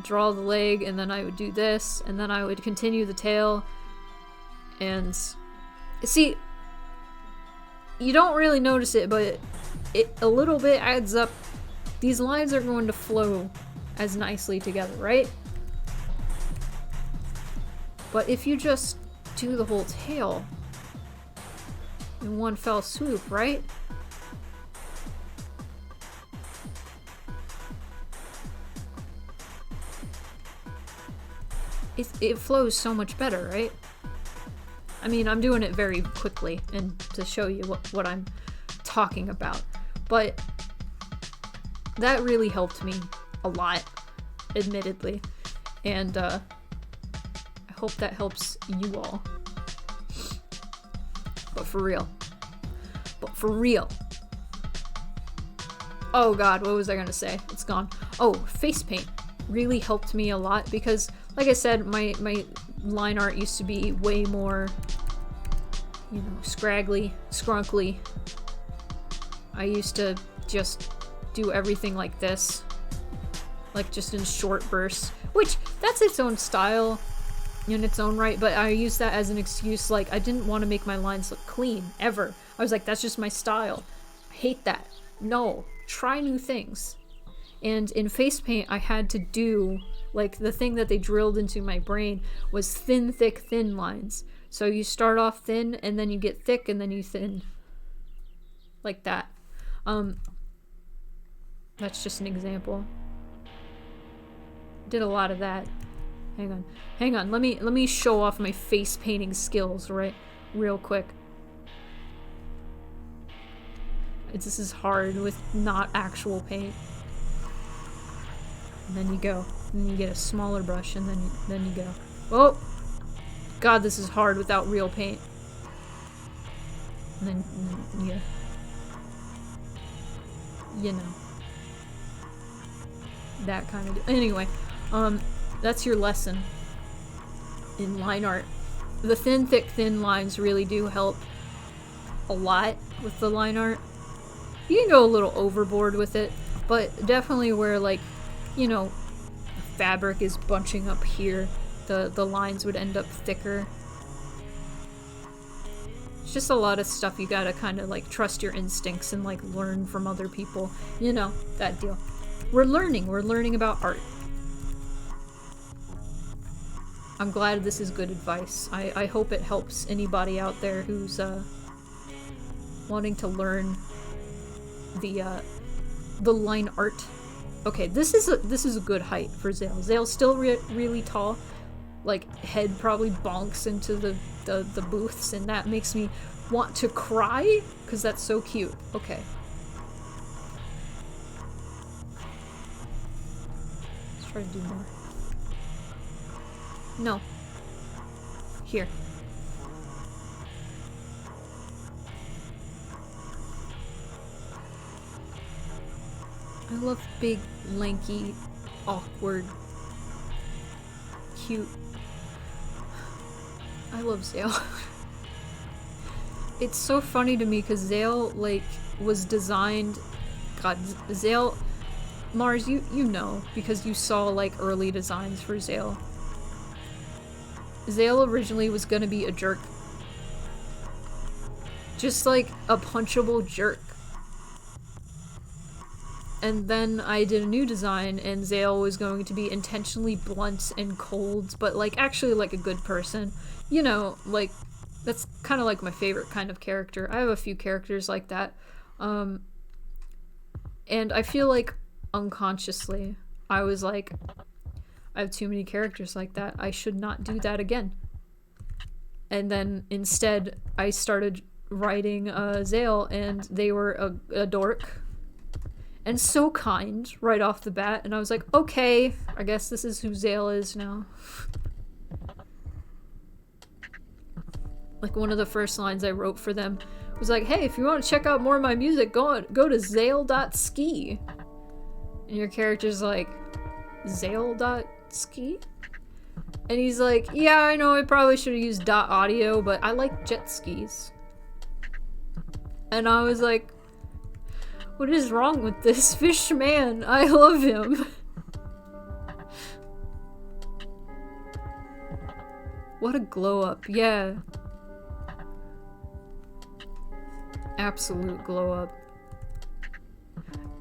draw the leg, and then I would do this, and then I would continue the tail. And see, you don't really notice it, but it a little bit adds up. These lines are going to flow as nicely together, right? But if you just do the whole tail in one fell swoop, right? It flows so much better, right? I mean, I'm doing it very quickly and to show you what I'm talking about. But that really helped me a lot, admittedly. And I hope that helps you all. But for real. Oh god, what was I gonna say? It's gone. Oh, face paint really helped me a lot because, like I said, my line art used to be way more, you know, scraggly, scrunkly. I used to just do everything like this. Like just in short bursts. Which, that's its own style in its own right, but I used that as an excuse. Like, I didn't want to make my lines look clean, ever. I was like, that's just my style. I hate that. No. Try new things. And in face paint, I had to do, like, the thing that they drilled into my brain was thin, thick, thin lines. So you start off thin, and then you get thick, and then you thin. Like that. That's just an example. Did a lot of that. Hang on. Let me show off my face painting skills, right? Real quick. This is hard with not actual paint. And then you go. And then you get a smaller brush, and then you go. Oh! God, this is hard without real paint. And then, yeah. You know. That kind of... Anyway, that's your lesson in line art. The thin, thick, thin lines really do help a lot with the line art. You can go a little overboard with it, but definitely where, like, you know, fabric is bunching up here, the lines would end up thicker. It's just a lot of stuff you gotta kind of, like, trust your instincts and, like, learn from other people. You know, that deal. We're learning about art. I'm glad this is good advice. I hope it helps anybody out there who's wanting to learn the line art. Okay, this is a good height for Zale. Zale's still really tall. Like, head probably bonks into the booths, and that makes me want to cry because that's so cute. Okay. Let's try to do more. No. Here. I love big, lanky, awkward, cute. I love Zale. It's so funny to me because Zale, like, was designed... God, Zale... Mars, you know, because you saw, like, early designs for Zale. Zale originally was gonna be a jerk. Just, like, a punchable jerk. And then I did a new design, and Zale was going to be intentionally blunt and cold, but, like, actually, like, a good person. You know, like, that's kind of, like, my favorite kind of character. I have a few characters like that. And I feel like, unconsciously, I was like, I have too many characters like that. I should not do that again. And then, instead, I started writing Zale, and they were a dork. And so kind, right off the bat, and I was like, okay, I guess this is who Zale is now. Like, one of the first lines I wrote for them was like, hey, if you want to check out more of my music, go to zale.ski. And your character's like, Zale.ski? And he's like, yeah, I know I probably should have used .audio, but I like jet skis. And I was like, what is wrong with this fish man? I love him. What a glow up, yeah. Absolute glow up.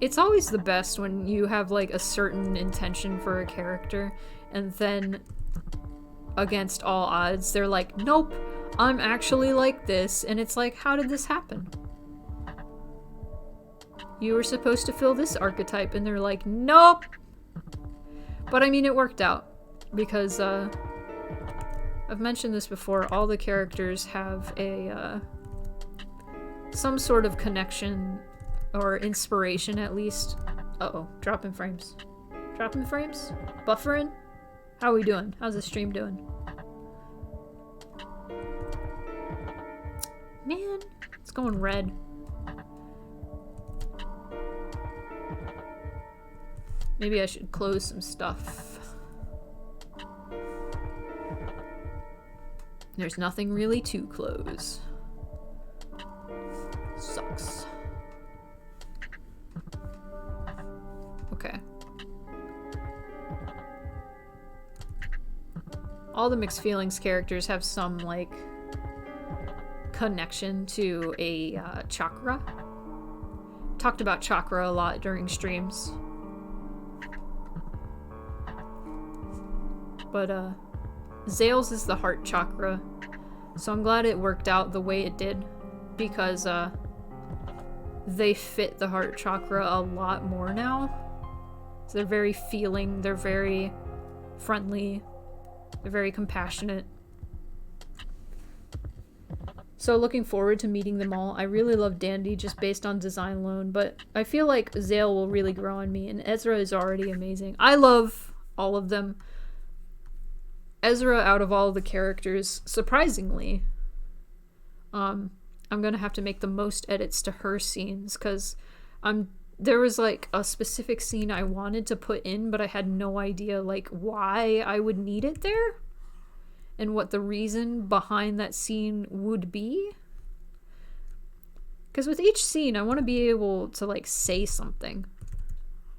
It's always the best when you have like a certain intention for a character and then against all odds they're like, nope, I'm actually like this, and it's like, how did this happen? You were supposed to fill this archetype, and they're like, nope. But I mean, it worked out because I've mentioned this before, all the characters have a some sort of connection or inspiration at least. Uh-oh, dropping frames. Dropping frames? Buffering? How are we doing? How's the stream doing? Man, it's going red. Maybe I should close some stuff. There's nothing really to close. Sucks. Okay. All the mixed feelings characters have some, like, connection to a chakra. Talked about chakra a lot during streams. But, Zale's is the heart chakra. So I'm glad it worked out the way it did. Because, they fit the heart chakra a lot more now. So they're very feeling, they're very friendly, they're very compassionate. So looking forward to meeting them all. I really love Dandy just based on design alone, but I feel like Zale will really grow on me, and Ezra is already amazing. I love all of them. Ezra, out of all the characters, surprisingly, I'm gonna have to make the most edits to her scenes, because there was like a specific scene I wanted to put in, but I had no idea like why I would need it there and what the reason behind that scene would be. Because with each scene I want to be able to like say something,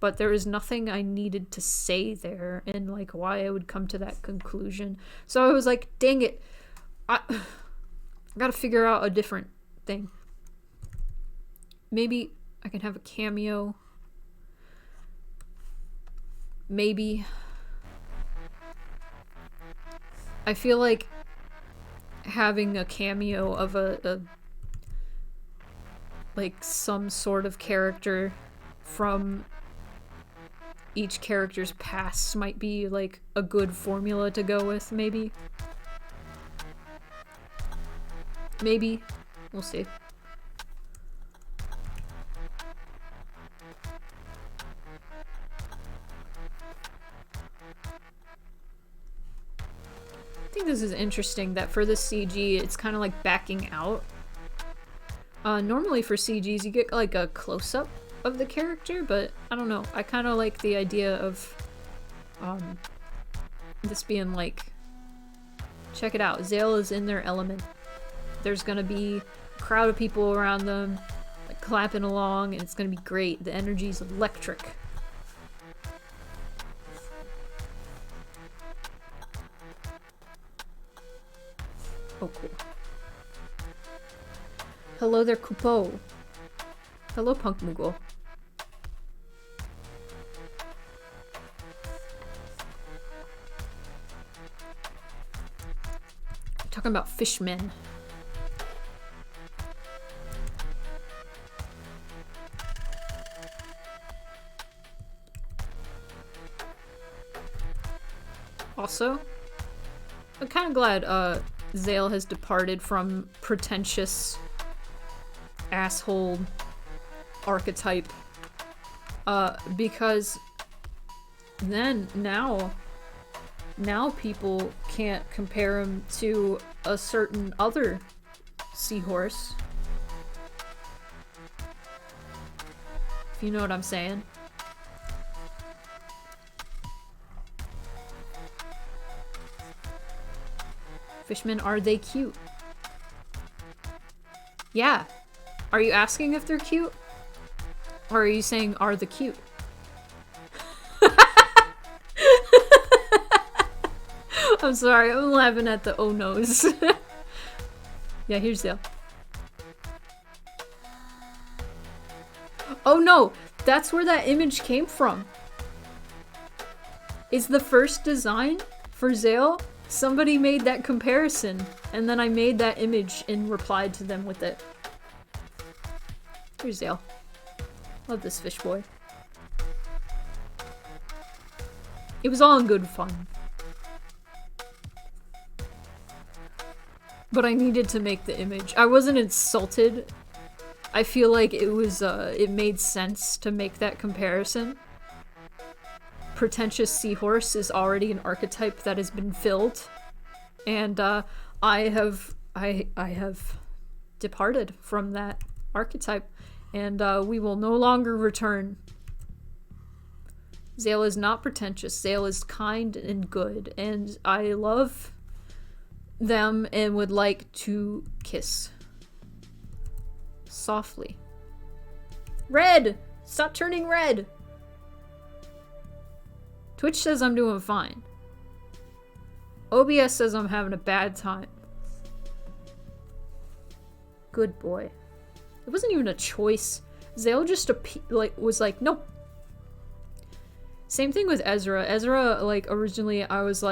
but there is nothing I needed to say there and like why I would come to that conclusion. So I was like, dang it, I gotta figure out a different thing. Maybe I can have a cameo. Maybe. I feel like having a cameo of a like some sort of character from each character's past might be like a good formula to go with, maybe. Maybe. We'll see. I think this is interesting that for the CG, it's kind of like backing out. Normally for CGs, you get like a close-up of the character, but I don't know. I kind of like the idea of this being like, check it out, Zale is in their element. There's gonna be a crowd of people around them, like clapping along, and it's gonna be great. The energy's electric. Oh, cool. Hello there, Kupo. Hello, Punk Moogle. Talking about fishmen. Also, I'm kind of glad Zale has departed from pretentious asshole archetype, because then now people can't compare him to a certain other seahorse, if you know what I'm saying. Fishmen, are they cute? Yeah. Are you asking if they're cute? Or are you saying, are the cute? I'm sorry, I'm laughing at the oh no's. Yeah, here's Zale. Oh no! That's where that image came from. Is the first design for Zale? Somebody made that comparison, and then I made that image and replied to them with it. Here's Zale. Love this fish boy. It was all in good fun. But I needed to make the image. I wasn't insulted. I feel like it was, it made sense to make that comparison. Pretentious seahorse is already an archetype that has been filled. And, I have departed from that archetype. And, we will no longer return. Zale is not pretentious. Zale is kind and good. And I love them and would like to kiss. Softly. Red! Stop turning red! Twitch says I'm doing fine. OBS says I'm having a bad time. Good boy. It wasn't even a choice. Zale just was like, nope. Same thing with Ezra. Ezra, like, originally I was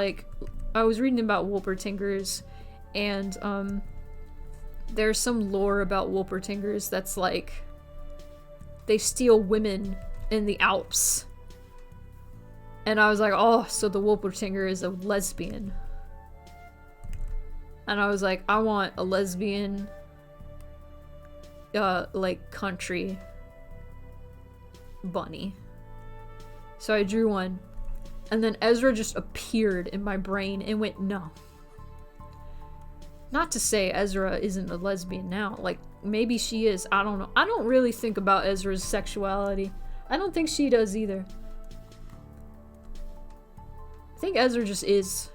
reading about Wolpertingers, and there's some lore about Wolpertingers that's like, they steal women in the Alps. And I was like, oh, so the Wolpertinger is a lesbian. And I was like, I want a lesbian, like, country bunny. So I drew one. And then Ezra just appeared in my brain and went, no. Not to say Ezra isn't a lesbian now. Like, maybe she is. I don't know. I don't really think about Ezra's sexuality. I don't think she does either. I think Ezra just is.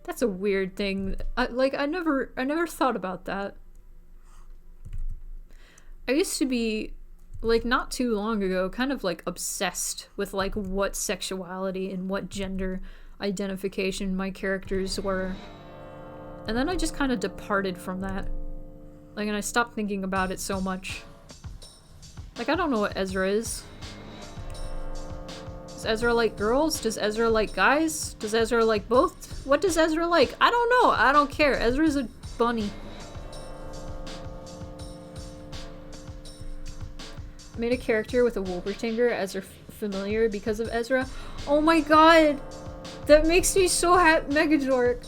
That's a weird thing. I never thought about that. I used to be, like, not too long ago, kind of, like, obsessed with, like, what sexuality and what gender identification my characters were. And then I just kind of departed from that. Like, and I stopped thinking about it so much. Like, I don't know what Ezra is. Does Ezra like girls? Does Ezra like guys? Does Ezra like both? What does Ezra like? I don't know. I don't care. Ezra's a bunny. I made a character with a Wolpertinger as her familiar because of Ezra. Oh my god! That makes me so happy, Megadork.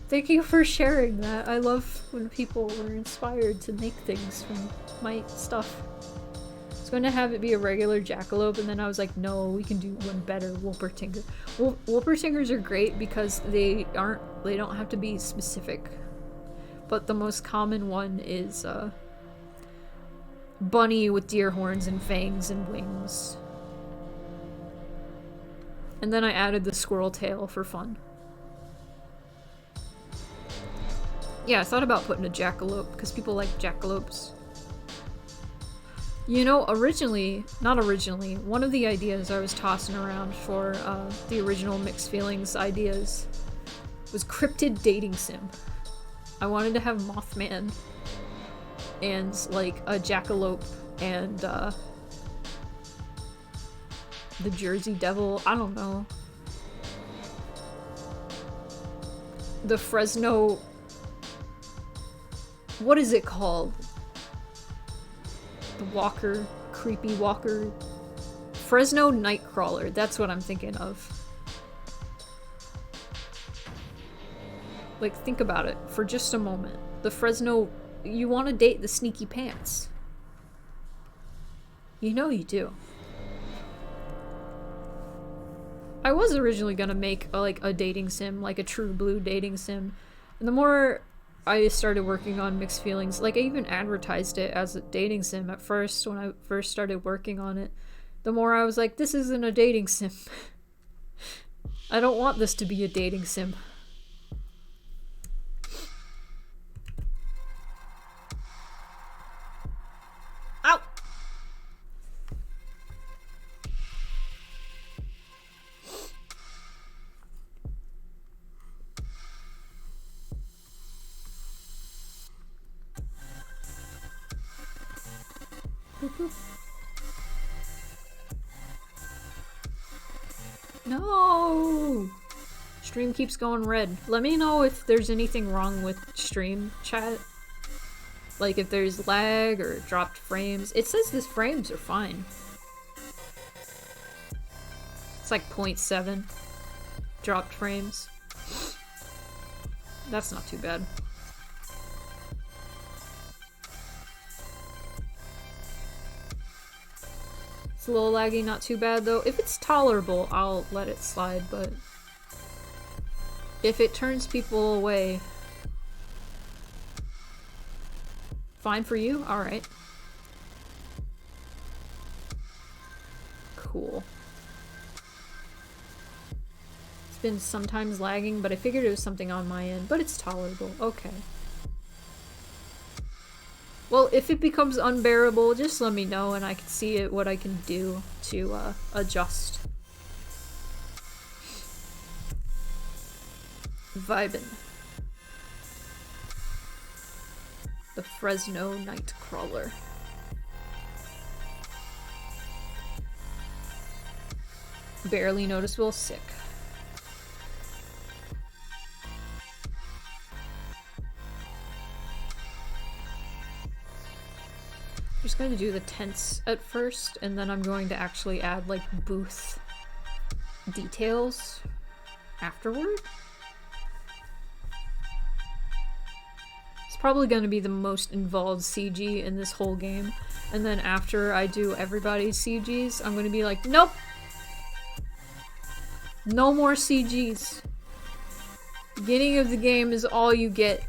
Thank you for sharing that. I love when people were inspired to make things from my stuff. I was going to have it be a regular jackalope, and then I was like, no, we can do one better, Wolpertinger. Wolpertingers are great because they don't have to be specific. But the most common one is bunny with deer horns and fangs and wings. And then I added the squirrel tail for fun. Yeah, I thought about putting a jackalope because people like jackalopes. You know, not originally, one of the ideas I was tossing around for the original Mixed Feelings ideas was cryptid dating sim. I wanted to have Mothman and, like, a jackalope and the Jersey Devil, I don't know. The Fresno... What is it called? The walker, creepy walker. Fresno Nightcrawler, that's what I'm thinking of. Like, think about it for just a moment. The Fresno, you want to date the sneaky pants. You know you do. I was originally gonna make a dating sim, like a true blue dating sim. And the more I started working on mixed feelings. Like, I even advertised it as a dating sim at first when I first started working on it. The more I was like, this isn't a dating sim. I don't want this to be a dating sim. Ow! No! Stream keeps going red. Let me know if there's anything wrong with stream chat. Like if there's lag or dropped frames. It says the frames are fine. It's like 0.7 dropped frames. That's not too bad. It's a little laggy, not too bad though. If it's tolerable, I'll let it slide, but if it turns people away... Fine for you? Alright. Cool. It's been sometimes lagging, but I figured it was something on my end, but it's tolerable. Okay. Well, if it becomes unbearable, just let me know and I can see it, what I can do to adjust. Vibin'. The Fresno Nightcrawler. Barely noticeable, sick. I'm just going to do the tents at first, and then I'm going to actually add like booth details afterward. It's probably going to be the most involved CG in this whole game, and then after I do everybody's CGs, I'm going to be like, nope! No more CGs. Beginning of the game is all you get.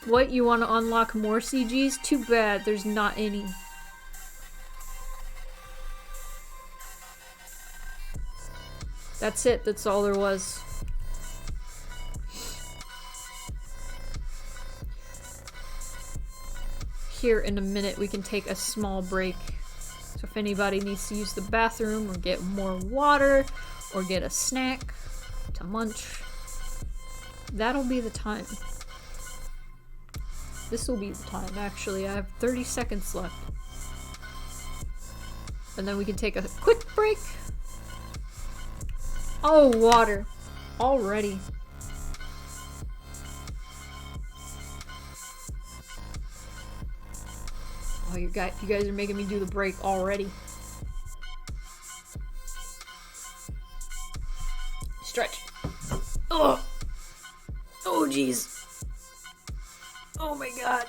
What, you want to unlock more CGs? Too bad, there's not any. That's it, that's all there was. Here in a minute we can take a small break. So if anybody needs to use the bathroom or get more water or get a snack to munch, that'll be the time. This will be the time, actually. I have 30 seconds left. And then we can take a quick break. Oh, water. Already. Oh, you guys are making me do the break already. Stretch. Oh! Oh, jeez. Oh my god.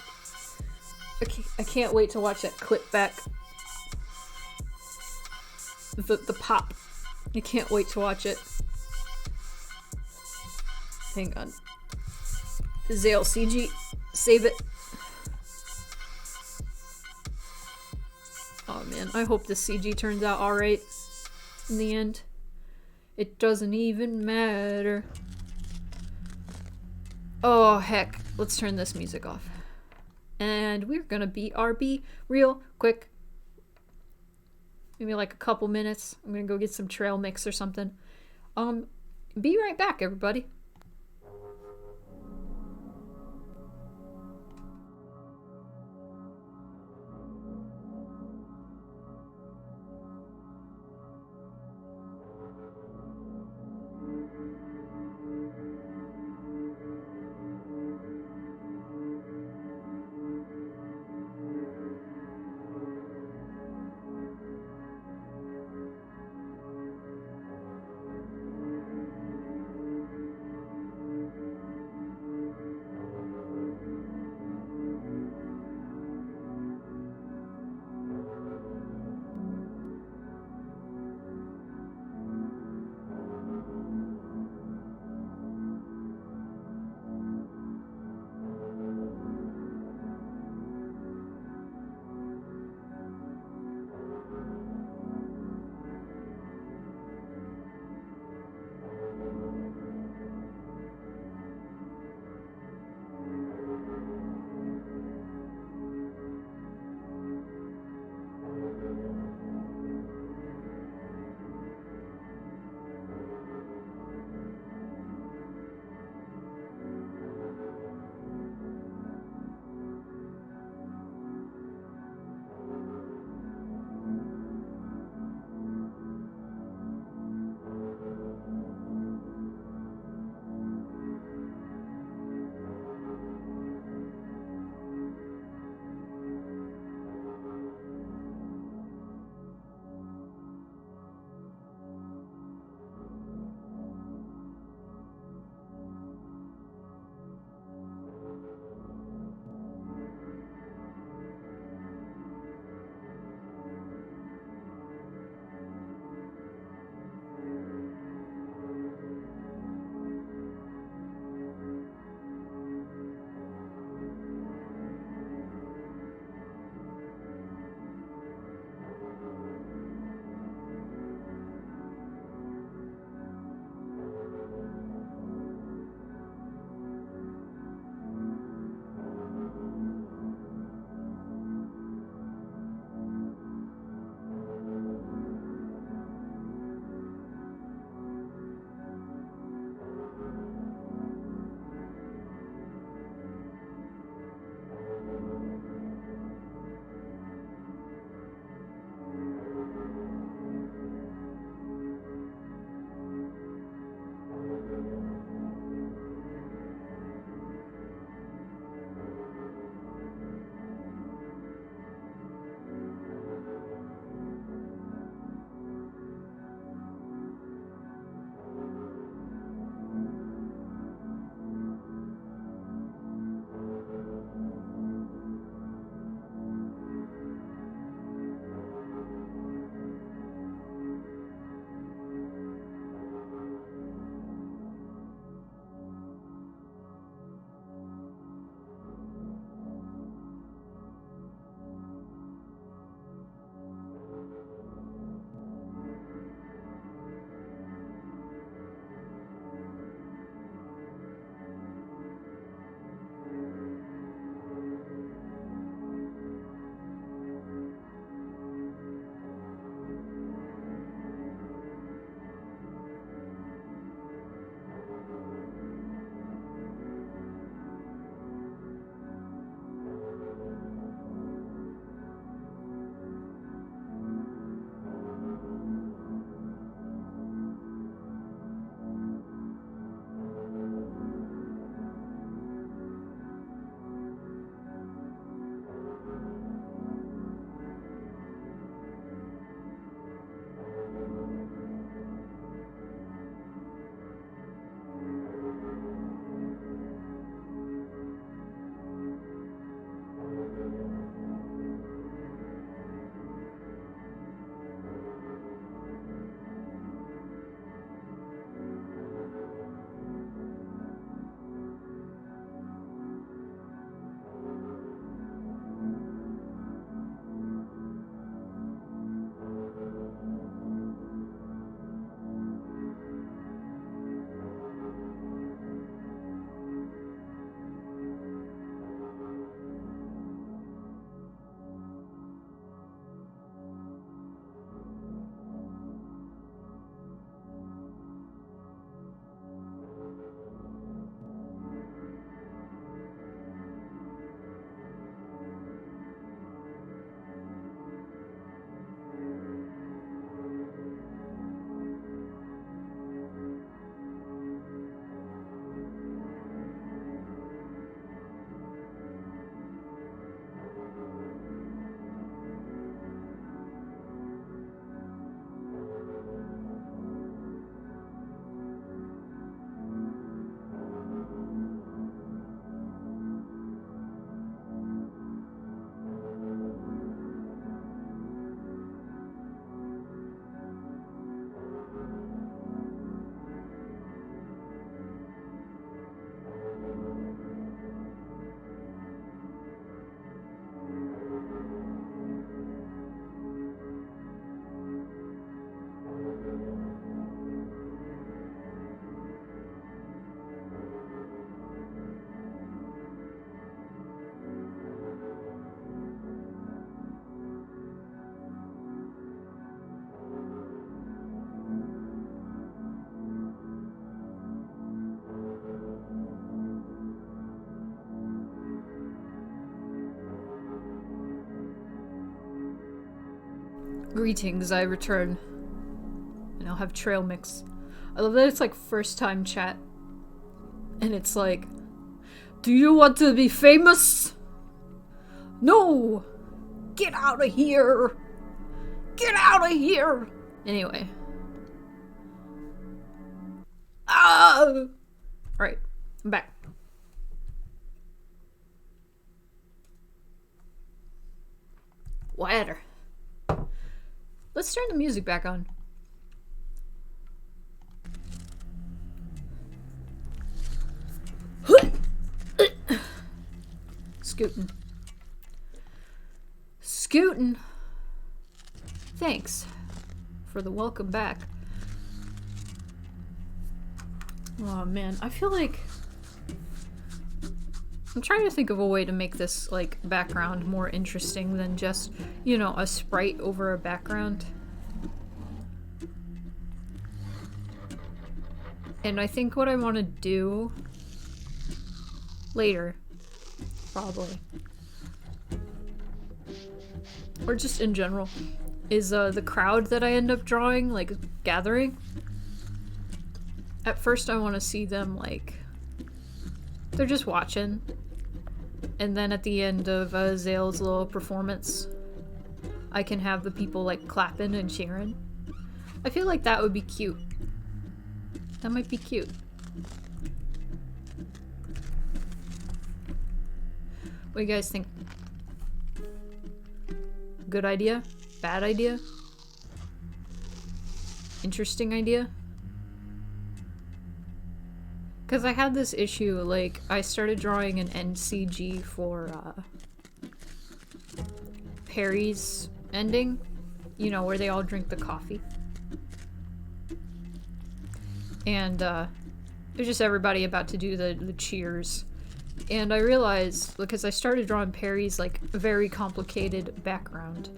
I can't wait to watch that clip back. The pop. I can't wait to watch it. Hang on. Zale CG. Save it. Oh man, I hope this CG turns out alright in the end. It doesn't even matter. Oh heck, let's turn this music off. And we're gonna beat RB real quick. Maybe like a couple minutes. I'm gonna go get some trail mix or something. Be right back, everybody. Greetings, I return. And I'll have trail mix. I love that it's like first time chat. And it's like, do you want to be famous? No! Get out of here! Get out of here! Anyway. Alright, I'm back. Water. Let's turn the music back on. Scootin'. Scootin'. Thanks for the welcome back. Oh man, I feel like I'm trying to think of a way to make this like background more interesting than just, you know, a sprite over a background. And I think what I want to do later, probably, or just in general, is the crowd that I end up drawing, like gathering. At first I want to see them like they're just watching, and then at the end of Zale's little performance I can have the people like clapping and cheering. I feel like that would be cute. That might be cute. What do you guys think? Good idea? Bad idea? Interesting idea? Because I had this issue, like, I started drawing an NCG for Perry's ending. You know, where they all drink the coffee. And it was just everybody about to do the cheers. And I realized, because I started drawing Perry's, like, very complicated background.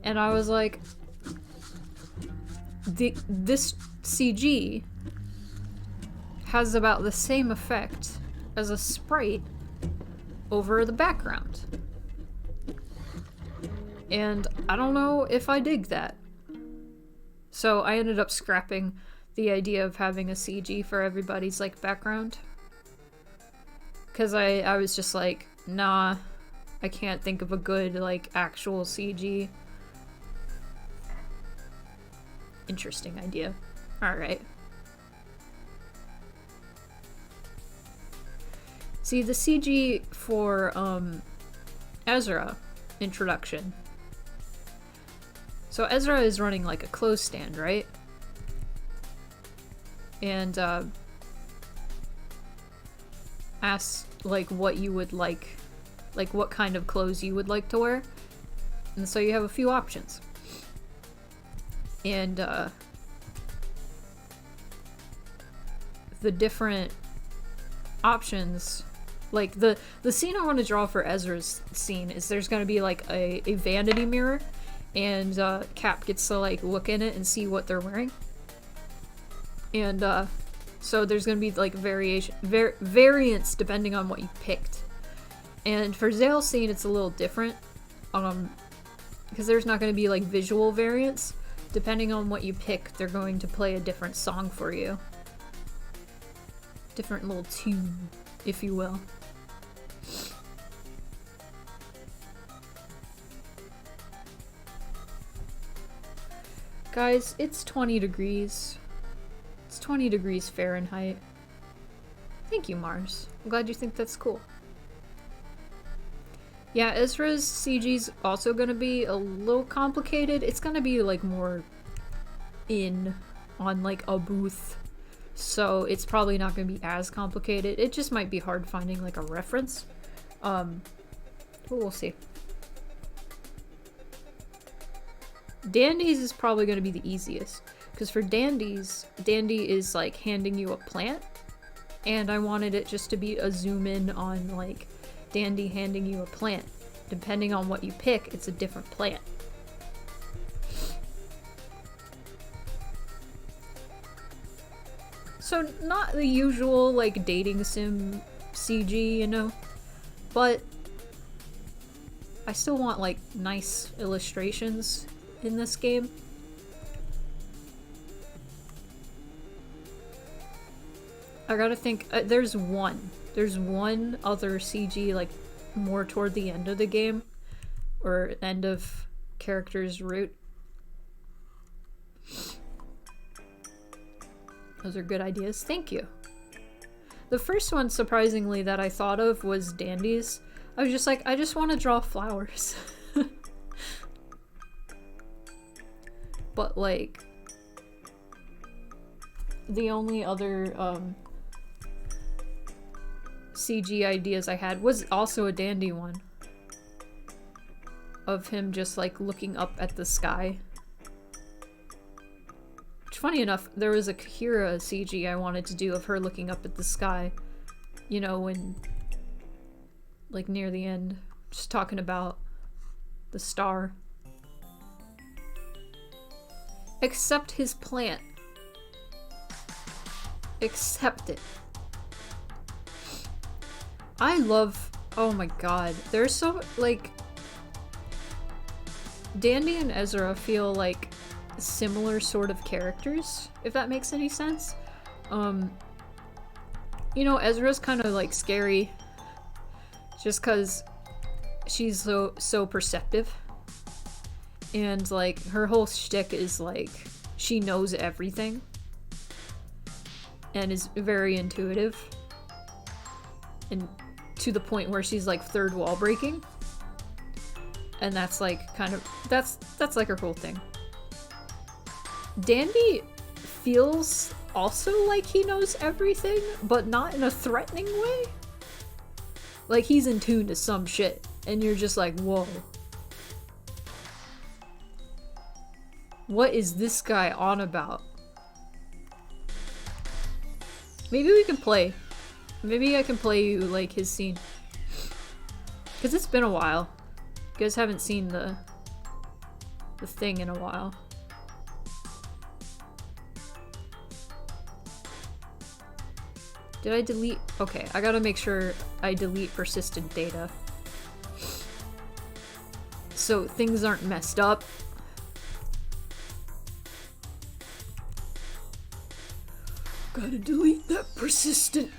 And I was like, this CG has about the same effect as a sprite over the background. And I don't know if I dig that. So I ended up scrapping the idea of having a CG for everybody's like background. Because I was just like, nah, I can't think of a good like actual CG. Interesting idea. Alright. See, the CG for Ezra Introduction. So Ezra is running like a clothes stand, right? And asks like what you would like what kind of clothes you would like to wear. And so you have a few options. And the different options, like the scene I want to draw for Ezra's scene is there's going to be like a vanity mirror, and Cap gets to like look in it and see what they're wearing. And so there's going to be like variance depending on what you picked. And for Zale's scene it's a little different, because there's not going to be like visual variance. Depending on what you pick, they're going to play a different song for you. Different little tune, if you will. Guys, it's 20 degrees. It's 20 degrees Fahrenheit. Thank you, Mars. I'm glad you think that's cool. Yeah, Ezra's CG's also gonna be a little complicated. It's gonna be like more on like a booth. So it's probably not gonna be as complicated. It just might be hard finding like a reference. But we'll see. Dandy's is probably gonna be the easiest. Because for Dandy's, Dandy is like handing you a plant. And I wanted it just to be a zoom in on like Dandy handing you a plant. Depending on what you pick, it's a different plant. So not the usual like dating sim CG, you know, but I still want like nice illustrations. in this game. I gotta think, there's one other CG, like, more toward the end of the game, or end of character's route. Those are good ideas. Thank you. The first one, surprisingly, that I thought of was Dandy's. I was just like, I just want to draw flowers. But, like, the only other, CG ideas I had was also a Dandy one. Of him just, like, looking up at the sky. Which, funny enough, there was a Kira CG I wanted to do of her looking up at the sky. You know, when, like, near the end. Just talking about the star. Accept his plant. Accept it. I love... Oh my god. They're so, like... Dandy and Ezra feel like similar sort of characters, if that makes any sense. You know, Ezra's kind of, like, scary. Just because she's so perceptive. And, like, her whole shtick is, like, she knows everything. And is very intuitive. And to the point where she's, like, third wall breaking. And that's, like, kind of... That's like, her whole thing. Dandy feels also like he knows everything, but not in a threatening way. Like, he's in tune to some shit. And you're just like, whoa. What is this guy on about? Maybe we can play. Maybe I can play you, like, his scene. Because it's been a while. You guys haven't seen the thing in a while. Did I delete? Okay, I gotta make sure I delete persistent data. So things aren't messed up. Gotta delete that persistent.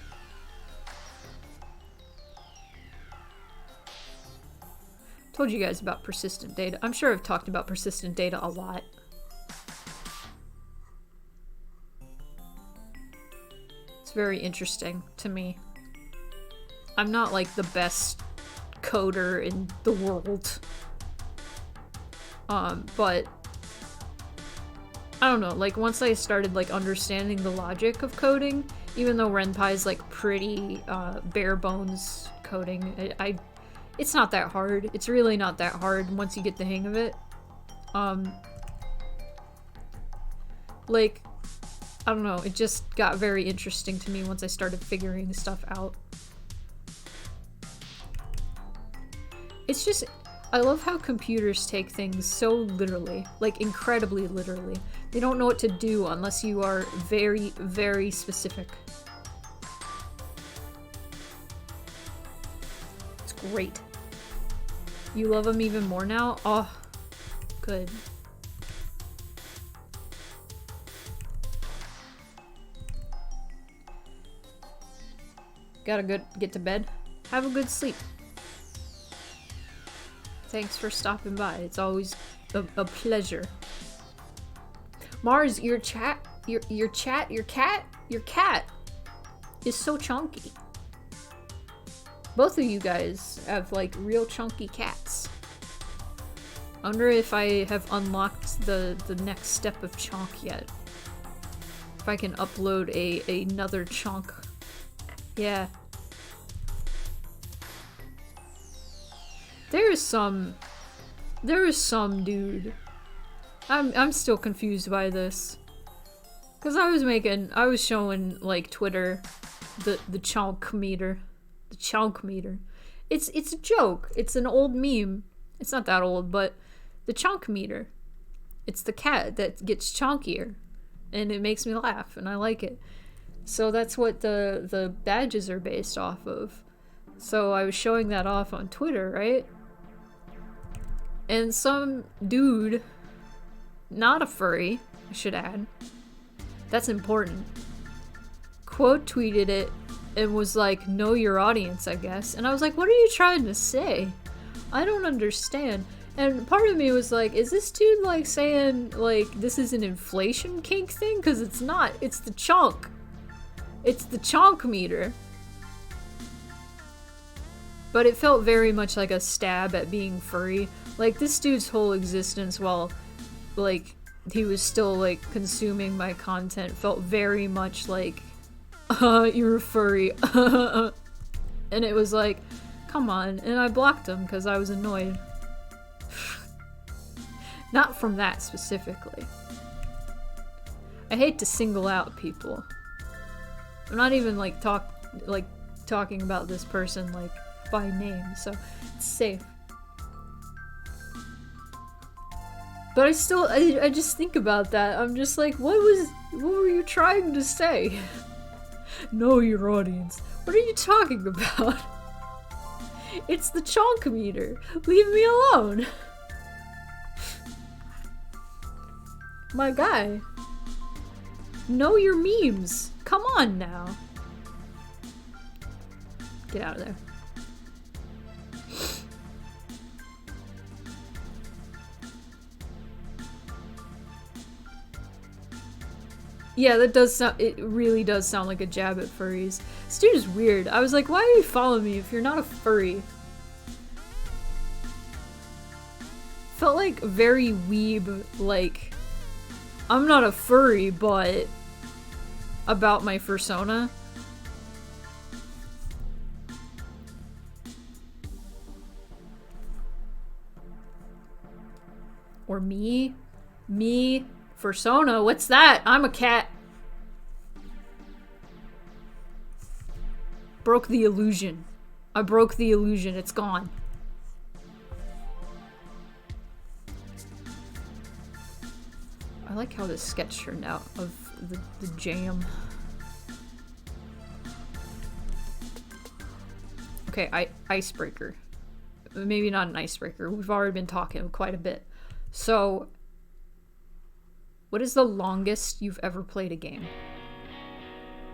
Told you guys about persistent data. I'm sure I've talked about persistent data a lot. It's very interesting to me. I'm not like the best coder in the world. But I don't know, like once I started like understanding the logic of coding, even though Renpai's like pretty bare bones coding, it's not that hard. It's really not that hard once you get the hang of it. Like, I don't know, it just got very interesting to me once I started figuring stuff out. It's just, I love how computers take things so literally, like incredibly literally. They don't know what to do unless you are very, very specific. It's great. You love him even more now? Oh, good. Gotta get to bed. Have a good sleep. Thanks for stopping by. It's always a pleasure. Mars, your cat is so chunky. Both of you guys have like real chunky cats. I wonder if I have unlocked the next step of chunk yet. If I can upload another chunk. Yeah. There is some dude. I'm still confused by this. Cause I was showing like Twitter the chunk meter. The chunk meter. It's a joke. It's an old meme. It's not that old, but the chunk meter. It's the cat that gets chunkier. And it makes me laugh and I like it. So that's what the badges are based off of. So I was showing that off on Twitter, right? And some dude not a furry, I should add. That's important. Quote tweeted it and was like, know your audience, I guess. And I was like, what are you trying to say? I don't understand. And part of me was like, is this dude like saying like this is an inflation kink thing? Because it's not. It's the chonk. It's the chonk meter. But it felt very much like a stab at being furry. Like this dude's whole existence while like he was still like consuming my content felt very much like you're a furry. And it was like, come on. And I blocked him because I was annoyed. Not from that specifically. I hate to single out people. I'm not even like talking about this person like by name, so it's safe. But I just think about that. I'm just like, what were you trying to say? Know your audience. What are you talking about? It's the chonk meter. Leave me alone. My guy. Know your memes. Come on now. Get out of there. Yeah, that does sound- it really does sound like a jab at furries. This dude is weird. I was like, why are you following me if you're not a furry? Felt like very weeb, like, I'm not a furry, but about my fursona. Or me? Me? Fursona? What's that? I'm a cat. Broke the illusion. I broke the illusion. It's gone. I like how this sketch turned out of the jam. Okay, icebreaker. Maybe not an icebreaker. We've already been talking quite a bit. So, what is the longest you've ever played a game?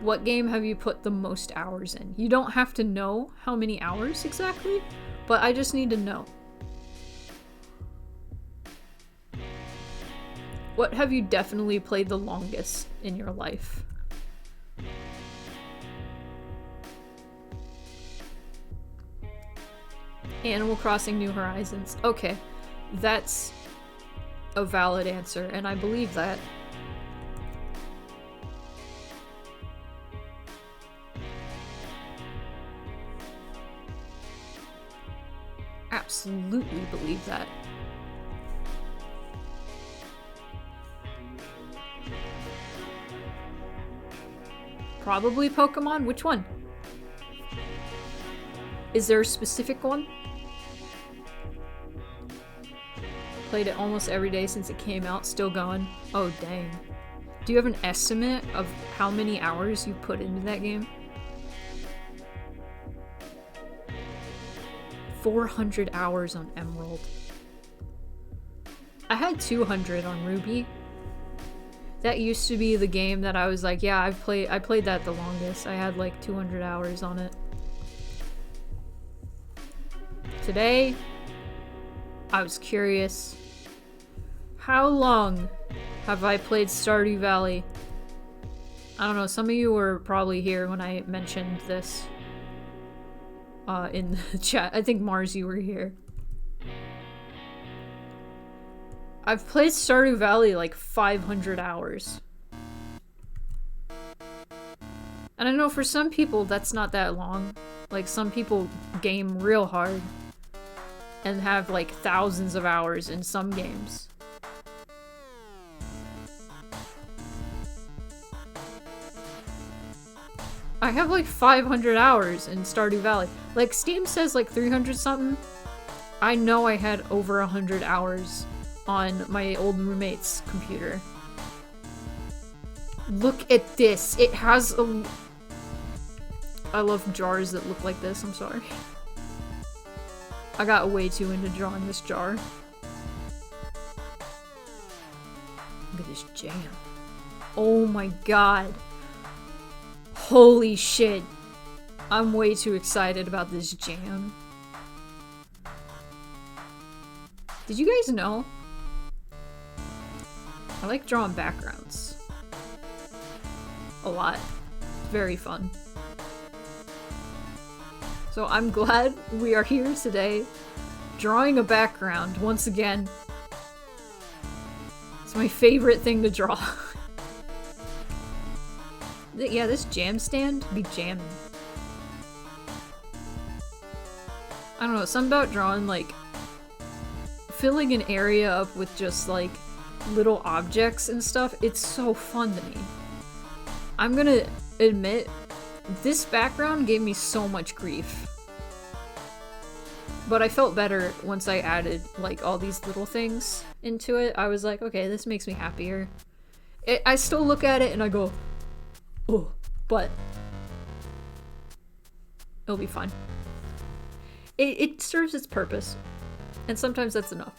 What game have you put the most hours in? You don't have to know how many hours exactly, but I just need to know. What have you definitely played the longest in your life? Animal Crossing New Horizons. Okay, that's a valid answer, and I believe that. Absolutely believe that. Probably Pokemon? Which one? Is there a specific one? Played it almost every day since it came out, still going. Oh, dang. Do you have an estimate of how many hours you put into that game? 400 hours on Emerald. I had 200 on Ruby. That used to be the game that I was like, yeah, I played that the longest. I had like 200 hours on it. Today, I was curious. How long have I played Stardew Valley? I don't know, some of you were probably here when I mentioned this in the chat. I think Mars, you were here. I've played Stardew Valley like 500 hours. And I know for some people that's not that long. Like some people game real hard and have like thousands of hours in some games. I have like 500 hours in Stardew Valley. Like Steam says like 300 something. I know I had over 100 hours on my old roommate's computer. Look at this. It has a... I love jars that look like this. I'm sorry. I got way too into drawing this jar. Look at this jam. Oh my god. Holy shit. I'm way too excited about this jam. Did you guys know? I like drawing backgrounds. A lot. Very fun. So I'm glad we are here today, drawing a background once again. It's my favorite thing to draw. Yeah, this jam stand be jamming. I don't know, something about drawing, like, filling an area up with just, like, little objects and stuff. It's so fun to me. I'm gonna admit, this background gave me so much grief. But I felt better once I added, like, all these little things into it. I was like, okay, this makes me happier. I still look at it and I go, oh, but it'll be fine. It serves its purpose, and sometimes that's enough.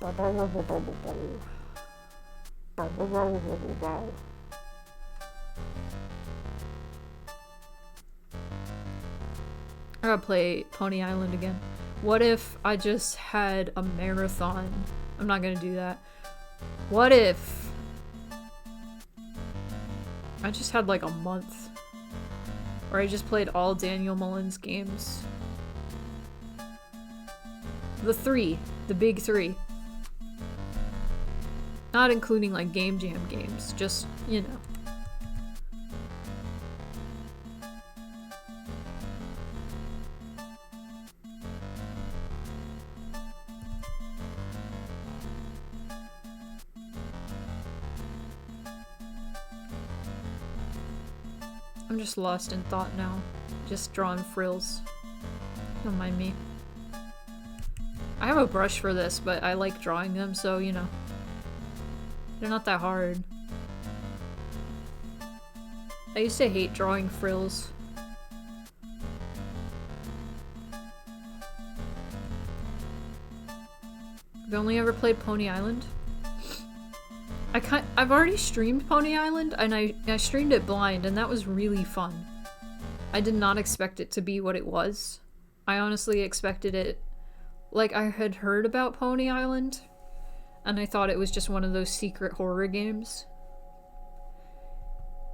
I gotta play Pony Island again. What if I just had a marathon? I'm not gonna do that. What if I just had like a month? Or I just played all Daniel Mullen's games. The big three. Not including like Game Jam games, just, you know. I'm just lost in thought now. Just drawing frills. Don't mind me. I have a brush for this, but I like drawing them, so, you know. They're not that hard. I used to hate drawing frills. I've only ever played Pony Island. I've already streamed Pony Island, and I streamed it blind, and that was really fun. I did not expect it to be what it was. I honestly expected it... Like, I had heard about Pony Island, and I thought it was just one of those secret horror games.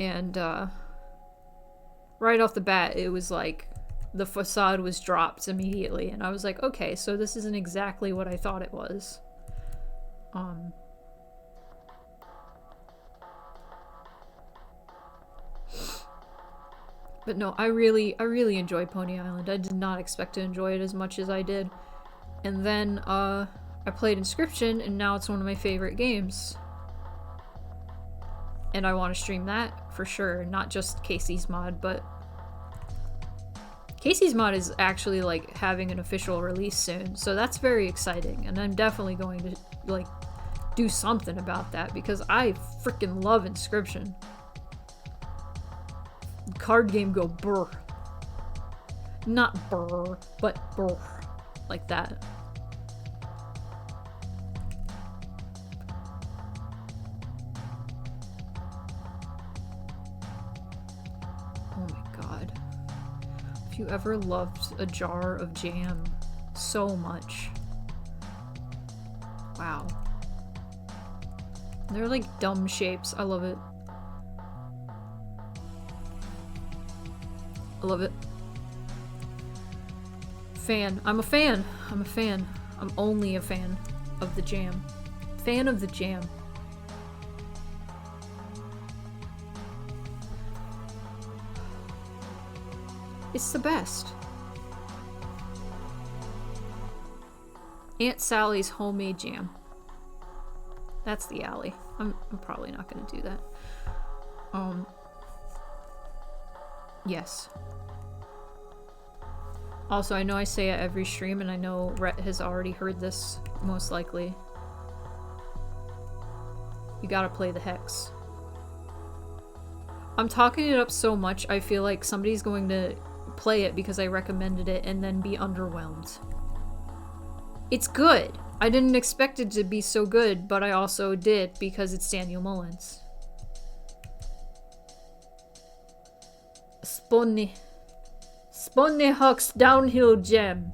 And, right off the bat, it was like, the facade was dropped immediately, and I was like, okay, so this isn't exactly what I thought it was. But no, I really enjoyed Pony Island. I did not expect to enjoy it as much as I did. And then, I played Inscription, and now it's one of my favorite games. And I want to stream that, for sure. Not just Casey's mod, but... Casey's mod is actually, like, having an official release soon, so that's very exciting. And I'm definitely going to, like, do something about that, because I freaking love Inscription. Card game go brr. Not brr, but brr. Like that. Oh my god. If you ever loved a jar of jam so much. Wow. They're like dumb shapes. I love it. I love it. Fan. I'm a fan. I'm a fan. I'm only a fan of the jam. Fan of the jam. It's the best. Aunt Sally's homemade jam. That's the alley. I'm probably not gonna do that. Yes. Also, I know I say it every stream, and I know Rhett has already heard this, most likely. You gotta play the Hex. I'm talking it up so much, I feel like somebody's going to play it because I recommended it and then be underwhelmed. It's good. I didn't expect it to be so good, but I also did because it's Daniel Mullins. Sponny Huck's Downhill Gem.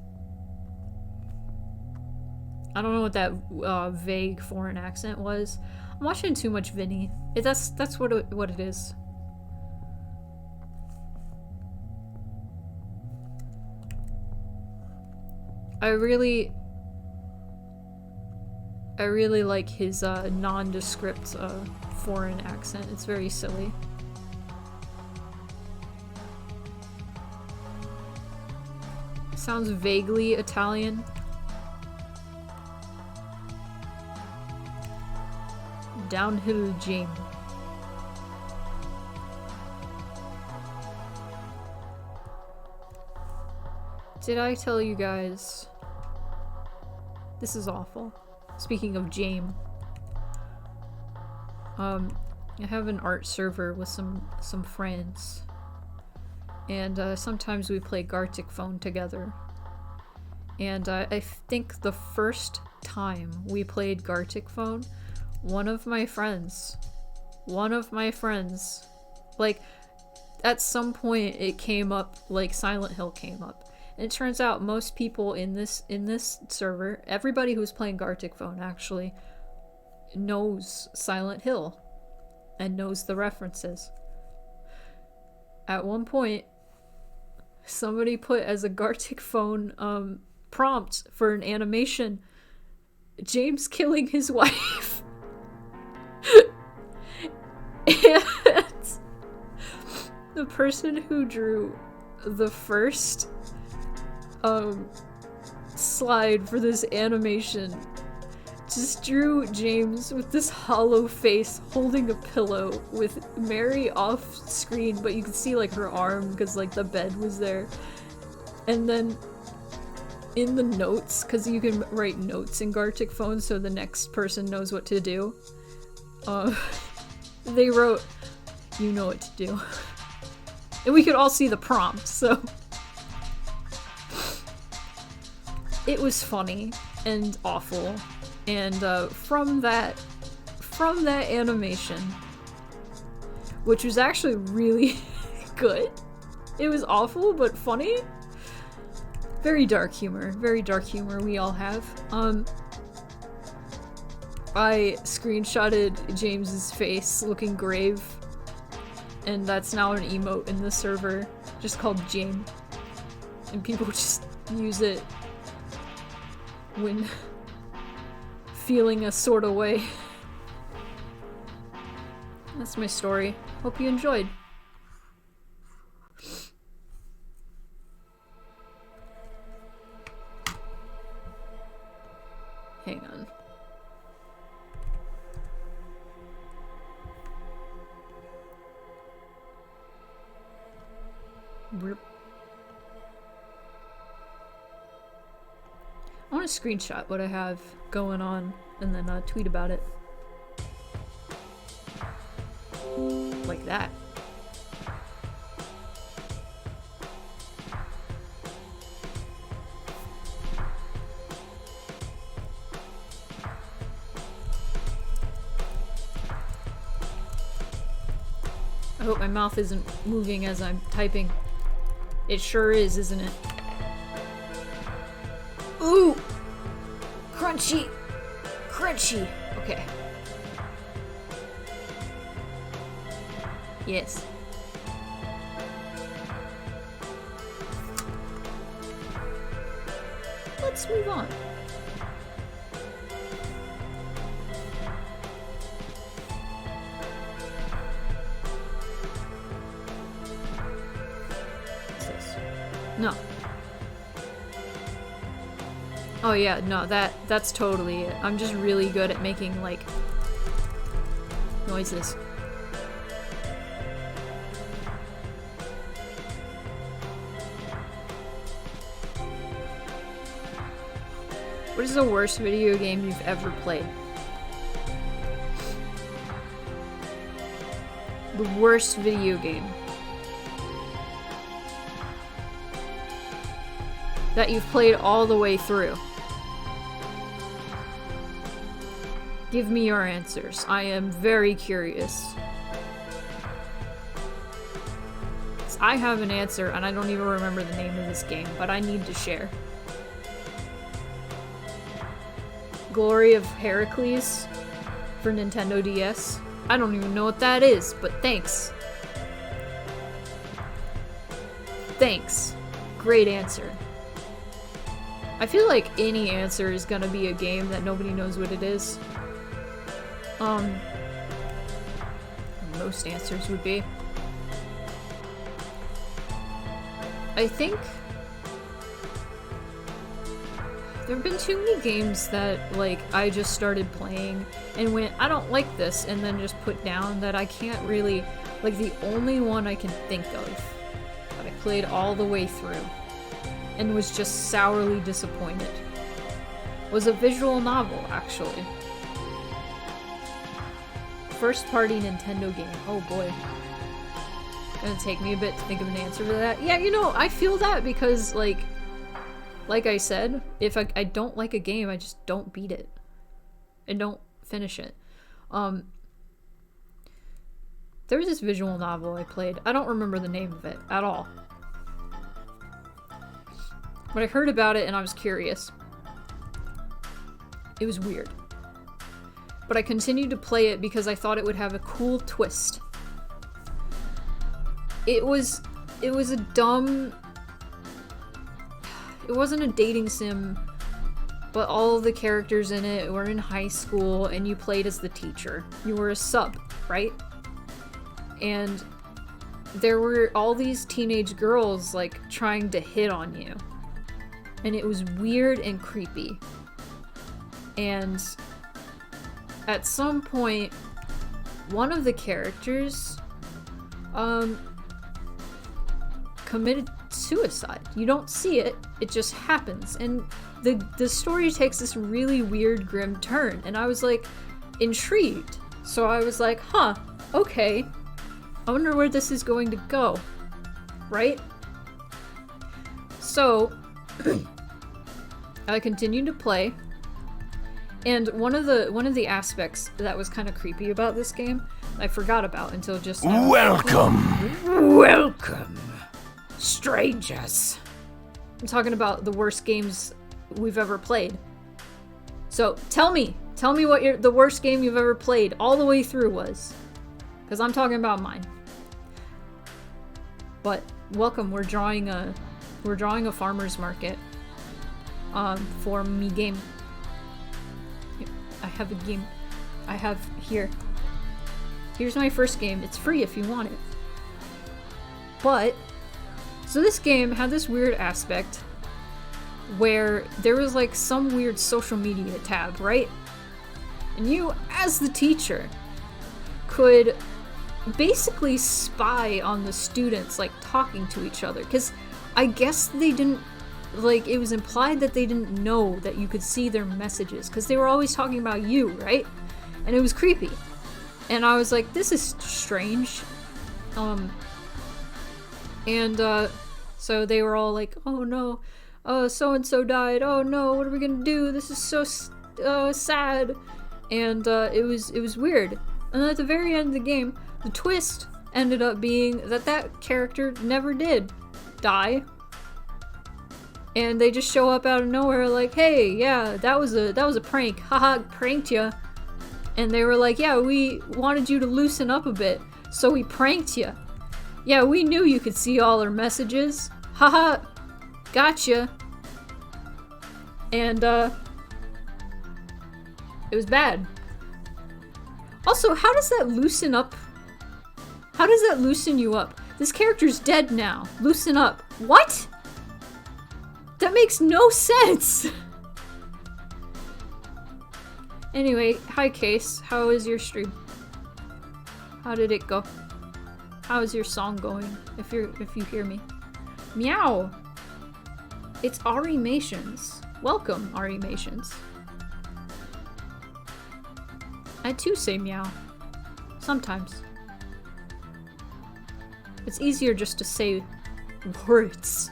I don't know what that vague foreign accent was. I'm watching too much Vinny. That's what it is. I really like his nondescript foreign accent. It's very silly. Sounds vaguely Italian. Downhill Gem. Did I tell you guys? This is awful. Speaking of Jame. I have an art server with some friends. And sometimes we play Gartic Phone together. And I think the first time we played Gartic Phone, one of my friends, like, at some point it came up, like Silent Hill came up. And it turns out most people in this server, everybody who's playing Gartic Phone actually, knows Silent Hill and knows the references. At one point, somebody put as a Gartic Phone prompt for an animation, James killing his wife. And the person who drew the first slide for this animation just drew James with this hollow face holding a pillow with Mary off screen, but you could see like her arm because like the bed was there. And then in the notes, because you can write notes in Gartic Phone so the next person knows what to do, they wrote, "You know what to do." And we could all see the prompt, so it was funny and awful. And from that animation, which was actually really good, it was awful but funny. Very dark humor we all have. I screenshotted James's face looking grave, and that's now an emote in the server just called Jame, and people just use it when feeling a sort of way. That's my story. Hope you enjoyed. Hang on. I want to screenshot what I have going on and then tweet about it. Like that. I hope my mouth isn't moving as I'm typing. It sure is, isn't it? Ooh! Crunchy! Crunchy! Okay. Yes. Let's move on. What's this? No. Oh yeah, no, that's totally it. I'm just really good at making, like, noises. What is the worst video game you've ever played? The worst video game that you've played all the way through. Give me your answers. I am very curious. I have an answer, and I don't even remember the name of this game, but I need to share. Glory of Heracles for Nintendo DS. I don't even know what that is, but thanks. Thanks. Great answer. I feel like any answer is gonna be a game that nobody knows what it is. Most answers would be. I think there have been too many games that, like, I just started playing and went, I don't like this, and then just put down that I can't really, like, the only one I can think of that I played all the way through and was just sourly disappointed was a visual novel, actually. First party Nintendo game. Oh boy. Gonna take me a bit to think of an answer to that. Yeah, you know, I feel that because, like I said, if I don't like a game, I just don't beat it. I don't finish it. There was this visual novel I played. I don't remember the name of it at all. But I heard about it and I was curious. It was weird. But I continued to play it because I thought it would have a cool twist. It was a dumb... It wasn't a dating sim, but all of the characters in it were in high school and you played as the teacher. You were a sub, right? And there were all these teenage girls, like, trying to hit on you. And it was weird and creepy. And at some point, one of the characters, committed suicide. You don't see it, it just happens. And the story takes this really weird, grim turn. And I was, like, intrigued. So I was like, huh, okay. I wonder where this is going to go. Right? So, I continued to play. And one of the aspects that was kind of creepy about this game, I forgot about until just now. Welcome, strangers. I'm talking about the worst games we've ever played. So tell me what the worst game you've ever played all the way through was, because I'm talking about mine. But welcome, we're drawing a farmer's market for me game. I have a game. I have here. Here's my first game. It's free if you want it. But so this game had this weird aspect where there was, like, some weird social media tab, right? And you, as the teacher, could basically spy on the students, like, talking to each other. Because I guess they didn't, like, it was implied that they didn't know that you could see their messages. Because they were always talking about you, right? And it was creepy. And I was like, this is strange. So they were all like, oh no, so-and-so died, oh no, what are we gonna do, this is so sad, and it was weird. And at the very end of the game, the twist ended up being that character never did die, and they just show up out of nowhere like, hey, yeah, that was a prank, haha, pranked ya, and they were like, yeah, we wanted you to loosen up a bit, so we pranked ya. Yeah, we knew you could see all our messages. Haha, gotcha. And, it was bad. Also, how does that loosen up? How does that loosen you up? This character's dead now. Loosen up. What? That makes no sense! Anyway, hi Case. How is your stream? How did it go? How's your song going? If you hear me. Meow! It's Arimations. Welcome, Arimations. I too say meow. Sometimes. It's easier just to say words.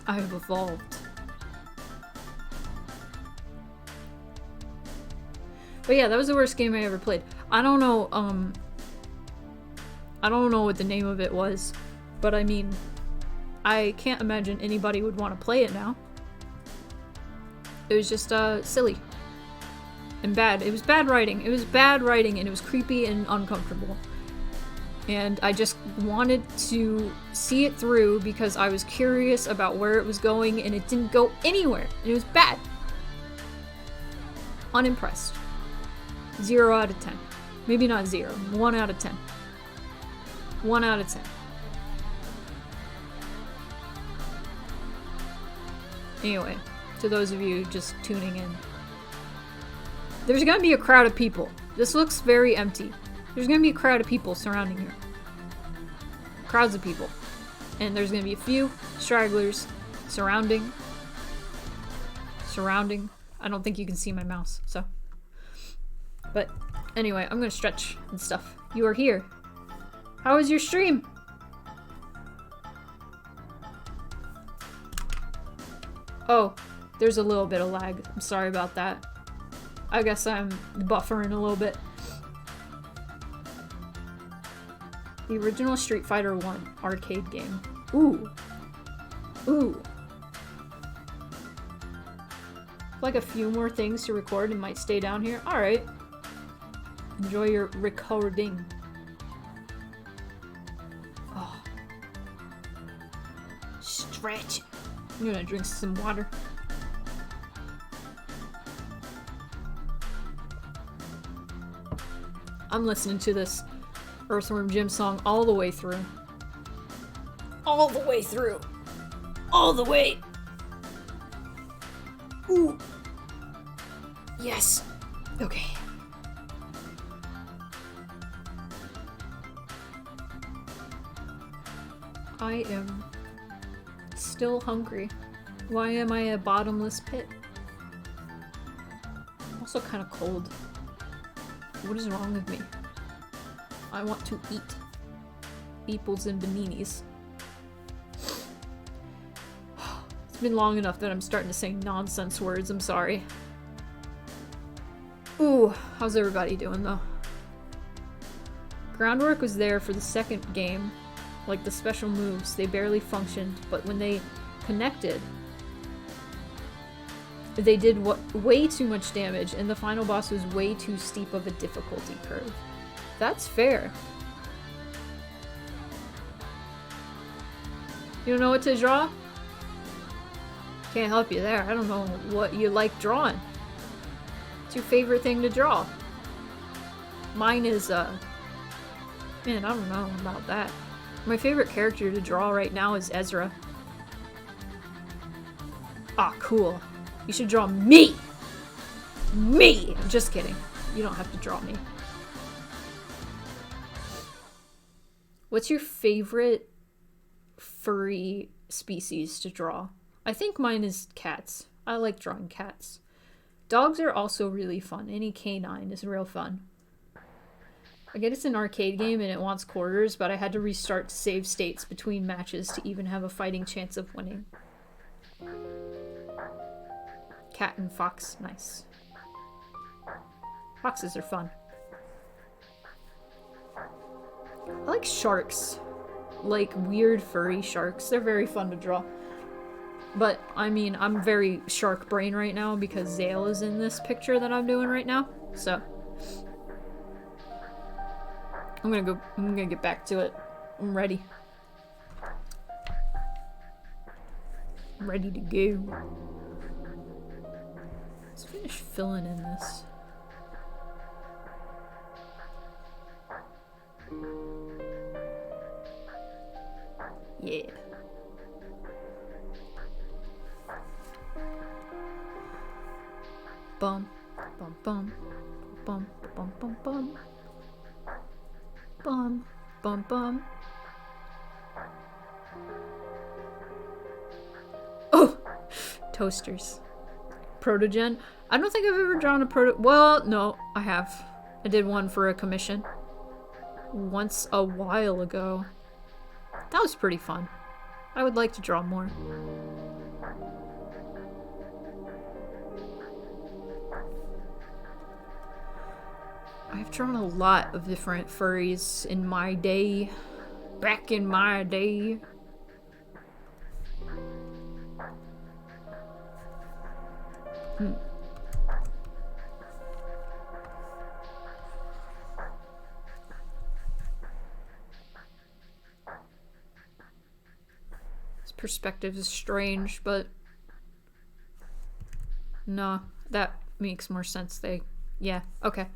I've evolved. But yeah, that was the worst game I ever played. I don't know what the name of it was, but I mean, I can't imagine anybody would want to play it now. It was just silly and bad. It was bad writing. It was bad writing, and it was creepy and uncomfortable. And I just wanted to see it through because I was curious about where it was going, and it didn't go anywhere. And it was bad. Unimpressed. 0 out of 10. Maybe not 0. 1 out of 10. 1 out of 10. Anyway, to those of you just tuning in, there's gonna be a crowd of people. This looks very empty. There's gonna be a crowd of people surrounding here. Crowds of people. And there's gonna be a few stragglers surrounding. I don't think you can see my mouse, so. But anyway, I'm gonna stretch and stuff. You are here. How was your stream? Oh, there's a little bit of lag. I'm sorry about that. I guess I'm buffering a little bit. The original Street Fighter 1 arcade game. Ooh. Ooh. Like a few more things to record and might stay down here. Alright. Enjoy your recording. Oh. Stretch. I'm gonna drink some water. I'm listening to this Earthworm Jim song all the way through. All the way through. All the way. Ooh. Yes. Okay. I am still hungry. Why am I a bottomless pit? I'm also kind of cold. What is wrong with me? I want to eat beeples and baninis. It's been long enough that I'm starting to say nonsense words, I'm sorry. Ooh, how's everybody doing though? Groundwork was there for the second game. Like the special moves, they barely functioned, but when they connected, they did way too much damage, and the final boss was way too steep of a difficulty curve. That's fair. You don't know what to draw? Can't help you there. I don't know what you like drawing. What's your favorite thing to draw? Mine is, man, I don't know about that. My favorite character to draw right now is Ezra. Ah, cool. You should draw me! Me! I'm just kidding. You don't have to draw me. What's your favorite furry species to draw? I think mine is cats. I like drawing cats. Dogs are also really fun. Any canine is real fun. I get it's an arcade game and it wants quarters, but I had to restart to save states between matches to even have a fighting chance of winning. Cat and fox, nice. Foxes are fun. I like sharks. Like weird furry sharks. They're very fun to draw. But, I mean, I'm very shark brain right now because Zale is in this picture that I'm doing right now. So, I'm gonna get back to it. I'm ready. I'm ready to go. Let's finish filling in this. Yeah. Bum, bum, bum, bum, bum, bum, bum. Bum, bum, bum. Oh! Toasters. Protogen. I don't think I've ever drawn a well, no, I have. I did one for a commission. Once a while ago. That was pretty fun. I would like to draw more. I've drawn a lot of different furries in my day. Back in my day. This perspective is strange, but no, that makes more sense. Yeah, okay.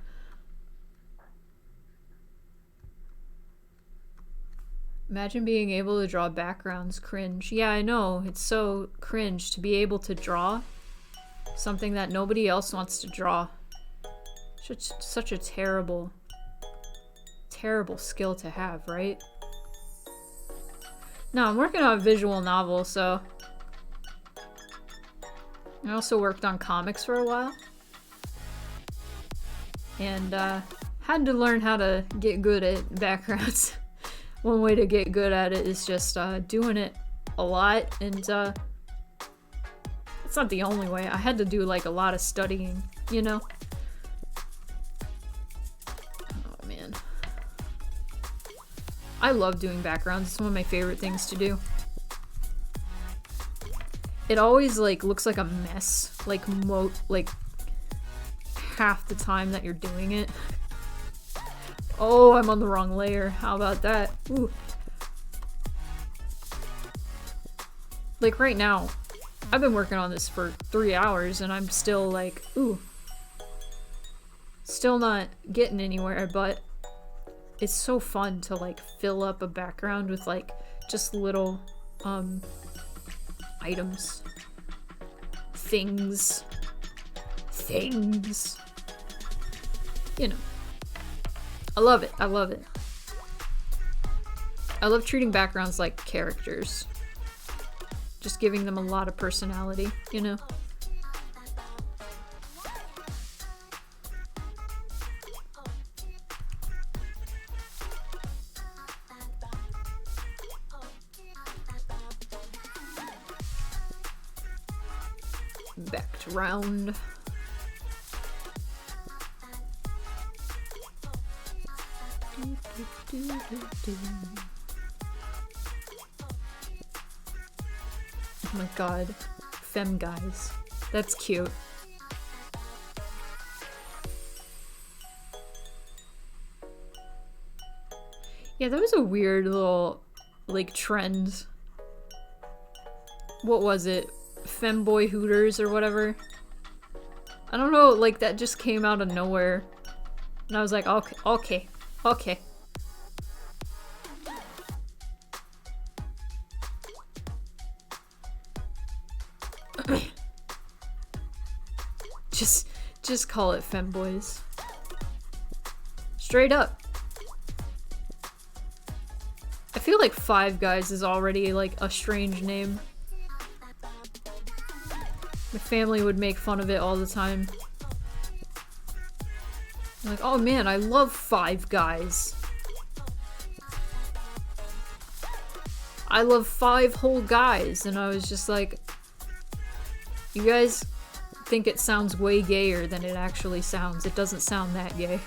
Imagine being able to draw backgrounds. Cringe. Yeah, I know. It's so cringe to be able to draw something that nobody else wants to draw. Such a terrible, terrible skill to have, right? No, I'm working on a visual novel, so... I also worked on comics for a while. And, had to learn how to get good at backgrounds. One way to get good at it is just, doing it a lot, and, it's not the only way. I had to do, like, a lot of studying, you know? Oh, man. I love doing backgrounds. It's one of my favorite things to do. It always, like, looks like a mess. Like, half the time that you're doing it. Oh, I'm on the wrong layer. How about that? Ooh. Like, right now, I've been working on this for 3 hours, and I'm still like, ooh. Still not getting anywhere, but it's so fun to, like, fill up a background with, like, just little, items. Things. You know. I love it. I love it. I love treating backgrounds like characters. Just giving them a lot of personality, you know? Back to round. Oh my god. Femme guys. That's cute. Yeah, that was a weird little, like, trend. What was it? Femboy Hooters or whatever? I don't know, like, that just came out of nowhere. And I was like, okay. Just call it femboys. Straight up. I feel like Five Guys is already, like, a strange name. My family would make fun of it all the time. Like, oh man, I love Five Guys. I love 5 whole guys. And I was just like, you guys think it sounds way gayer than it actually sounds. It doesn't sound that gay.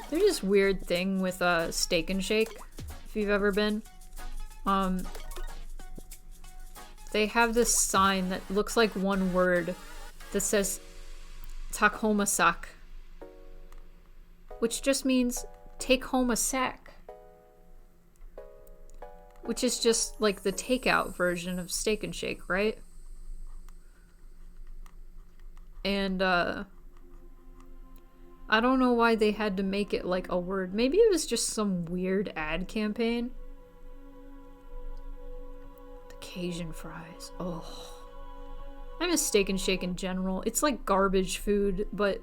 There's this weird thing with Steak and Shake, if you've ever been. They have this sign that looks like one word that says Takoma sak, which just means take home a sack, which is just like the takeout version of Steak and Shake, right? And I don't know why they had to make it like a word. Maybe it was just some weird ad campaign. The Cajun fries. Oh. I miss Steak and Shake in general. It's like garbage food, but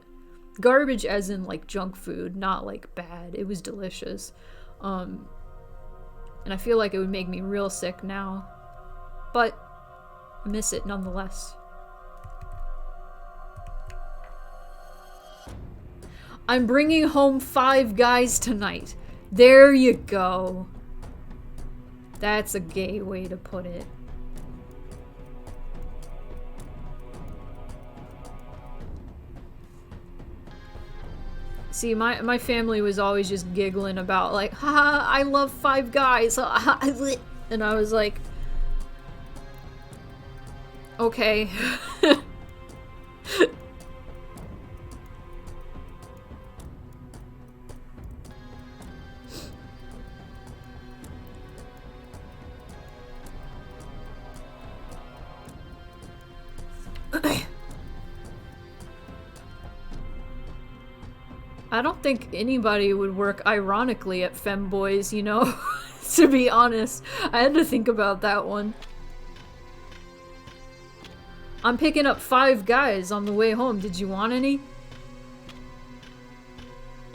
garbage as in like junk food, not like bad. It was delicious. And I feel like it would make me real sick now. But I miss it nonetheless. I'm bringing home 5 Guys tonight. There you go. That's a gay way to put it. See, my family was always just giggling about, like, haha, I love Five Guys. And I was like, okay. I don't think anybody would work ironically at femboys, you know? To be honest. I had to think about that one. I'm picking up 5 guys on the way home. Did you want any?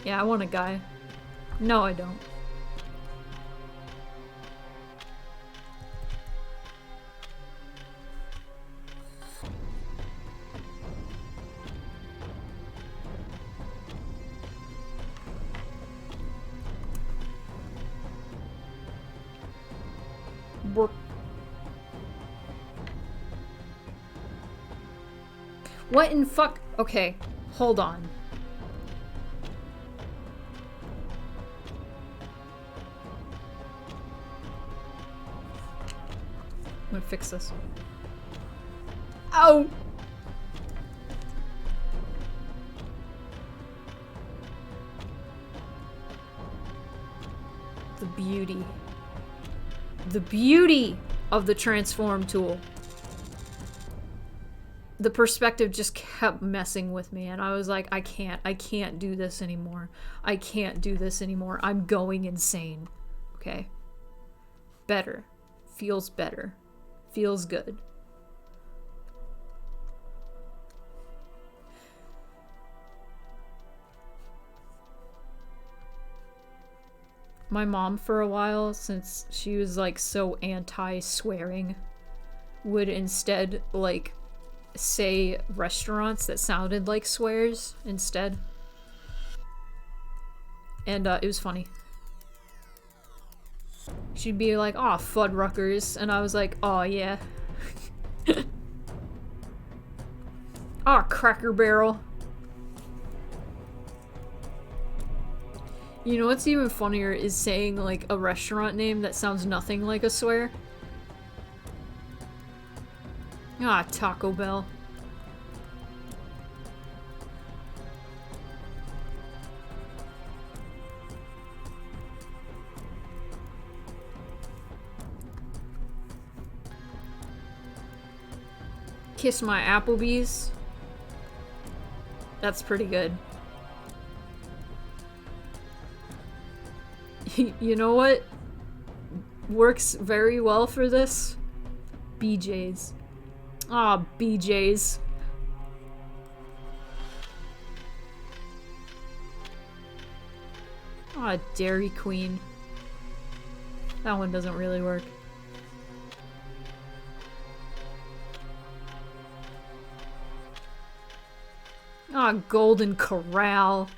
Yeah, I want a guy. No, I don't. What in fuck? Okay, hold on. I'm gonna fix this. Ow! The beauty. The beauty of the transform tool. The perspective just kept messing with me, and I was like, I can't do this anymore. I can't do this anymore. I'm going insane. Okay. Better. Feels better. Feels good. My mom, for a while, since she was like so anti-swearing, would instead like say restaurants that sounded like swears instead. And it was funny. She'd be like, "Aw, Fuddruckers," and I was like, "Oh yeah." "Aw, Cracker Barrel." You know what's even funnier is saying like a restaurant name that sounds nothing like a swear. Ah, Taco Bell. Kiss my Applebee's. That's pretty good. You know what works very well for this? BJ's. Ah, BJ's. Ah, Dairy Queen. That one doesn't really work. Ah, Golden Corral.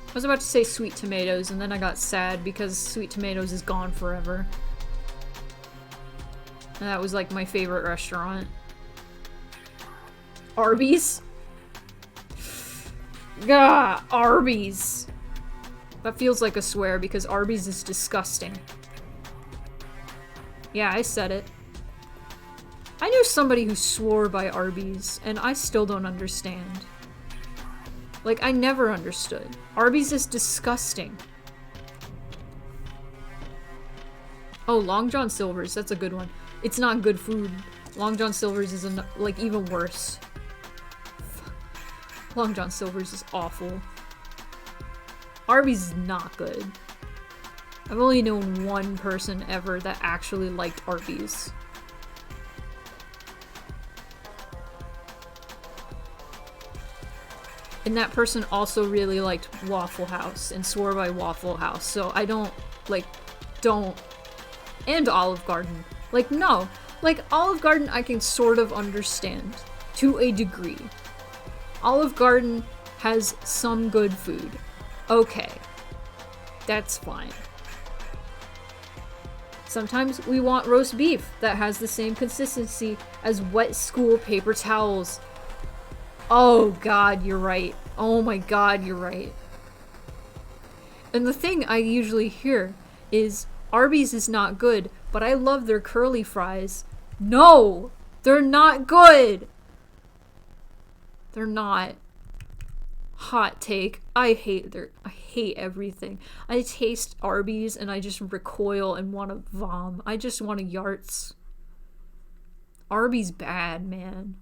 I was about to say Sweet Tomatoes, and then I got sad because Sweet Tomatoes is gone forever. And that was like my favorite restaurant. Arby's? Gah, Arby's. That feels like a swear because Arby's is disgusting. Yeah, I said it. I knew somebody who swore by Arby's, and I still don't understand. Like, I never understood. Arby's is disgusting. Oh, Long John Silver's, that's a good one. It's not good food. Long John Silver's is, like, even worse. Long John Silver's is awful. Arby's is not good. I've only known one person ever that actually liked Arby's. And that person also really liked Waffle House and swore by Waffle House. So I don't. And Olive Garden. Like, no. Like, Olive Garden I can sort of understand. To a degree. Olive Garden has some good food. Okay. That's fine. Sometimes we want roast beef that has the same consistency as wet school paper towels. Oh god, you're right. Oh my god, you're right. And the thing I usually hear is Arby's is not good, but I love their curly fries. No! They're not good! They're not. Hot take. I hate everything. I taste Arby's and I just recoil and want to vom. I just want to yarts. Arby's bad, man.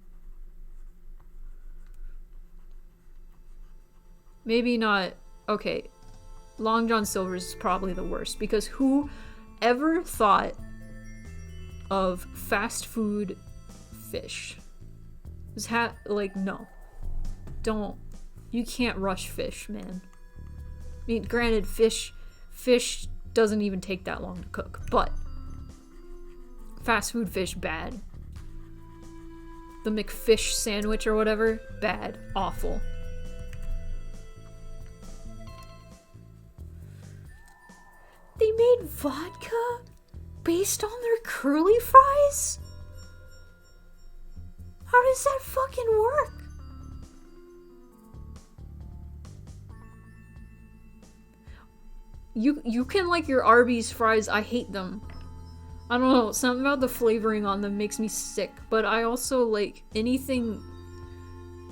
Maybe not. Okay. Long John Silver's is probably the worst because who ever thought of fast food fish? Like, no. Don't. You can't rush fish, man. I mean, granted, fish doesn't even take that long to cook, but fast food fish, bad. The McFish sandwich or whatever, bad. Awful. They made vodka based on their curly fries? How does that fucking work? You can like your Arby's fries, I hate them. I don't know, something about the flavoring on them makes me sick, but I also like anything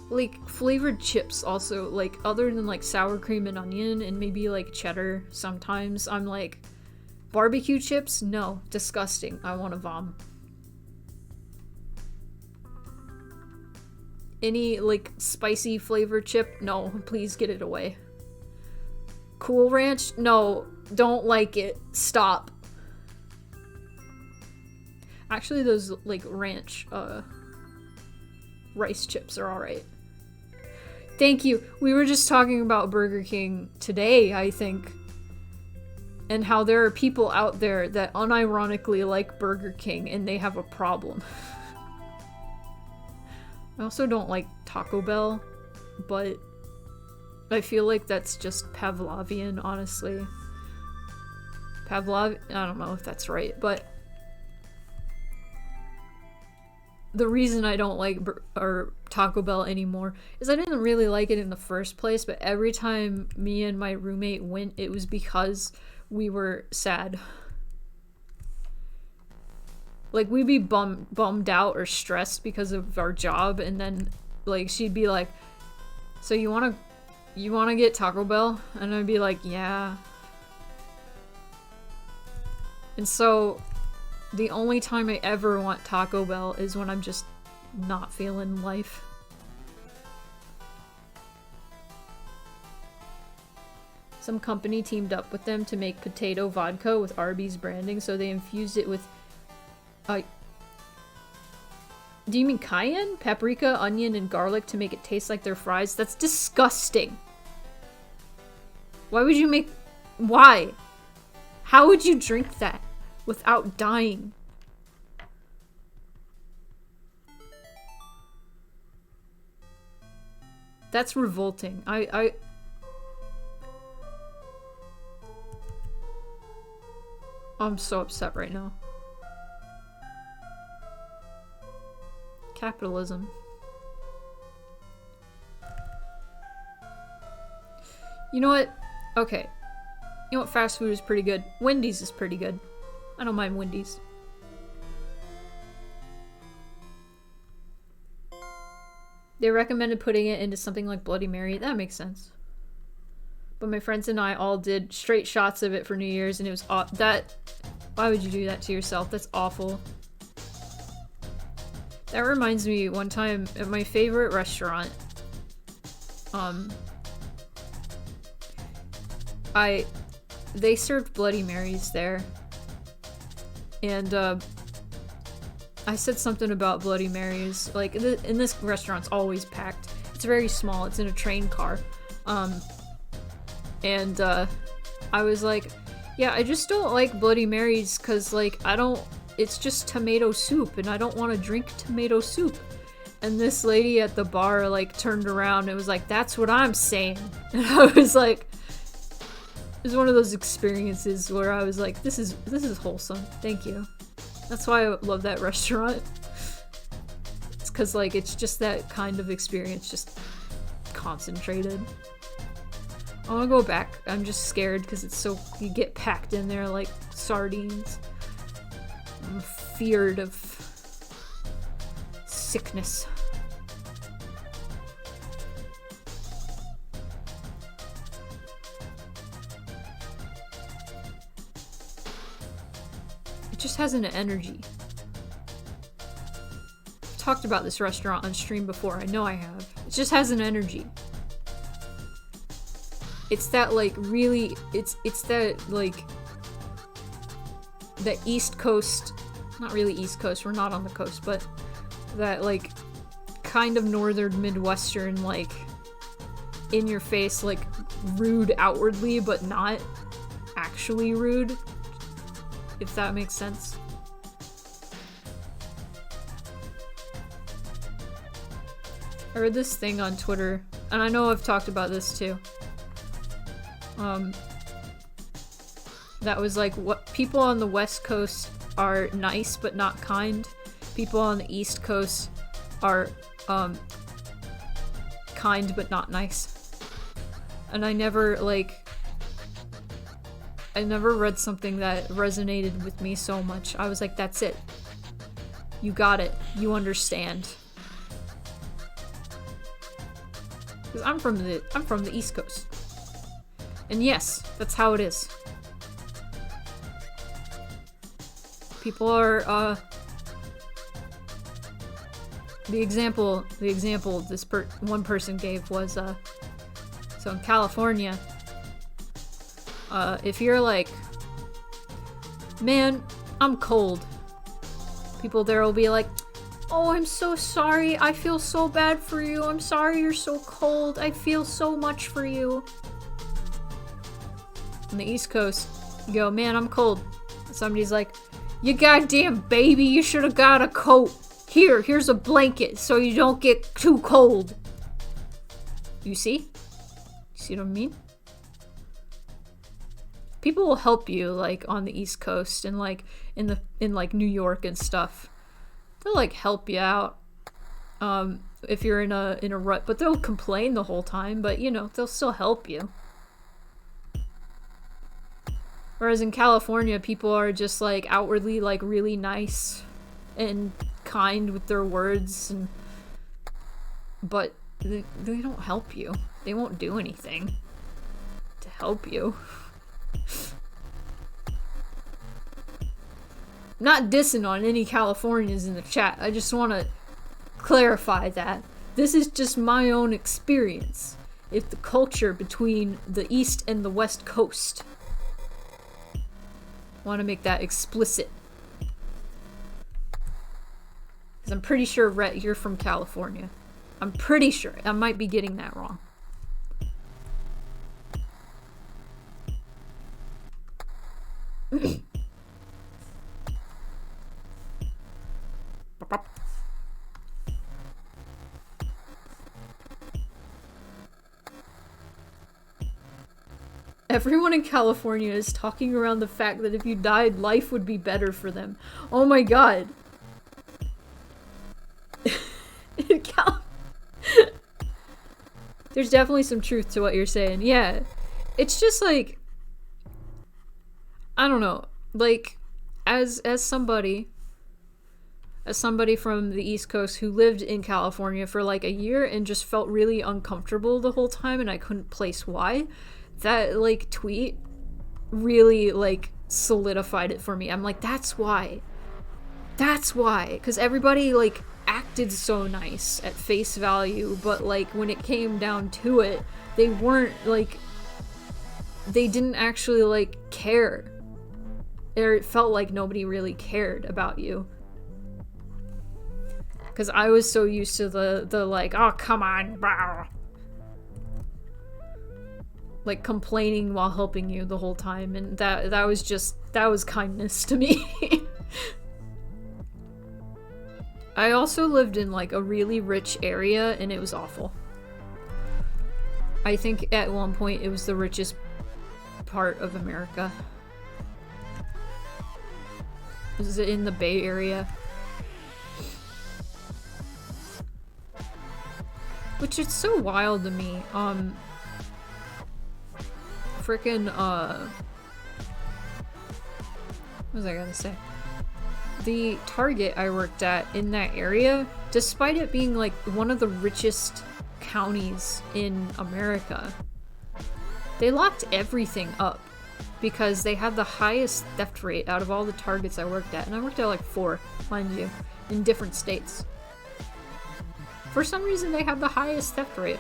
like flavored chips also, like other than like sour cream and onion and maybe like cheddar sometimes. I'm like, barbecue chips? No, disgusting. I want to vom. Any like spicy flavored chip? No, please get it away. Cool Ranch? No, don't like it. Stop. Actually, those like ranch rice chips are alright. Thank you. We were just talking about Burger King today, I think. And how there are people out there that unironically like Burger King and they have a problem. I also don't like Taco Bell, but I feel like that's just Pavlovian, honestly. I don't know if that's right, but the reason I don't like Taco Bell anymore is I didn't really like it in the first place, but every time me and my roommate went, it was because we were sad. Like, we'd be bummed out or stressed because of our job, and then, like, she'd be like, so you wanna get Taco Bell? And I'd be like, yeah. And so, the only time I ever want Taco Bell is when I'm just not feeling life. Some company teamed up with them to make potato vodka with Arby's branding, so they infused it with do you mean cayenne? Paprika, onion, and garlic to make it taste like their fries? That's disgusting. Why? How would you drink that without dying? That's revolting. I'm so upset right now. Capitalism. You know what? Okay. You know what fast food is pretty good? Wendy's is pretty good. I don't mind Wendy's. They recommended putting it into something like Bloody Mary. That makes sense. But my friends and I all did straight shots of it for New Year's, and it was why would you do that to yourself? That's awful. That reminds me, one time at my favorite restaurant, they served Bloody Marys there, and I said something about Bloody Marys, like, and this restaurant's always packed. It's very small, it's in a train car, and I was like, yeah, I just don't like Bloody Marys, cause, like, it's just tomato soup, and I don't want to drink tomato soup. And this lady at the bar, like, turned around and was like, "That's what I'm saying." And I was like, it was one of those experiences where I was like, this is wholesome. Thank you. That's why I love that restaurant. It's because, like, it's just that kind of experience, just concentrated. I want to go back. I'm just scared because it's so, you get packed in there like sardines. I'm feared of sickness. It just has an energy. I've talked about this restaurant on stream before. I know I have. It just has an energy. It's that, like, really, it's that, like, the East Coast, not really East Coast, we're not on the coast, but that, like, kind of northern Midwestern, like, in your face, like, rude outwardly, but not actually rude, if that makes sense. I read this thing on Twitter, and I know I've talked about this too. That was like, what people on the West Coast are nice but not kind. People on the East Coast are kind but not nice. And I never read something that resonated with me so much. I was like, that's it. You got it. You understand. Because I'm from the East Coast. And yes, that's how it is. People are, the example this one person gave was, so in California, if you're like, "Man, I'm cold," people there will be like, "Oh, I'm so sorry, I feel so bad for you, I'm sorry you're so cold, I feel so much for you." On the East Coast, you go, "Man, I'm cold." Somebody's like, "You goddamn baby, you should have got a coat. Here's a blanket so you don't get too cold." You see? You see what I mean? People will help you, like, on the East Coast and, like, in like New York and stuff. They'll, like, help you out. If you're in a rut, but they'll complain the whole time, but, you know, they'll still help you. Whereas in California, people are just, like, outwardly, like, really nice and kind with their words, but they don't help you. They won't do anything to help you. Not dissing on any Californians in the chat. I just want to clarify that. This is just my own experience. It's the culture between the East and the West Coast. Want to make that explicit. Because I'm pretty sure, Rhett, you're from California. I'm pretty sure. I might be getting that wrong. Everyone in California is talking around the fact that if you died, life would be better for them. Oh my god. There's definitely some truth to what you're saying. Yeah. It's just like, I don't know. Like, as somebody from the East Coast who lived in California for like a year and just felt really uncomfortable the whole time and I couldn't place why, that, like, tweet really, like, solidified it for me. I'm like, that's why. That's why. Because everybody, like, acted so nice at face value, but, like, when it came down to it, they weren't, like, they didn't actually, like, care. Or it felt like nobody really cared about you. Because I was so used to the like, "Oh, come on, blah." Like, complaining while helping you the whole time, and that was kindness to me. I also lived in like a really rich area and it was awful. I think at one point it was the richest part of America. This is in the Bay Area. Which is so wild to me. Frickin', what was I gonna say? The Target I worked at in that area, despite it being like one of the richest counties in America, they locked everything up because they had the highest theft rate out of all the Targets I worked at. And I worked at like 4, mind you, in different states. For some reason, they have the highest theft rate.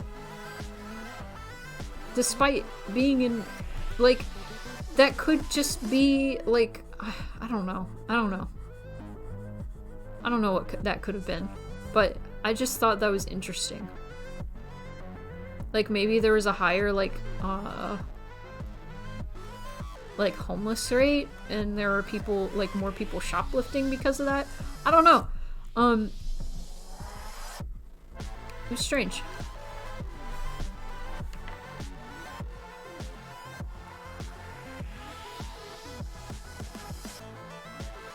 Despite being in, like, that could just be, like, I don't know. I don't know what that could have been. But I just thought that was interesting. Like, maybe there was a higher, like homeless rate, and there are people, like, more people shoplifting because of that. I don't know. It was strange.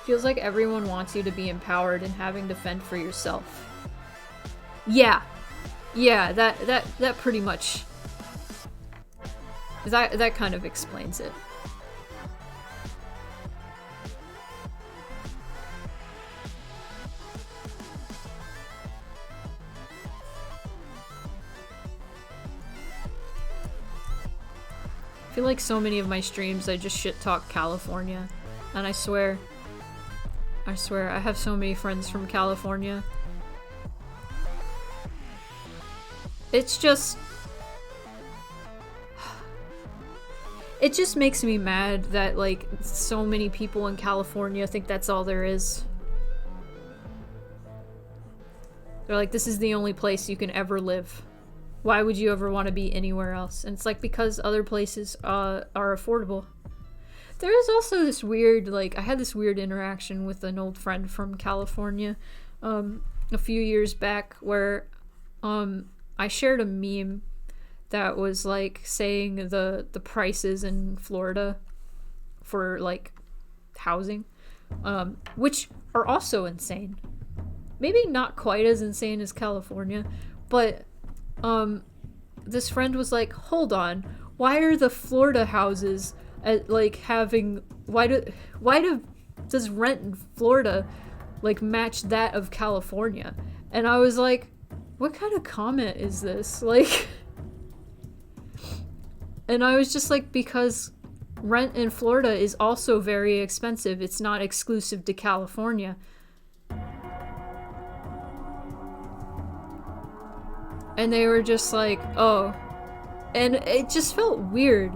Feels like everyone wants you to be empowered and having to fend for yourself. Yeah. Yeah, that pretty much... That kind of explains it. I feel like so many of my streams I just shit talk California, and I swear I have so many friends from California. It's just... It just makes me mad that, like, so many people in California think that's all there is. They're like, this is the only place you can ever live. Why would you ever want to be anywhere else? And it's like, because other places are affordable. There is also this weird, like, I had this weird interaction with an old friend from California a few years back where I shared a meme that was, like, saying the prices in Florida for, like, housing, which are also insane. Maybe not quite as insane as California, but this friend was like, hold on, why are the Florida houses like having, why does rent in Florida like match that of California? And I was like, what kind of comment is this? Like, and I was just like, because rent in Florida is also very expensive. It's not exclusive to California. And they were just like, oh. And it just felt weird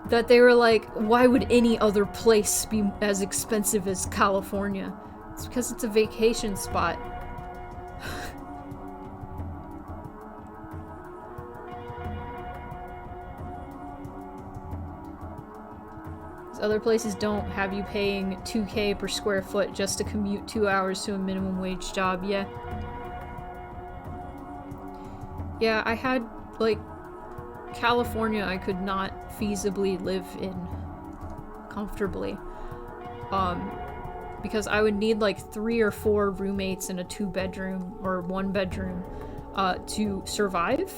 that they were like, why would any other place be as expensive as California? It's because it's a vacation spot. Other places don't have you paying $2,000 per square foot just to commute 2 hours to a minimum wage job. Yeah. Yeah, I had, like, California I could not feasibly live in comfortably. Because I would need, like, 3 or 4 roommates in a 2-bedroom or 1-bedroom to survive.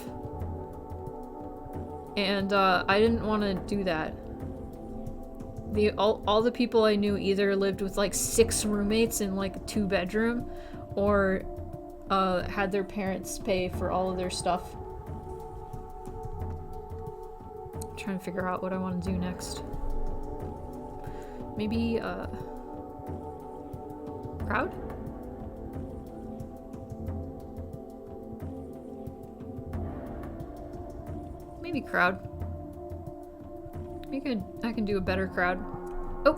And I didn't want to do that. All the people I knew either lived with, like, 6 roommates in, like, a 2-bedroom, or had their parents pay for all of their stuff. I'm trying to figure out what I want to do next. Maybe, crowd? Maybe crowd. I can do a better crowd. Oh!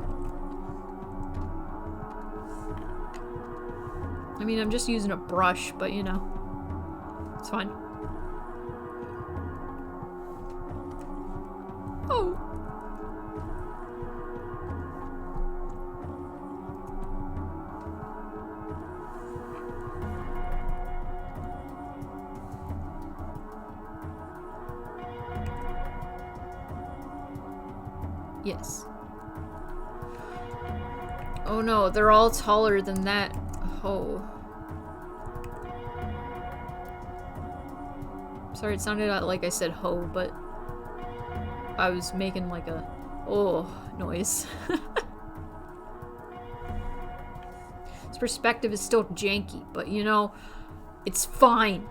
I mean, I'm just using a brush, but you know. It's fine. Oh! Yes. Oh no, they're all taller than that. Oh. Sorry, it sounded like I said ho, but I was making like a oh noise. This perspective is still janky, but you know, it's fine.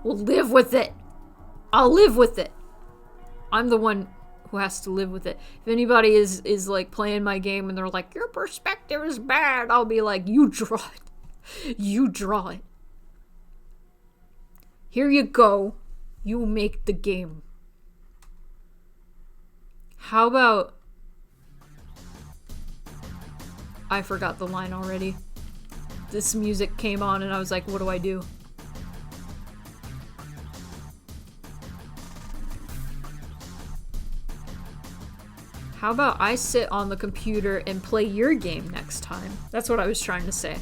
We'll live with it. I'll live with it. I'm the one who has to live with it. If anybody is like playing my game and they're like, your perspective is bad, I'll be like, you draw it. You draw it. Here you go. You make the game. How about... I forgot the line already. This music came on and I was like, what do I do? How about I sit on the computer and play your game next time? That's what I was trying to say.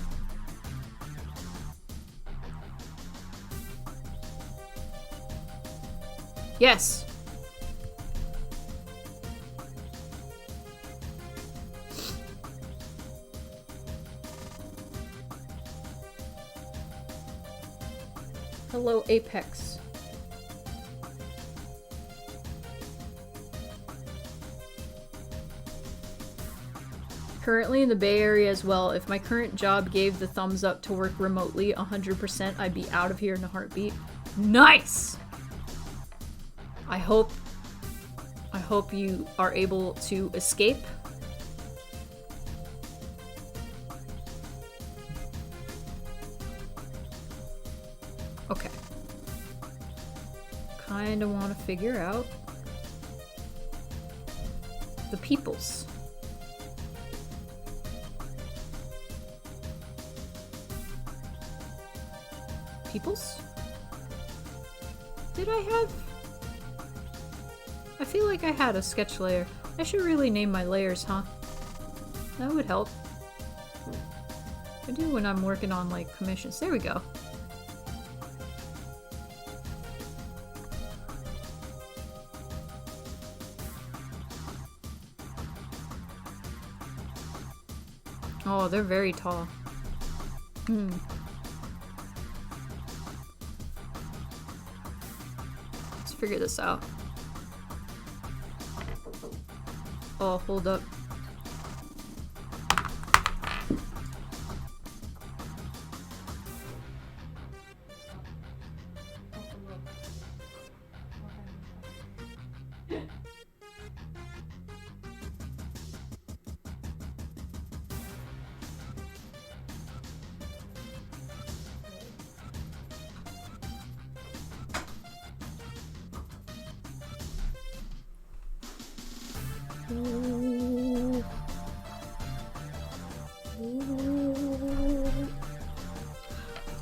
Yes. Hello, Apex. Currently in the Bay Area as well. If my current job gave the thumbs up to work remotely 100%, I'd be out of here in a heartbeat. Nice! I hope you are able to escape. Okay. Kinda want to figure out the peoples. Peoples? Did I have... I feel like I had a sketch layer. I should really name my layers, huh? That would help. I do when I'm working on, like, commissions. There we go. Oh, they're very tall. Let's figure this out. Oh, hold up.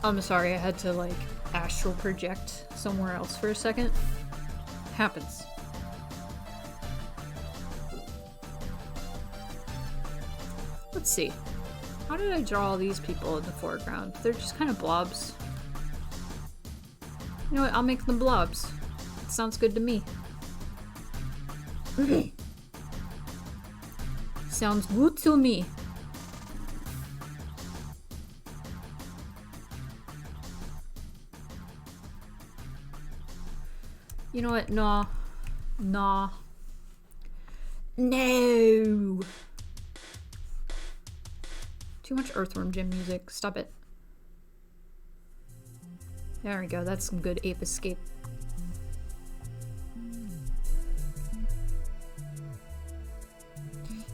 I'm sorry, I had to like astral project somewhere else for a second. Happens. Let's see. How did I draw all these people in the foreground? They're just kind of blobs. You know what? I'll make them blobs. Sounds good to me. Sounds good to me. You know what? Nah. Nah. No! Too much Earthworm Jim music. Stop it. There we go. That's some good ape escape.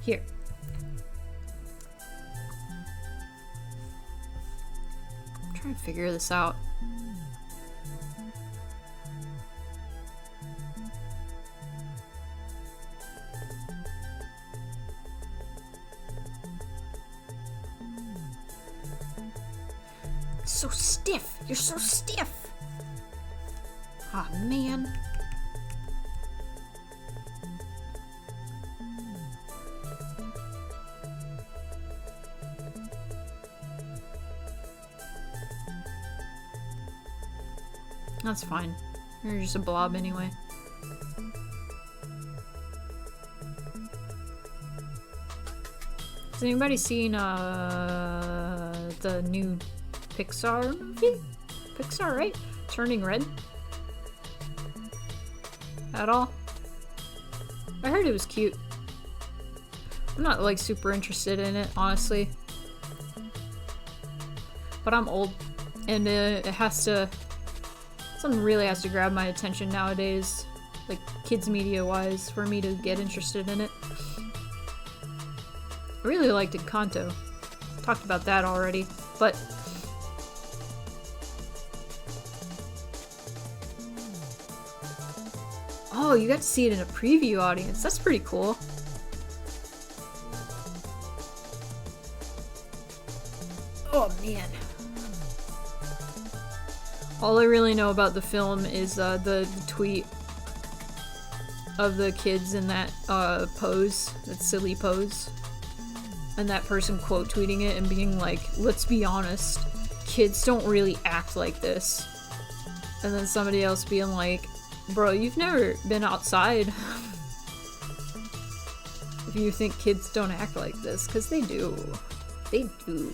Here. I'm trying to figure this out. So stiff. You're so stiff. Ah, man. That's fine. You're just a blob anyway. Has anybody seen the new Pixar movie? Pixar, right? Turning Red? At all? I heard it was cute. I'm not like super interested in it, honestly. But I'm old, and it has to... Something really has to grab my attention nowadays, like kids media wise, for me to get interested in it. I really liked Encanto. Talked about that already, but... Oh, you got to see it in a preview audience. That's pretty cool. Oh man. All I really know about the film is the tweet of the kids in that pose, that silly pose. And that person quote tweeting it and being like, let's be honest, kids don't really act like this. And then somebody else being like, bro, you've never been outside. If you think kids don't act like this, because they do. They do.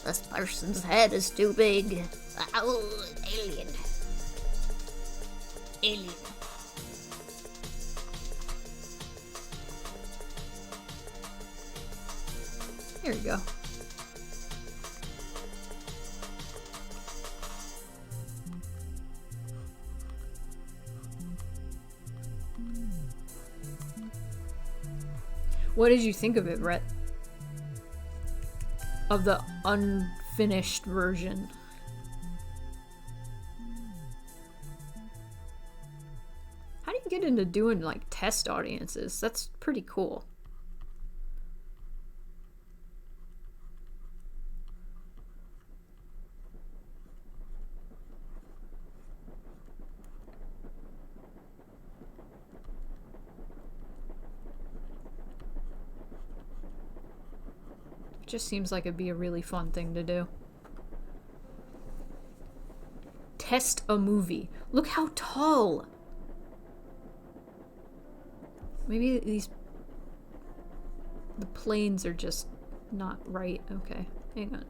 This person's head is too big. Oh, alien. Alien. There we go. What did you think of it, Rhett? Of the unfinished version? How do you get into doing like test audiences? That's pretty cool. Just seems like it'd be a really fun thing to do. Test a movie. Look how tall! Maybe the planes are just not right. Okay, hang on.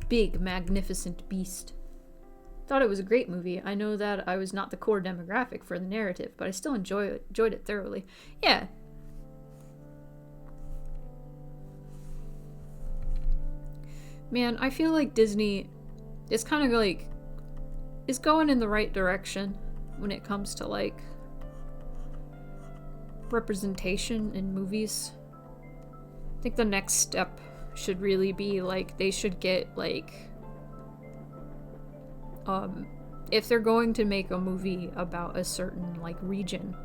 Big, magnificent beast. Thought it was a great movie. I know that I was not the core demographic for the narrative, but I still enjoyed it thoroughly. Yeah. Man, I feel like Disney is kind of like is going in the right direction when it comes to like representation in movies. I think the next step should really be like they should get like if they're going to make a movie about a certain like region,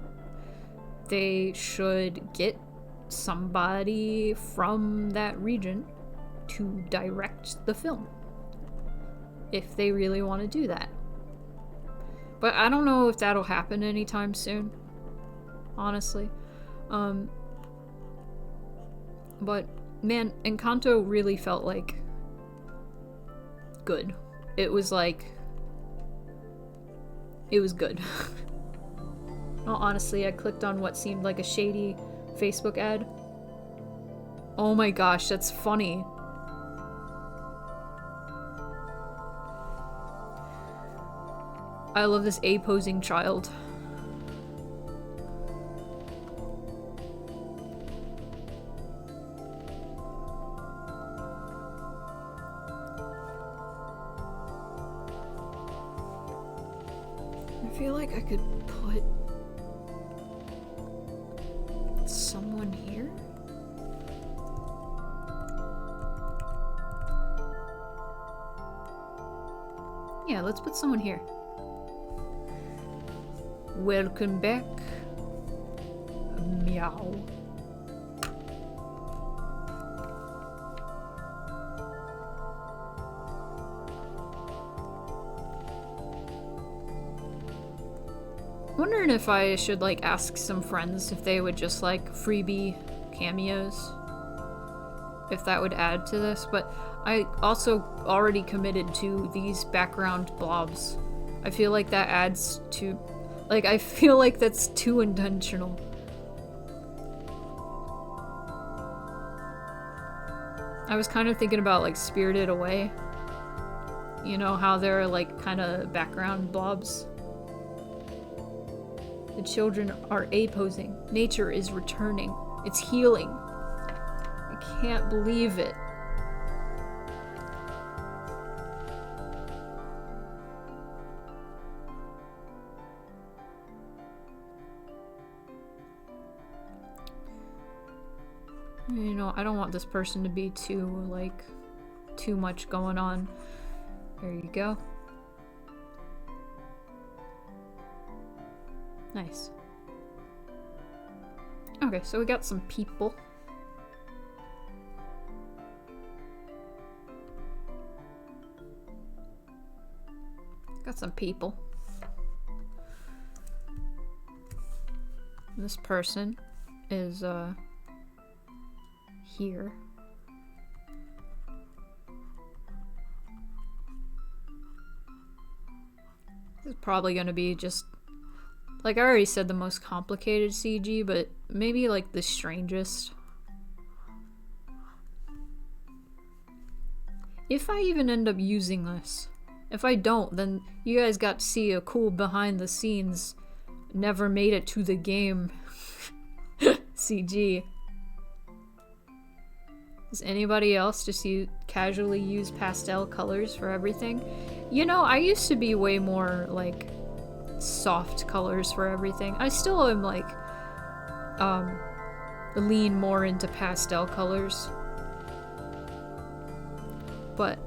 they should get somebody from that region to direct the film if they really want to do that. But I don't know if that'll happen anytime soon, honestly. But man, Encanto really felt like good. It was like it was good. Well, honestly, I clicked on what seemed like a shady Facebook ad. Oh my gosh, that's funny. I love this A-posing child. I feel like I could put someone here. Yeah, let's put someone here. Welcome back. Meow. Wondering if I should like ask some friends if they would just like freebie cameos, if that would add to this, but I also already committed to these background blobs. I feel like that adds to... Like, I feel like that's too intentional. I was kind of thinking about, like, Spirited Away. You know, how there are, like, kind of background blobs. The children are A-posing. Nature is returning. It's healing. I can't believe it. You know, I don't want this person to be too, like, too much going on. There you go. Nice. Okay, so we got some people. Got some people. This person is, here. This is probably gonna be just, like I already said, the most complicated CG, but maybe like the strangest. If I even end up using this. If I don't, then you guys got to see a cool behind the scenes, never made it to the game CG. Does anybody else just casually use pastel colors for everything? You know, I used to be way more, like, soft colors for everything. I still am, like, lean more into pastel colors. But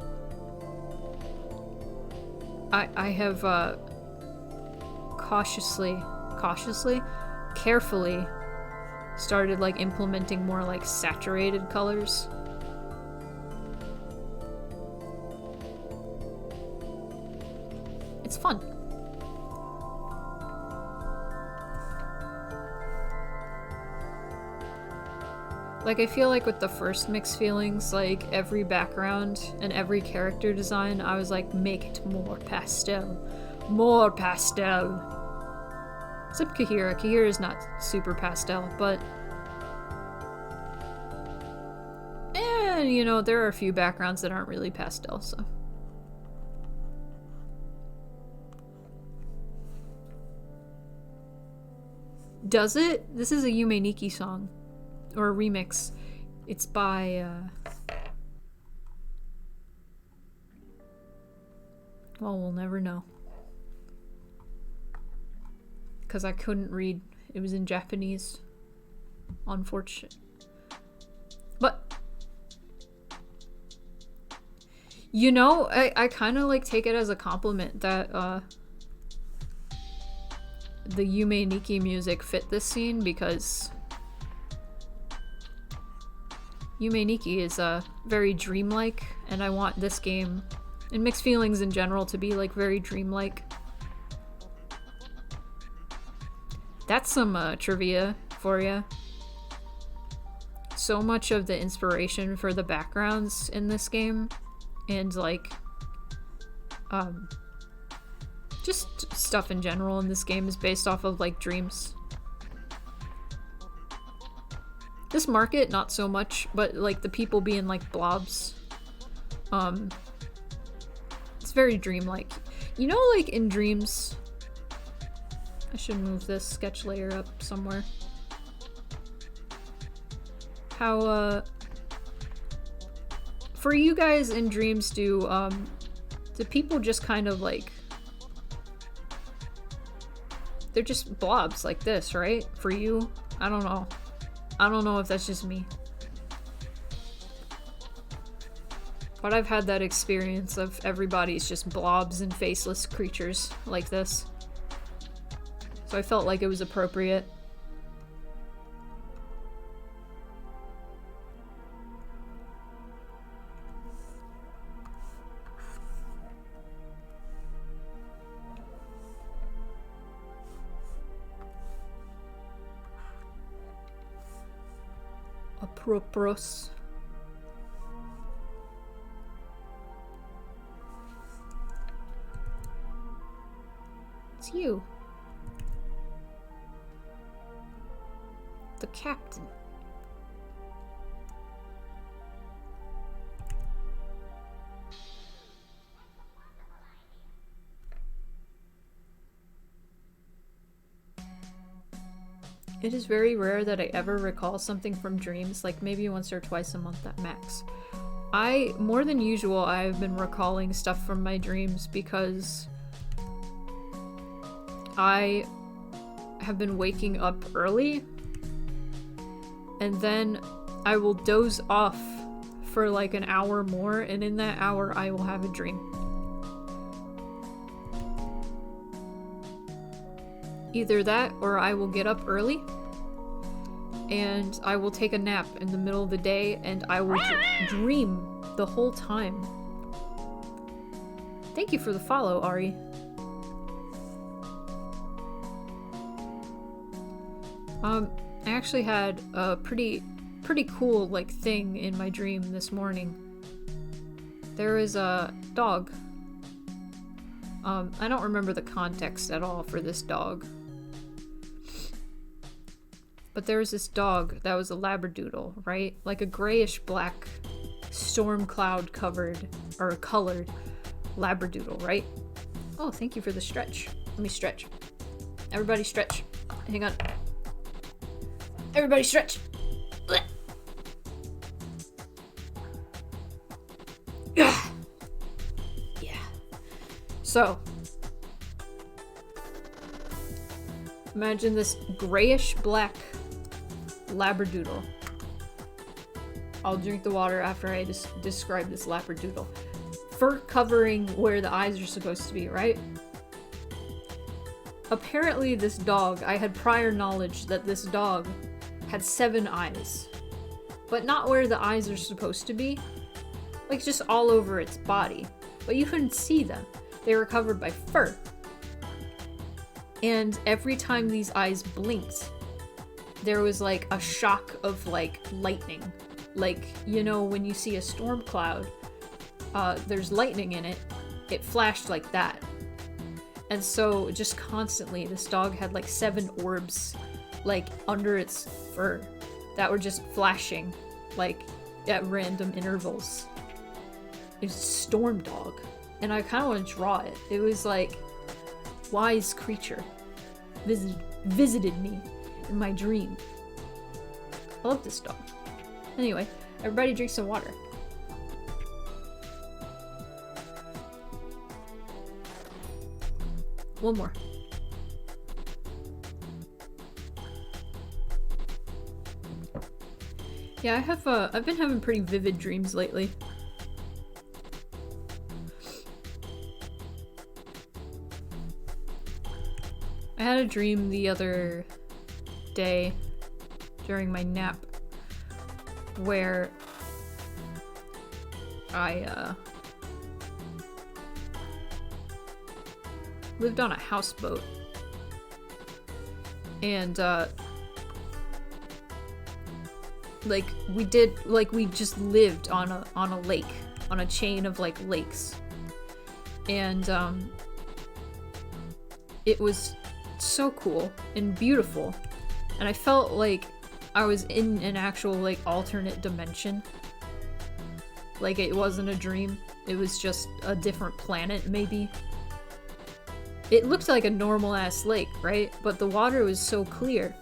I have, carefully started, like, implementing more, like, saturated colors. It's fun. Like, I feel like with the first Mixed Feelings, like, every background and every character design, I was like, make it more pastel. More pastel. Except Kahira. Kahira is not super pastel, but... And, you know, there are a few backgrounds that aren't really pastel, so... Does it? This is a Yume Nikki song. Or a remix. It's by, well, we'll never know. Because I couldn't read. It was in Japanese. Unfortunate. But, you know, I kind of, like, take it as a compliment that, the Yume Nikki music fit this scene, because Yume Nikki is very dreamlike, and I want this game, and Mixed Feelings in general, to be, like, very dreamlike. That's some trivia for you. So much of the inspiration for the backgrounds in this game, and, like, just stuff in general in this game, is based off of, like, dreams. This market, not so much, but, like, the people being, like, blobs. It's very dreamlike. You know, like, in dreams... I should move this sketch layer up somewhere. How, for you guys in dreams, do people just kind of, like... They're just blobs like this, right? For you? I don't know. I don't know if that's just me. But I've had that experience of everybody's just blobs and faceless creatures like this. So I felt like it was appropriate. Apropos. It's you. The captain. It is very rare that I ever recall something from dreams, like maybe once or twice a month at max. More than usual, I've been recalling stuff from my dreams because I have been waking up early, and then I will doze off for like an hour more, and in that hour I will have a dream. Either that, or I will get up early, and I will take a nap in the middle of the day, and I will dream the whole time. Thank you for the follow, Ari. I actually had a pretty cool, like, thing in my dream this morning. There was a dog. I don't remember the context at all for this dog. But there was this dog that was a labradoodle, right? Like a grayish black storm cloud covered or colored labradoodle, right? Oh, thank you for the stretch. Let me stretch. Everybody stretch. Hang on. Everybody stretch. Yeah. So, imagine this grayish black labradoodle. I'll drink the water after I describe this labradoodle. Fur covering where the eyes are supposed to be, right? Apparently this dog, I had prior knowledge that this dog had 7 eyes. But not where the eyes are supposed to be. Like just all over its body. But you couldn't see them. They were covered by fur. And every time these eyes blinked, there was like a shock of like lightning. Like, you know, when you see a storm cloud, there's lightning in it. It flashed like that. And so just constantly, this dog had like 7 orbs like under its fur that were just flashing like at random intervals. It's Storm Dog. And I kind of want to draw it. It was like, wise creature visited me in my dream. I love this dog. Anyway, everybody drink some water. One more. Yeah, I've been having pretty vivid dreams lately. I had a dream the other day during my nap where I lived on a houseboat, and we just lived on a lake, on a chain of like lakes, and it was so cool and beautiful, and I felt like I was in an actual like alternate dimension. Like it wasn't a dream, it was just a different planet maybe. It looked like a normal ass lake, right? But the water was so clear.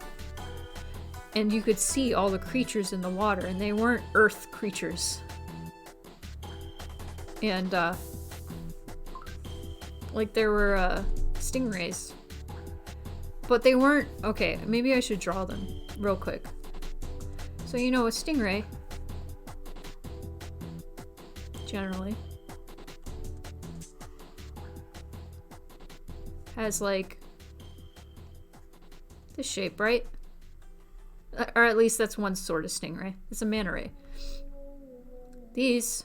And you could see all the creatures in the water, and they weren't earth creatures. And like there were stingrays. But they weren't, okay, maybe I should draw them real quick. So you know a stingray, generally, has like this shape, right? Or at least that's one sort of stingray. It's a manta ray. These,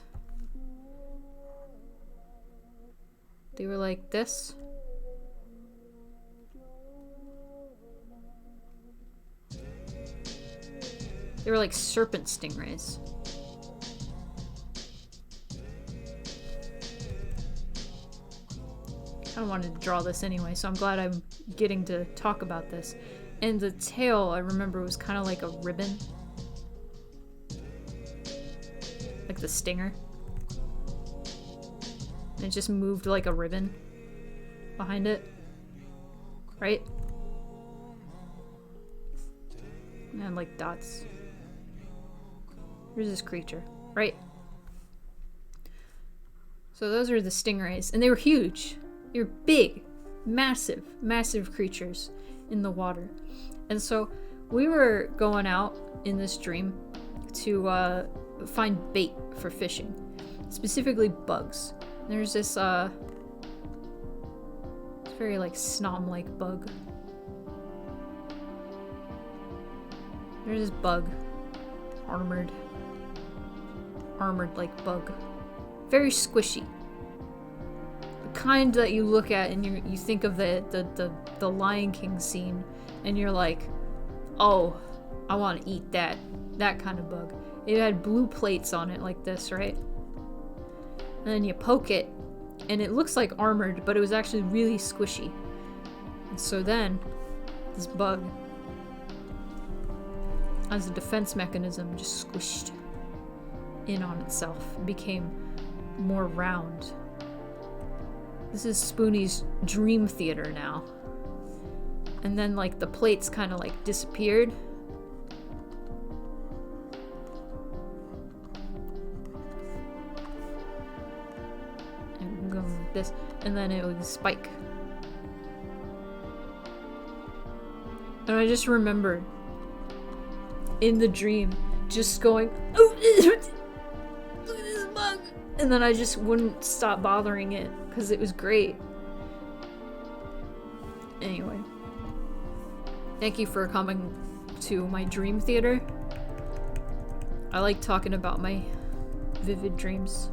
they were like this. They were like serpent stingrays. kind of wanted to draw this anyway, so I'm glad I'm getting to talk about this. And the tail, I remember, was kind of like a ribbon. Like the stinger. And it just moved like a ribbon behind it. Right? And like dots. Here's this creature. Right? So those are the stingrays. And they were huge. They were big. Massive. Massive creatures in the water. And so we were going out in this dream to find bait for fishing. Specifically bugs. There's this very like snom-like bug. There's this bug. Armored like bug. Very squishy. The kind that you look at and you think of the Lion King scene and you're like, oh, I want to eat that. That kind of bug. It had blue plates on it like this, right? And then you poke it and it looks like armored, but it was actually really squishy. And so then this bug, as a defense mechanism, just squished in on itself and became more round. This is Spoonie's dream theater now. And then like the plates kind of like disappeared. And go like this. And then it would spike. And I just remembered in the dream just going, oh, look at this bug. And then I just wouldn't stop bothering it because it was great. Anyway. Thank you for coming to my dream theater. I like talking about my vivid dreams.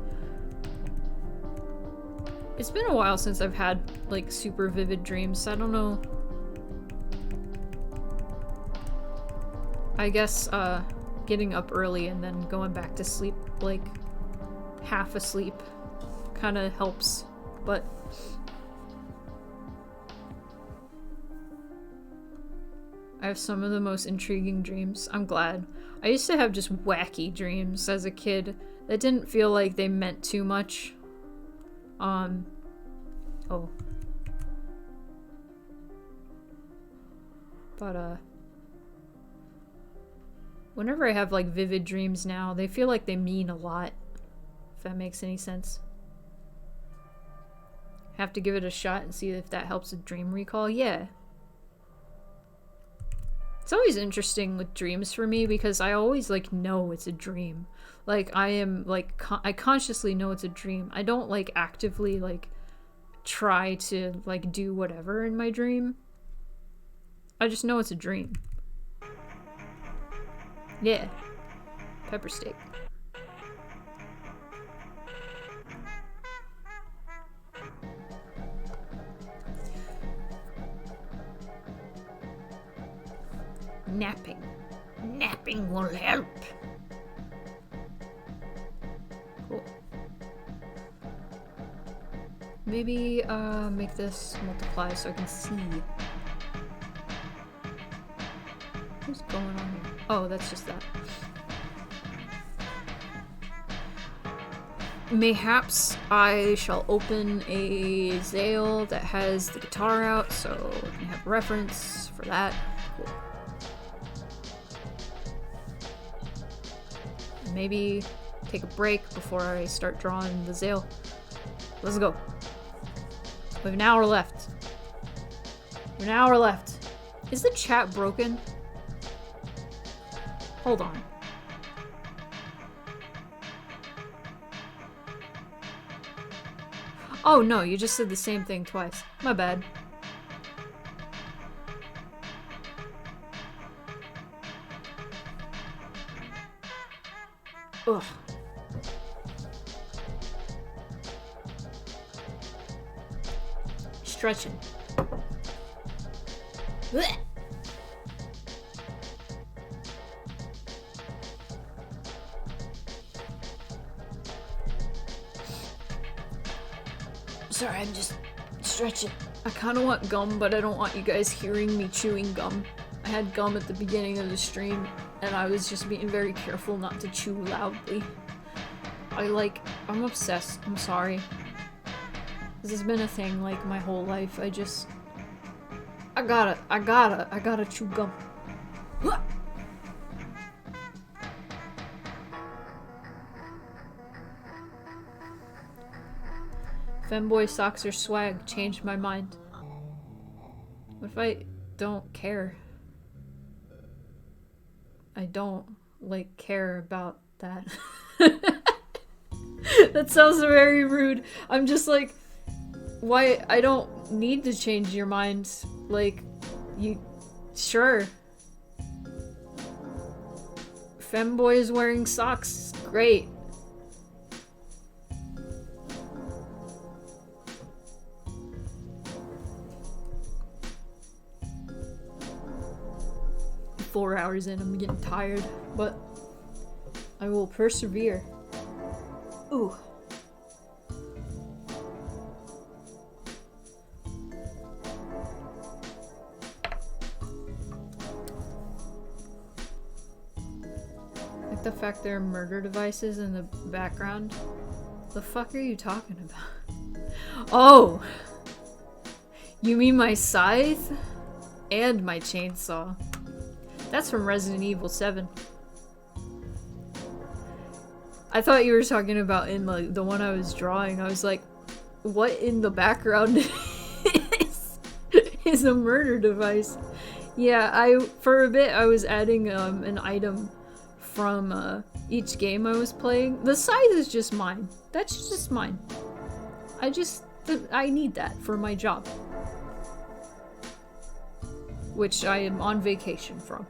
It's been a while since I've had like super vivid dreams. I don't know. I guess getting up early and then going back to sleep like half asleep kind of helps, but I have some of the most intriguing dreams. I'm glad. I used to have just wacky dreams as a kid that didn't feel like they meant too much. Oh. But, whenever I have, like, vivid dreams now, they feel like they mean a lot. If that makes any sense. Have to give it a shot and see if that helps with dream recall. Yeah. It's always interesting with dreams for me because I always, like, know it's a dream. Like, I am, like, I consciously know it's a dream. I don't, like, actively, like, try to, like, do whatever in my dream. I just know it's a dream. Yeah. Pepper steak. Napping. Napping will help. Cool. Maybe, make this multiply so I can see. What's going on here? Oh, that's just that. Mayhaps I shall open a Zale that has the guitar out, so I can have a reference for that. Cool. Maybe take a break before I start drawing the Zale. Let's go. We have an hour left. An hour left. Is the chat broken? Hold on. Oh no, you just said the same thing twice. My bad. Ugh. Stretching. Blech. Sorry, I'm just stretch it. I kind of want gum, but I don't want you guys hearing me chewing gum. I had gum at the beginning of the stream, and I was just being very careful not to chew loudly. I'm obsessed. I'm sorry. This has been a thing, like, my whole life. I gotta chew gum. Femboy socks are swag. Changed my mind. What if I don't care? I don't, like, care about that. That sounds very rude. I'm just like, why? I don't need to change your mind. Like, you... Sure. Femboy is wearing socks. Great. Four hours in, I'm getting tired, but I will persevere. Ooh. Like the fact there are murder devices in the background. The fuck are you talking about? Oh! You mean my scythe? And my chainsaw. That's from Resident Evil 7. I thought you were talking about in like the one I was drawing. I was like, what in the background is a murder device? Yeah, for a bit I was adding an item from each game I was playing. The scythe is just mine. That's just mine. I need that for my job. Which I am on vacation from.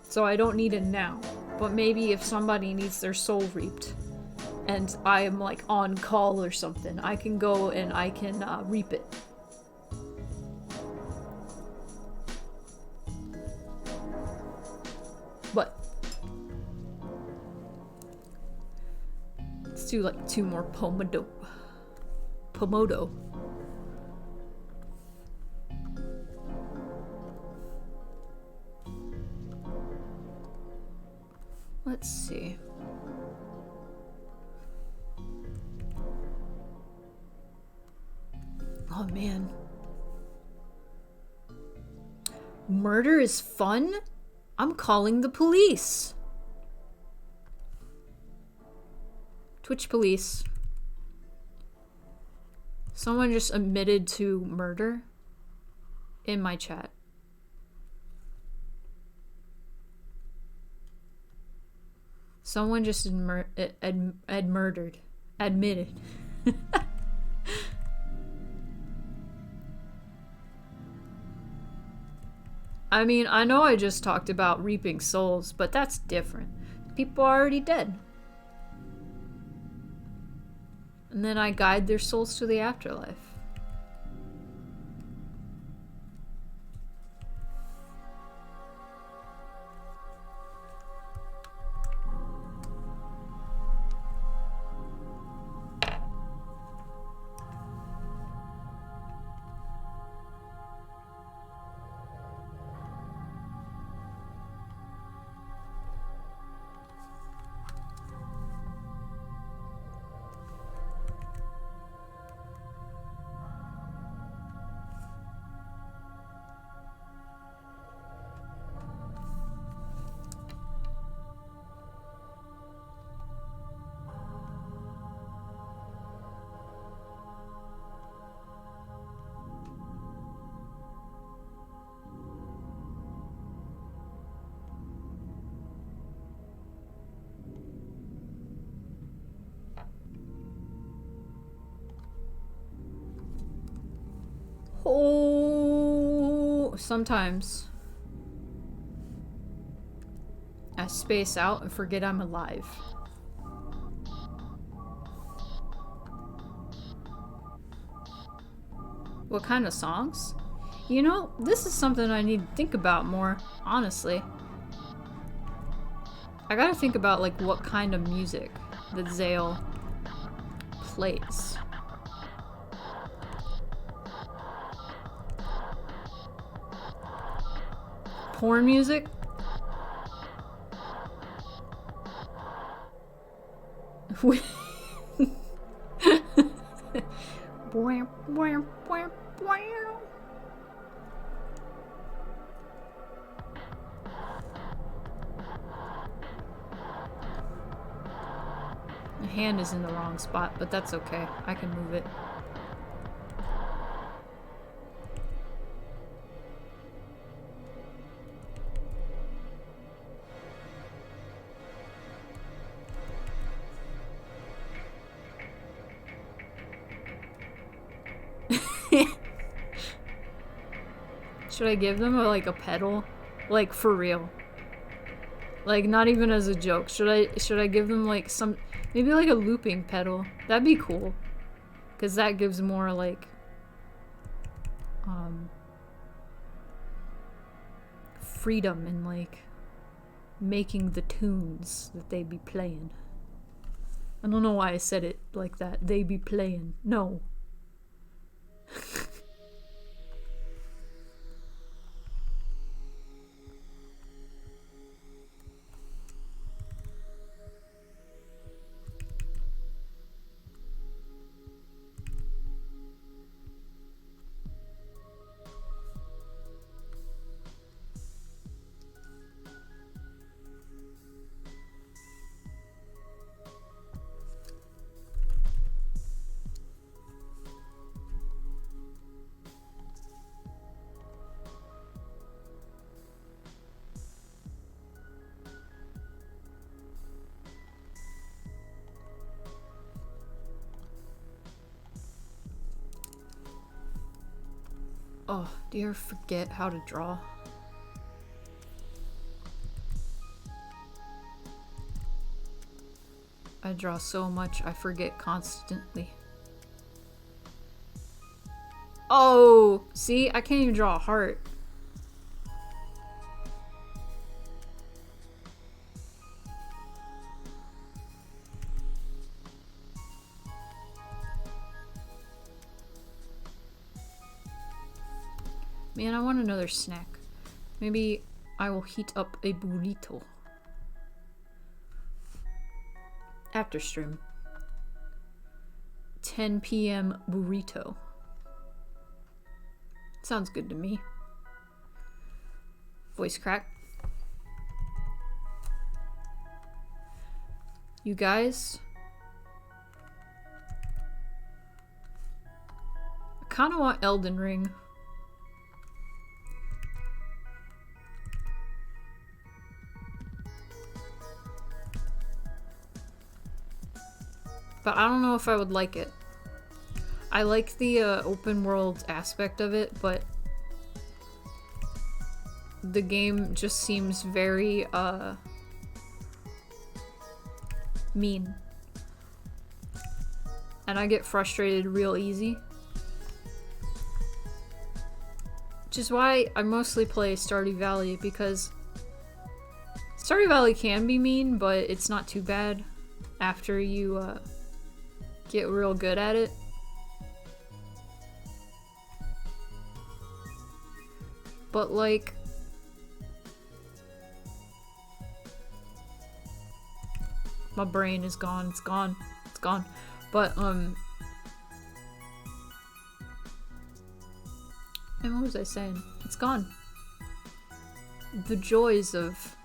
So I don't need it now. But maybe if somebody needs their soul reaped, and I am like on call or something, I can go and I can reap it. But let's do like 2 more Pomodo. Let's see. Oh man. Murder is fun? I'm calling the police. Twitch police. Someone just admitted to murder in my chat. Someone just admitted. I mean, I know I just talked about reaping souls, but that's different. People are already dead. And then I guide their souls to the afterlife. Oh, sometimes I space out and forget I'm alive. What kind of songs? You know, this is something I need to think about more, honestly. I gotta think about, like, what kind of music that Zale plays. Horn music? The hand is in the wrong spot, but that's okay. I can move it. Should I give them like a pedal? Like for real? Like not even as a joke. Should I give them like some, maybe like a looping pedal? That'd be cool. 'Cause that gives more like freedom in like making the tunes that they be playing. I don't know why I said it like that. They be playing. No. Oh, do you ever forget how to draw? I draw so much, I forget constantly. Oh, see? I can't even draw a heart. Man, I want another snack. Maybe I will heat up a burrito. After stream. 10 p.m. burrito. Sounds good to me. Voice crack. You guys? I kinda want Elden Ring. But I don't know if I would like it. I like the open world aspect of it, but the game just seems very mean. And I get frustrated real easy. Which is why I mostly play Stardew Valley, because Stardew Valley can be mean, but it's not too bad after you get real good at it. But like, my brain is gone. It's gone. It's gone. But and what was I saying? It's gone. The joys of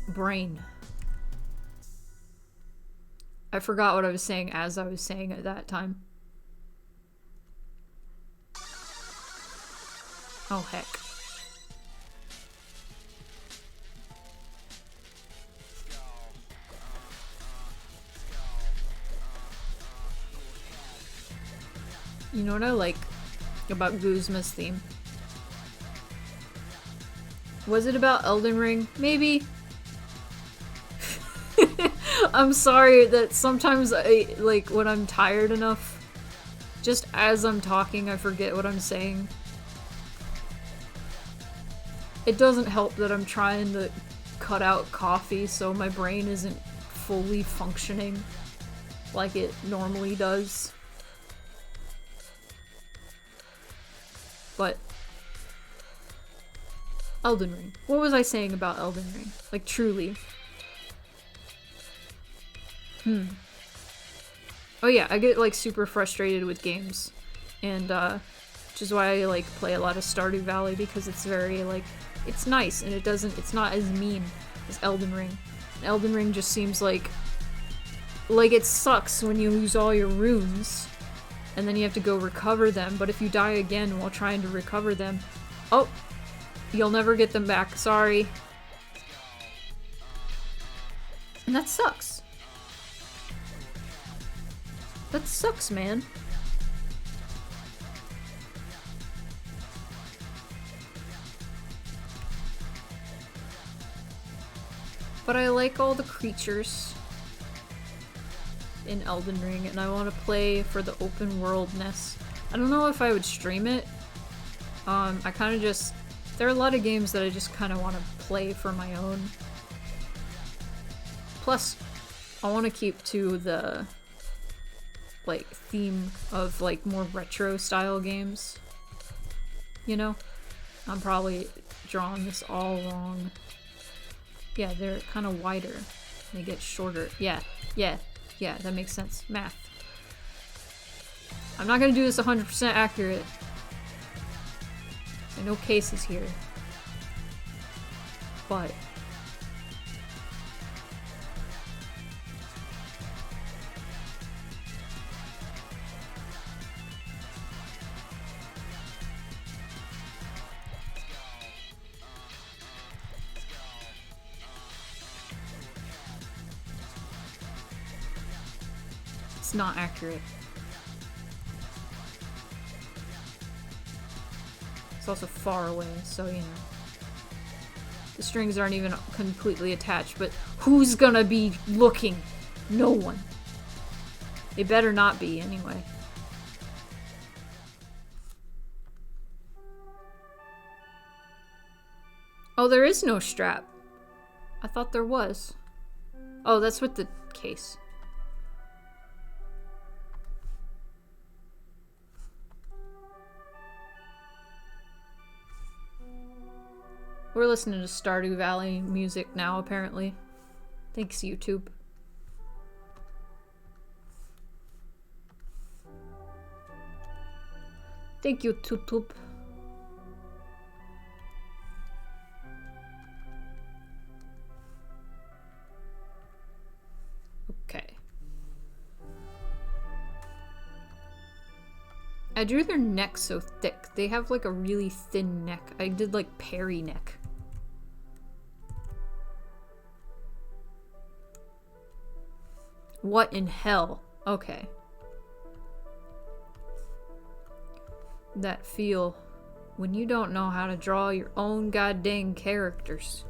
brain. I forgot what I was saying as I was saying at that time. Oh, heck. You know what I like about Guzma's theme? Was it about Elden Ring? Maybe. I'm sorry that sometimes I, like, when I'm tired enough, just as I'm talking, I forget what I'm saying. It doesn't help that I'm trying to cut out coffee so my brain isn't fully functioning like it normally does. But Elden Ring. What was I saying about Elden Ring? Like, truly. Oh yeah, I get, like, super frustrated with games. And, which is why I, like, play a lot of Stardew Valley, because it's very, like, it's nice, and it's not as mean as Elden Ring. Elden Ring just seems like it sucks when you lose all your runes, and then you have to go recover them, but if you die again while trying to recover them, oh, you'll never get them back, sorry. And that sucks. That sucks, man. But I like all the creatures in Elden Ring, and I want to play for the open worldness. I don't know if I would stream it. I kind of just... There are a lot of games that I just kind of want to play for my own. Plus, I want to keep to the, like, theme of, like, more retro style games. You know? I'm probably drawing this all wrong. Yeah, they're kind of wider. They get shorter. Yeah, that makes sense. Math. I'm not gonna do this 100% accurate. There are no cases here. But... it's not accurate. It's also far away, so you know. The strings aren't even completely attached, but who's gonna be looking? No one. They better not be, anyway. Oh, there is no strap. I thought there was. Oh, that's with the case. We're listening to Stardew Valley music now, apparently. Thanks, YouTube. Thank you, YouTube. Okay. I drew their neck so thick. They have like a really thin neck. I did like Perry neck. What in hell? Okay. That feel when you don't know how to draw your own goddamn characters.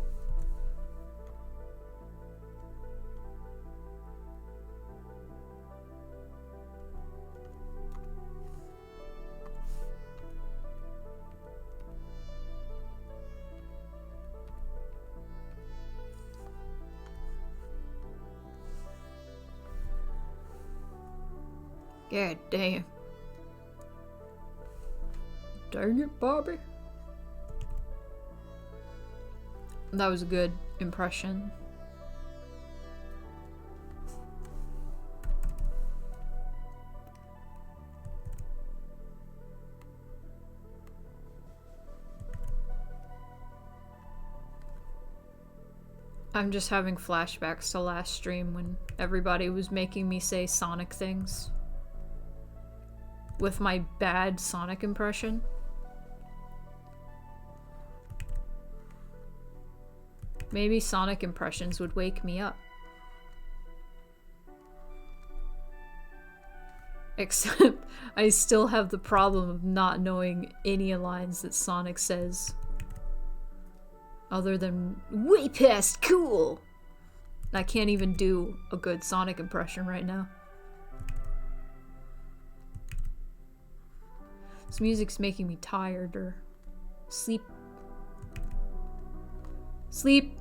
God damn. Dang it, Bobby. That was a good impression. I'm just having flashbacks to last stream when everybody was making me say Sonic things. With my bad Sonic impression. Maybe Sonic impressions would wake me up. Except I still have the problem of not knowing any lines that Sonic says. Other than way past cool. I can't even do a good Sonic impression right now. This music's making me tired or sleep. Sleep.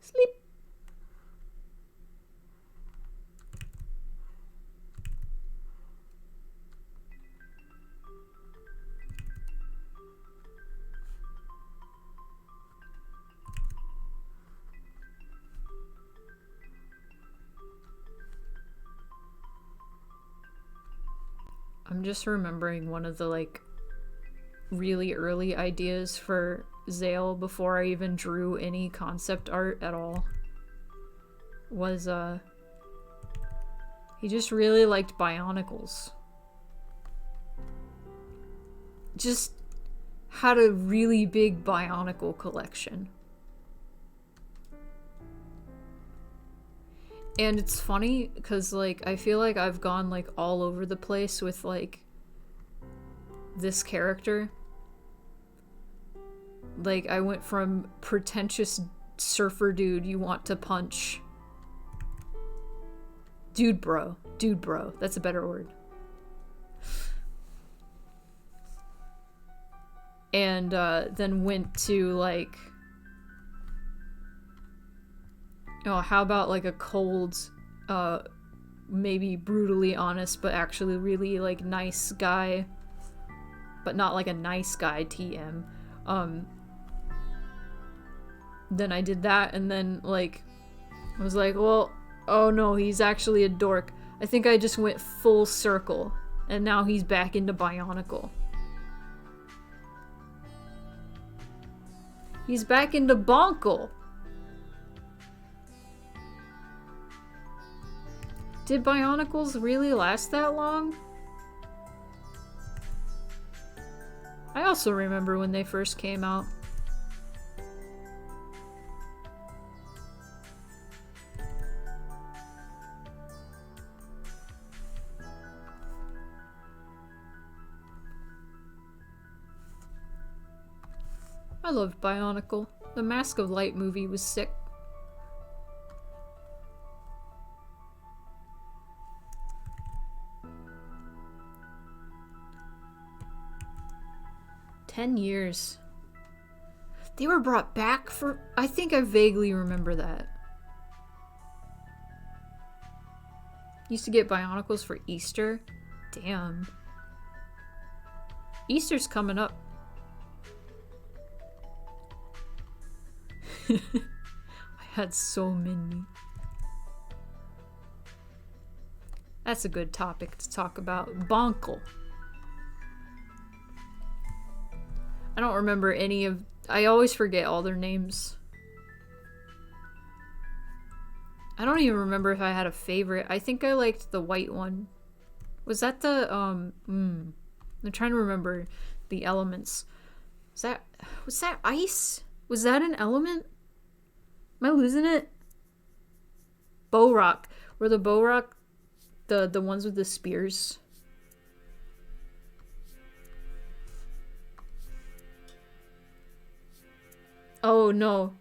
Sleep. I'm just remembering one of the, like, really early ideas for Zale before I even drew any concept art at all. Was, he just really liked Bionicles. Just had a really big Bionicle collection. And it's funny because, like, I feel like I've gone, like, all over the place with, like, this character. Like, I went from pretentious surfer dude you want to punch. Dude bro. Dude bro. That's a better word. And then went to, like... Oh, how about, like, a cold, maybe brutally honest, but actually really, like, nice guy. But not, like, a nice guy TM. Then I did that, and then, like, I was like, well, oh no, he's actually a dork. I think I just went full circle, and now he's back into Bionicle. He's back into Bonkle! Did Bionicles really last that long? I also remember when they first came out. I loved Bionicle. The Mask of Light movie was sick. $10. They were brought back for... I think I vaguely remember that. Used to get Bionicles for Easter. Damn. Easter's coming up. I had so many. That's a good topic to talk about. Bonkle. I don't remember any of... I always forget all their names. I don't even remember if I had a favorite. I think I liked the white one. Was that the, I'm trying to remember the elements. Was that ice? Was that an element? Am I losing it? Bowrock. Were the Bowrock the ones with the spears? Oh, no.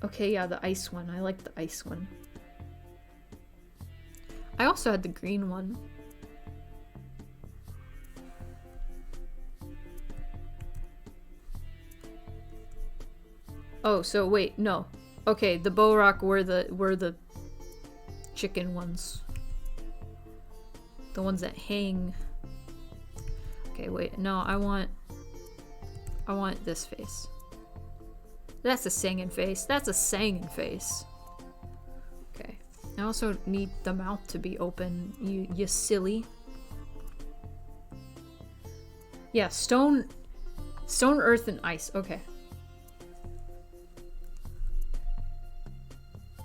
Okay, yeah, the ice one. I like the ice one. I also had the green one. Oh, so wait, no. Okay, the Bowrock were the chicken ones. The ones that hang. Okay, wait. No, I want this face. That's a singing face. That's a singing face. Okay. I also need the mouth to be open, you silly. Yeah, stone, earth, and ice. Okay.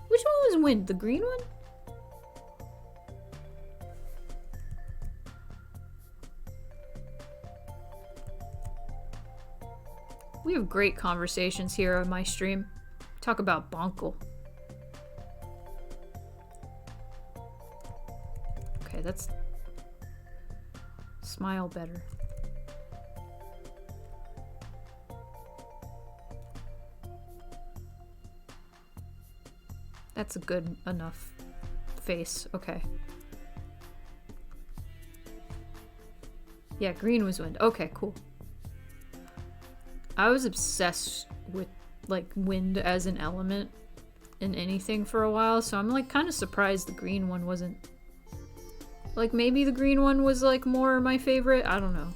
Which one was wind? The green one? We have great conversations here on my stream. Talk about Bonkle. Okay, that's... Smile better. That's a good enough face. Okay. Yeah, green was wind. Okay, cool. I was obsessed with, like, wind as an element in anything for a while, so I'm, like, kind of surprised the green one wasn't... Like, maybe the green one was, like, more my favorite? I don't know.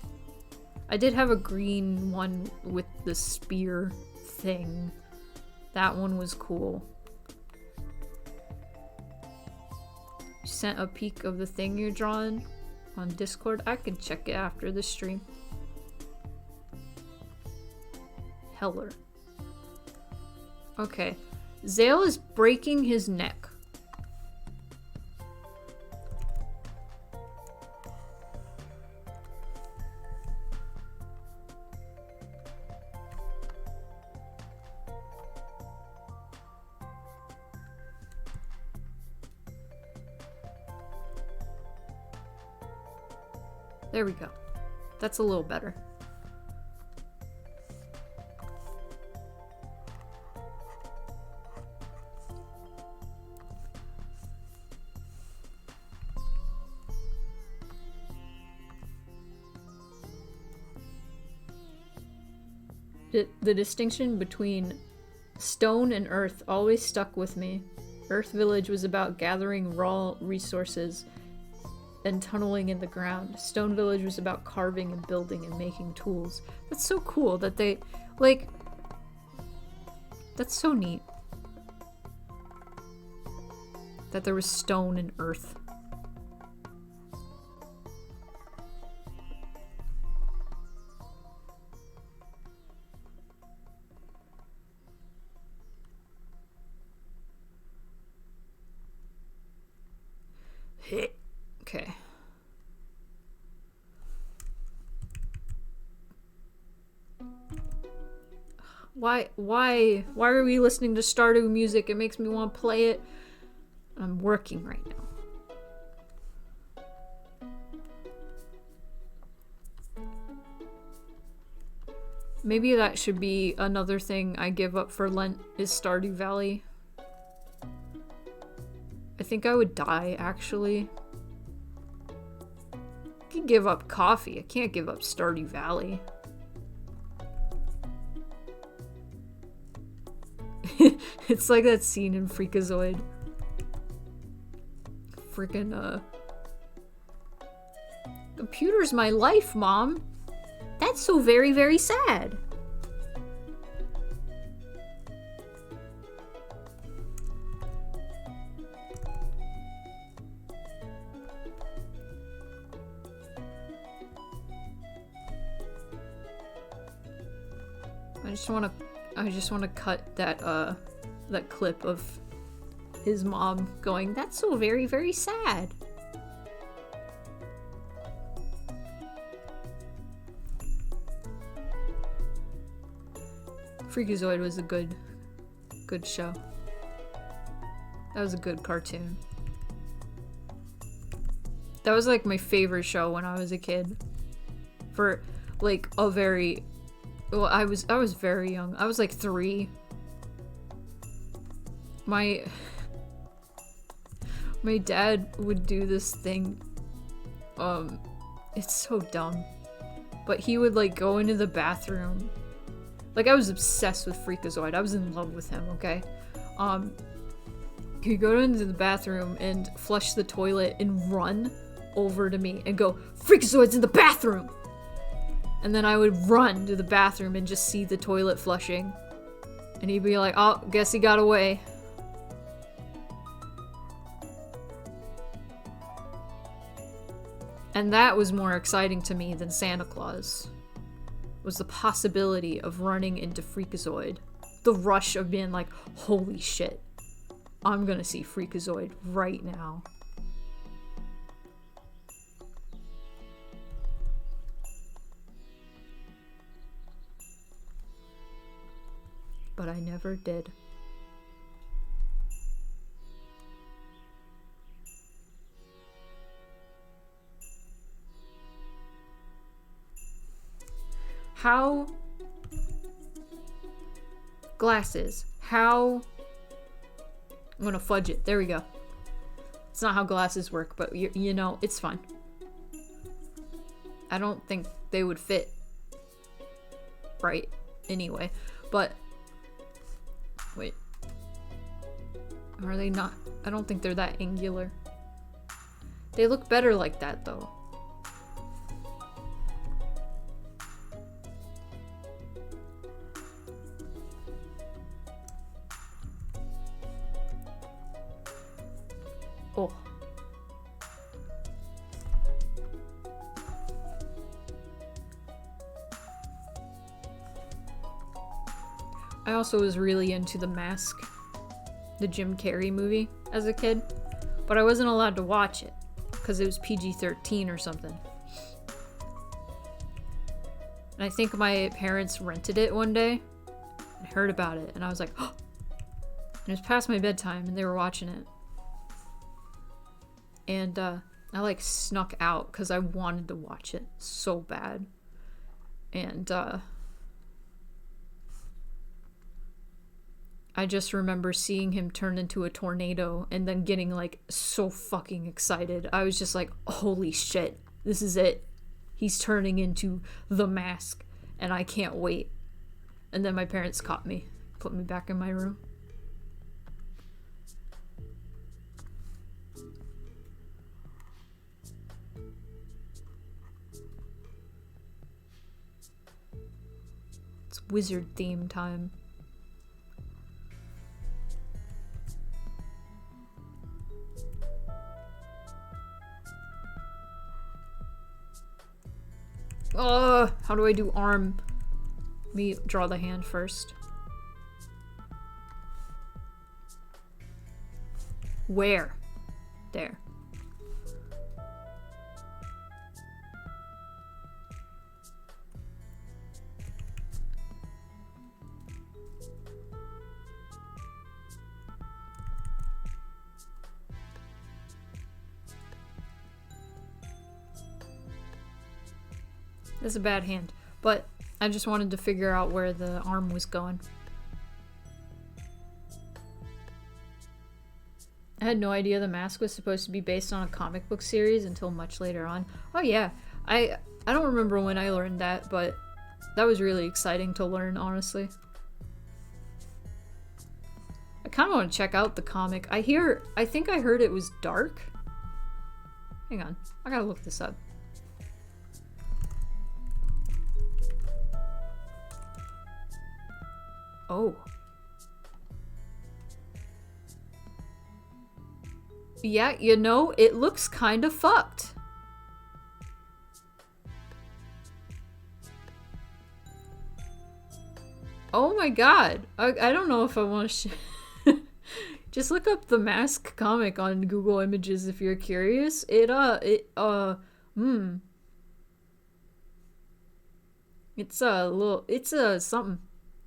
I did have a green one with the spear thing. That one was cool. sent a peek of the thing you're drawing on Discord. I can check it after the stream. Heller. Okay. Zale is breaking his neck. There we go. That's a little better. The distinction between stone and earth always stuck with me. Earth Village was about gathering raw resources and tunneling in the ground. Stone Village was about carving and building and making tools. That's so cool that they, like, that's so neat. That there was stone and earth. Okay. Why are we listening to Stardew music? It makes me want to play it. I'm working right now. Maybe that should be another thing I give up for Lent is Stardew Valley. I think I would die, actually. I can give up coffee. I can't give up Stardew Valley. It's like that scene in Freakazoid. Freaking, computer's my life, Mom. That's so very, very sad. I just wanna cut that clip of his mom going, "That's so very, very sad." Freakazoid was a good show. That was a good cartoon. That was like my favorite show when I was a kid. For like a very, well, I was very young. I was like 3. My dad would do this thing. It's so dumb. But he would like go into the bathroom. Like, I was obsessed with Freakazoid. I was in love with him, okay? He'd go into the bathroom and flush the toilet and run over to me and go, "Freakazoid's in the bathroom!" And then I would run to the bathroom and just see the toilet flushing. And he'd be like, "Oh, guess he got away." And that was more exciting to me than Santa Claus. Was the possibility of running into Freakazoid. The rush of being like, holy shit, I'm gonna see Freakazoid right now. But I never did. How glasses. How I'm gonna fudge it. There we go. It's not how glasses work, but you know, it's fine. I don't think they would fit right anyway, but wait. Are they not? I don't think they're that angular. They look better like that though. Oh, I also was really into The Mask, the Jim Carrey movie, as a kid. But I wasn't allowed to watch it, because it was PG-13 or something. And I think my parents rented it one day, and heard about it, and I was like, oh! And it was past my bedtime, and they were watching it. And, I, like, snuck out, because I wanted to watch it so bad. And, I just remember seeing him turn into a tornado and then getting, like, so fucking excited. I was just like, holy shit, this is it. He's turning into the Mask, and I can't wait. And then my parents caught me, put me back in my room. It's wizard theme time. How do I do arm? Let me draw the hand first. Where? There. That's a bad hand, but I just wanted to figure out where the arm was going. I had no idea The Mask was supposed to be based on a comic book series until much later on. Oh yeah, I don't remember when I learned that, but that was really exciting to learn, honestly. I kind of want to check out the comic. I think I heard it was dark. Hang on, I gotta look this up. Oh. Yeah, you know, it looks kind of fucked. Oh my god. I don't know if I want to just look up The Mask comic on Google Images if you're curious. It's something.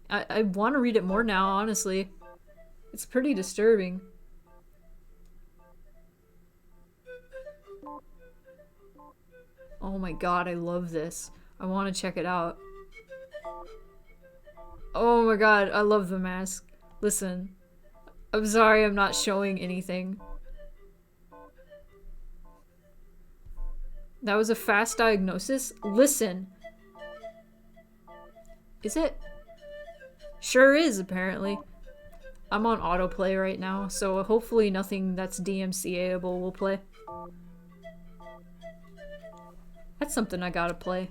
I want to read it more now, honestly. It's pretty disturbing. Oh my god, I love this. I want to check it out. Oh my god, I love The Mask. Listen. I'm sorry I'm not showing anything. That was a fast diagnosis? Listen. Is it? Sure is, apparently. I'm on autoplay right now, so hopefully nothing that's DMCA-able will play. That's something I gotta play.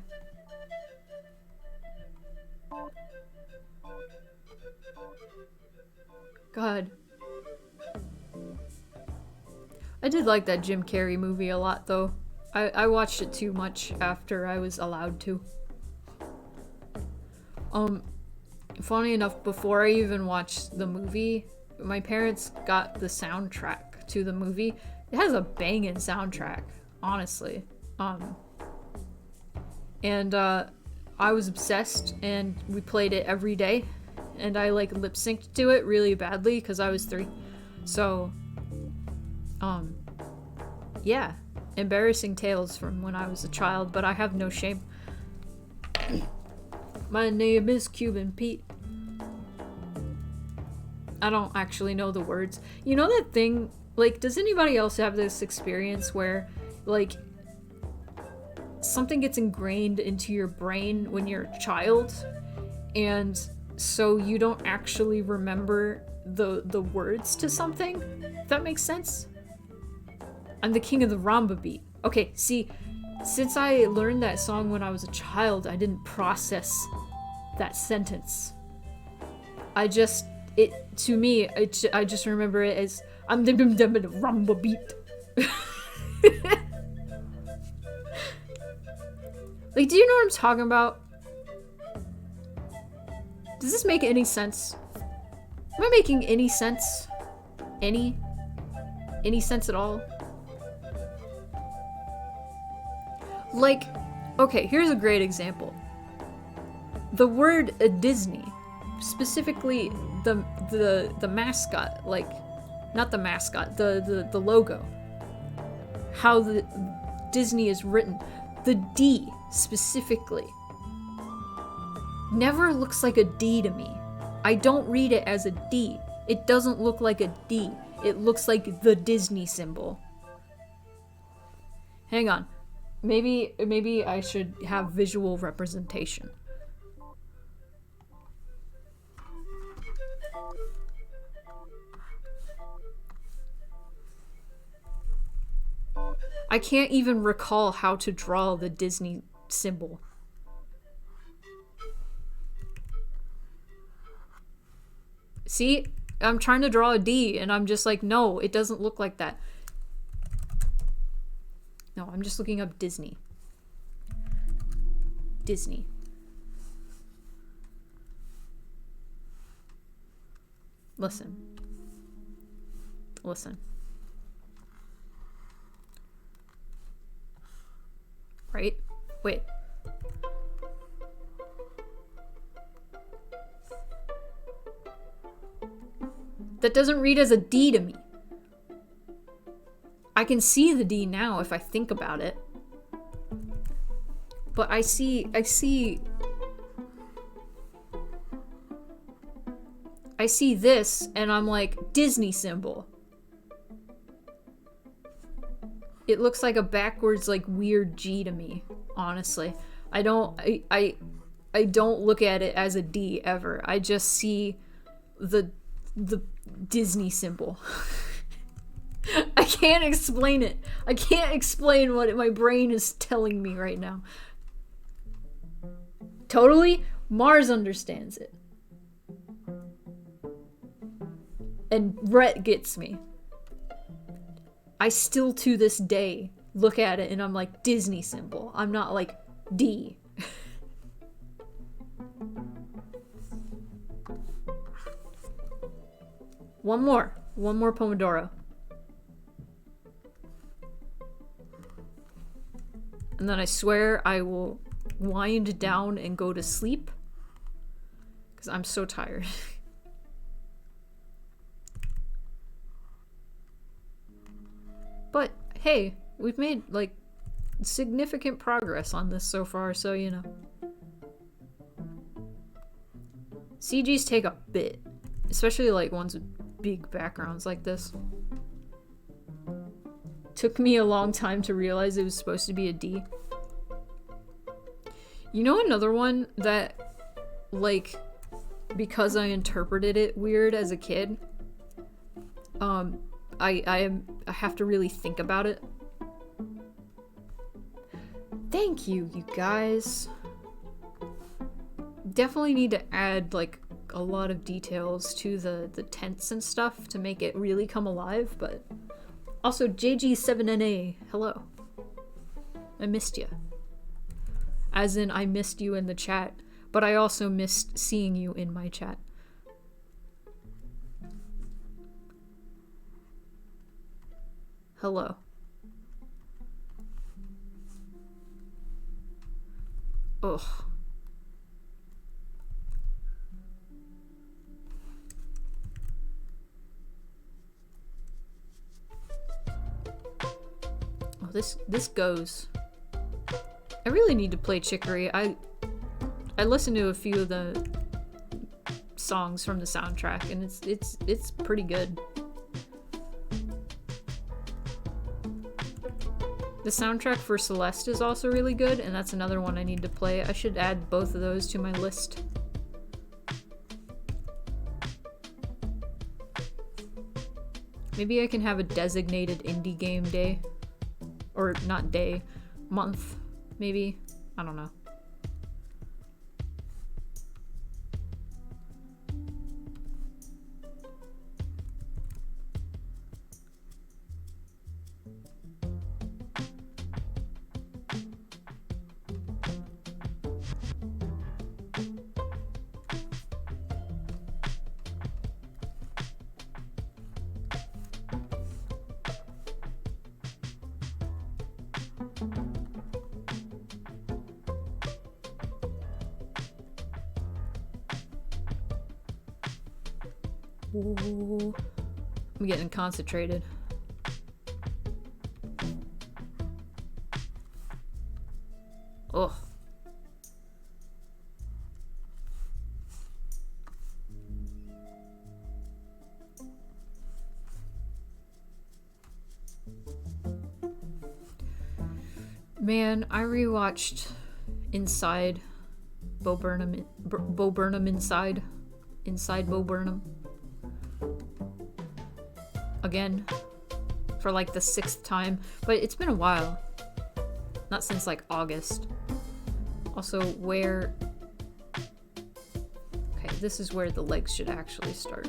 God. I did like that Jim Carrey movie a lot, though. I watched it too much after I was allowed to. Funny enough, before I even watched the movie, my parents got the soundtrack to the movie. It has a banging soundtrack, honestly. And I was obsessed, and we played it every day. And I, like, lip-synced to it really badly, because I was 3. So, yeah. Embarrassing tales from when I was a child, but I have no shame. My name is Cuban Pete. I don't actually know the words. You know that thing, like, does anybody else have this experience where, like, something gets ingrained into your brain when you're a child, and so you don't actually remember the words to something? If that makes sense? I'm the king of the Ramba beat. Okay, see, since I learned that song when I was a child, I didn't process that sentence. I just remember it as I'm the Ramba beat. Like, do you know what I'm talking about? Does this make any sense? Am I making any sense? Any sense at all? Like, okay, here's a great example. The word Disney, specifically the mascot, like, not the mascot, the logo. How the Disney is written. The D, specifically, never looks like a D to me. I don't read it as a D. It doesn't look like a D. It looks like the Disney symbol. Hang on. Maybe I should have visual representation. I can't even recall how to draw the Disney symbol. See? I'm trying to draw a D, and I'm just like, no, it doesn't look like that. No, I'm just looking up Disney. Disney. Listen. Listen. Right? Wait. That doesn't read as a D to me. I can see the D now if I think about it. But I see this and I'm like, Disney symbol. It looks like a backwards, like, weird G to me, honestly. I don't look at it as a D ever. I just see the Disney symbol. I can't explain it. I can't explain what my brain is telling me right now. Totally, Mars understands it. And Rhett gets me. I still, to this day, look at it and I'm like, Disney symbol. I'm not like, D. One more Pomodoro. And then I swear I will wind down and go to sleep. Because I'm so tired. But, hey, we've made, like, significant progress on this so far, so, you know. CGs take a bit. Especially, like, ones with big backgrounds like this. Took me a long time to realize it was supposed to be a D. You know another one that, like, because I interpreted it weird as a kid, I have to really think about it. Thank you, you guys. Definitely need to add, like, a lot of details to the tents and stuff to make it really come alive, but also JG7NA, hello. I missed you. As in, I missed you in the chat, but I also missed seeing you in my chat. Hello. Ugh. Oh, this goes. I really need to play Chicory. I listened to a few of the songs from the soundtrack, and it's pretty good. The soundtrack for Celeste is also really good, and that's another one I need to play. I should add both of those to my list. Maybe I can have a designated indie game day. Or not day, month, maybe. I don't know. Ooh. I'm getting concentrated. Oh. Man, I rewatched Inside Bo Burnham, Bo Burnham Inside Bo Burnham again for like the 6th time, but it's been a while. Not since like August. Also, where... Okay, this is where the legs should actually start.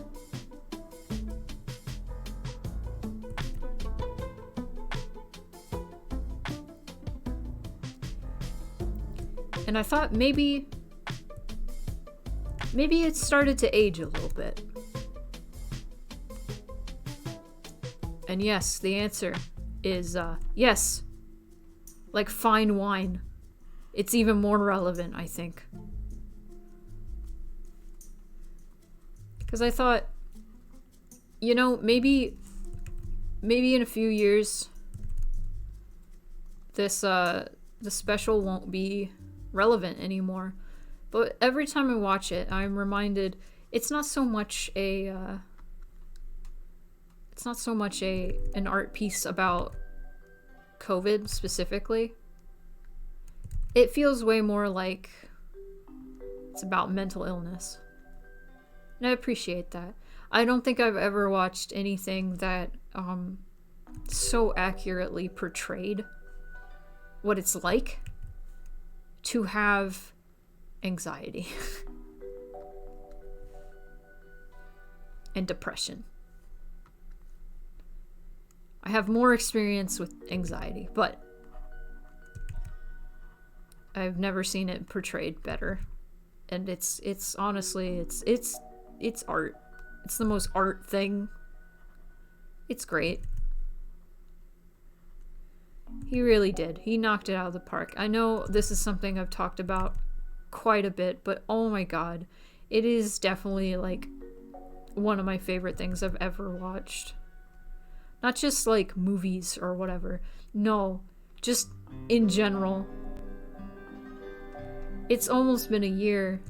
And I thought maybe it started to age a little bit. And yes, the answer is yes. Like fine wine. It's even more relevant, I think. Because I thought, you know, maybe in a few years this the special won't be relevant anymore. But every time I watch it, I'm reminded it's not so much an art piece about COVID specifically. It feels way more like it's about mental illness. And I appreciate that. I don't think I've ever watched anything that so accurately portrayed what it's like to have anxiety and depression. I have more experience with anxiety, but I've never seen it portrayed better. And it's honestly, it's art. It's the most art thing. It's great. He really did. He knocked it out of the park. I know this is something I've talked about quite a bit, but oh my god. It is definitely like one of my favorite things I've ever watched. Not just like movies or whatever. No, just in general. It's almost been a year.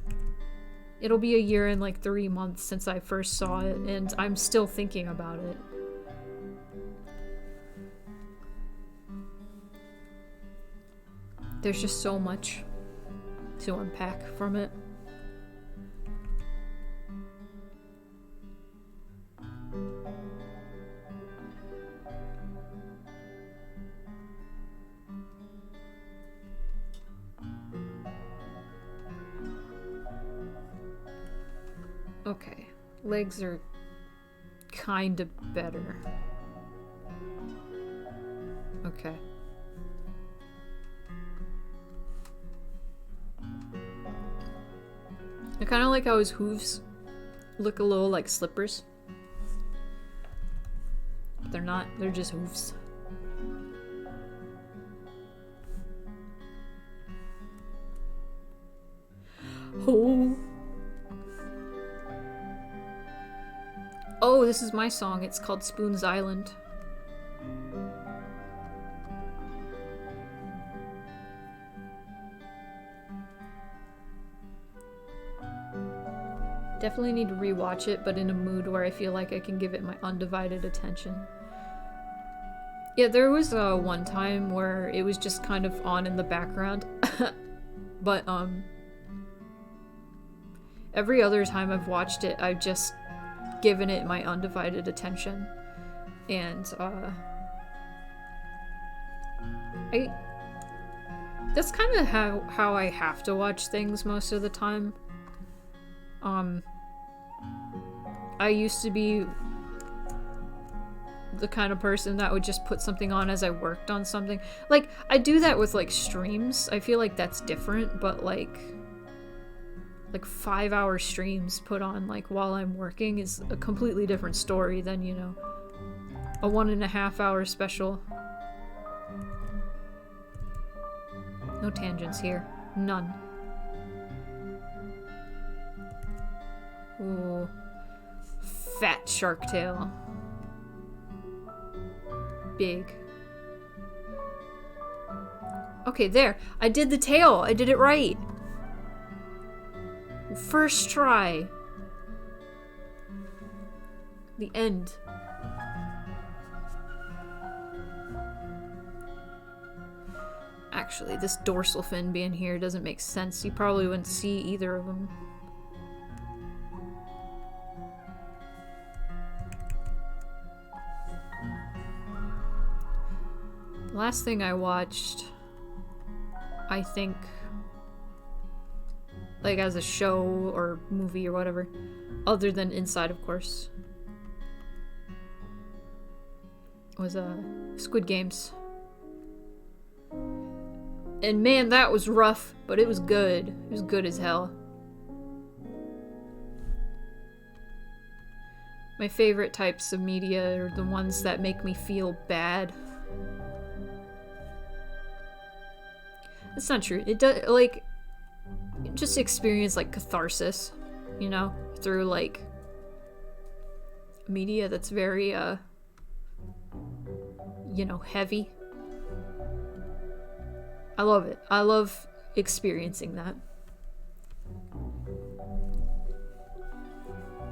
It'll be a year and like 3 months since I first saw it, and I'm still thinking about it. There's just so much to unpack from it. Okay, legs are kind of better. Okay. I kind of like how his hooves look a little like slippers. But they're not, they're just hooves. Oh. Oh, this is my song. It's called Spoon's Island. Definitely need to rewatch it, but in a mood where I feel like I can give it my undivided attention. Yeah, there was one time where it was just kind of on in the background. But every other time I've watched it, I've just given it my undivided attention. And that's kind of how I have to watch things most of the time. I used to be the kind of person that would just put something on as I worked on something. Like, I do that with, like, streams. I feel like that's different, but, like 5-hour streams put on, like, while I'm working is a completely different story than, you know, a 1.5-hour special. No tangents here. None. Ooh. Fat shark tail. Big. Okay, there. I did the tail. I did it right. First try. The end. Actually, this dorsal fin being here doesn't make sense. You probably wouldn't see either of them. The last thing I watched, I think, like as a show or movie or whatever, other than Inside, of course, was Squid Games. And man, that was rough, but it was good. It was good as hell. My favorite types of media are the ones that make me feel bad. It's not true. It does, like, just experience, like, catharsis, you know? Through, like, media that's very, you know, heavy. I love it. I love experiencing that.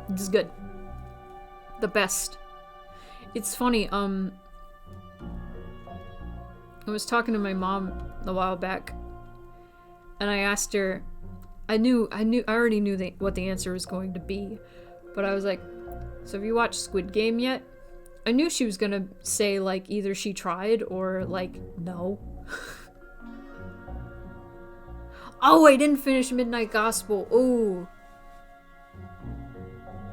It's good. The best. It's funny, I was talking to my mom a while back, and I asked her, I already knew what the answer was going to be, but I was like, so have you watched Squid Game yet? I knew she was gonna say, like, either she tried or, like, no. Oh, I didn't finish Midnight Gospel. Ooh.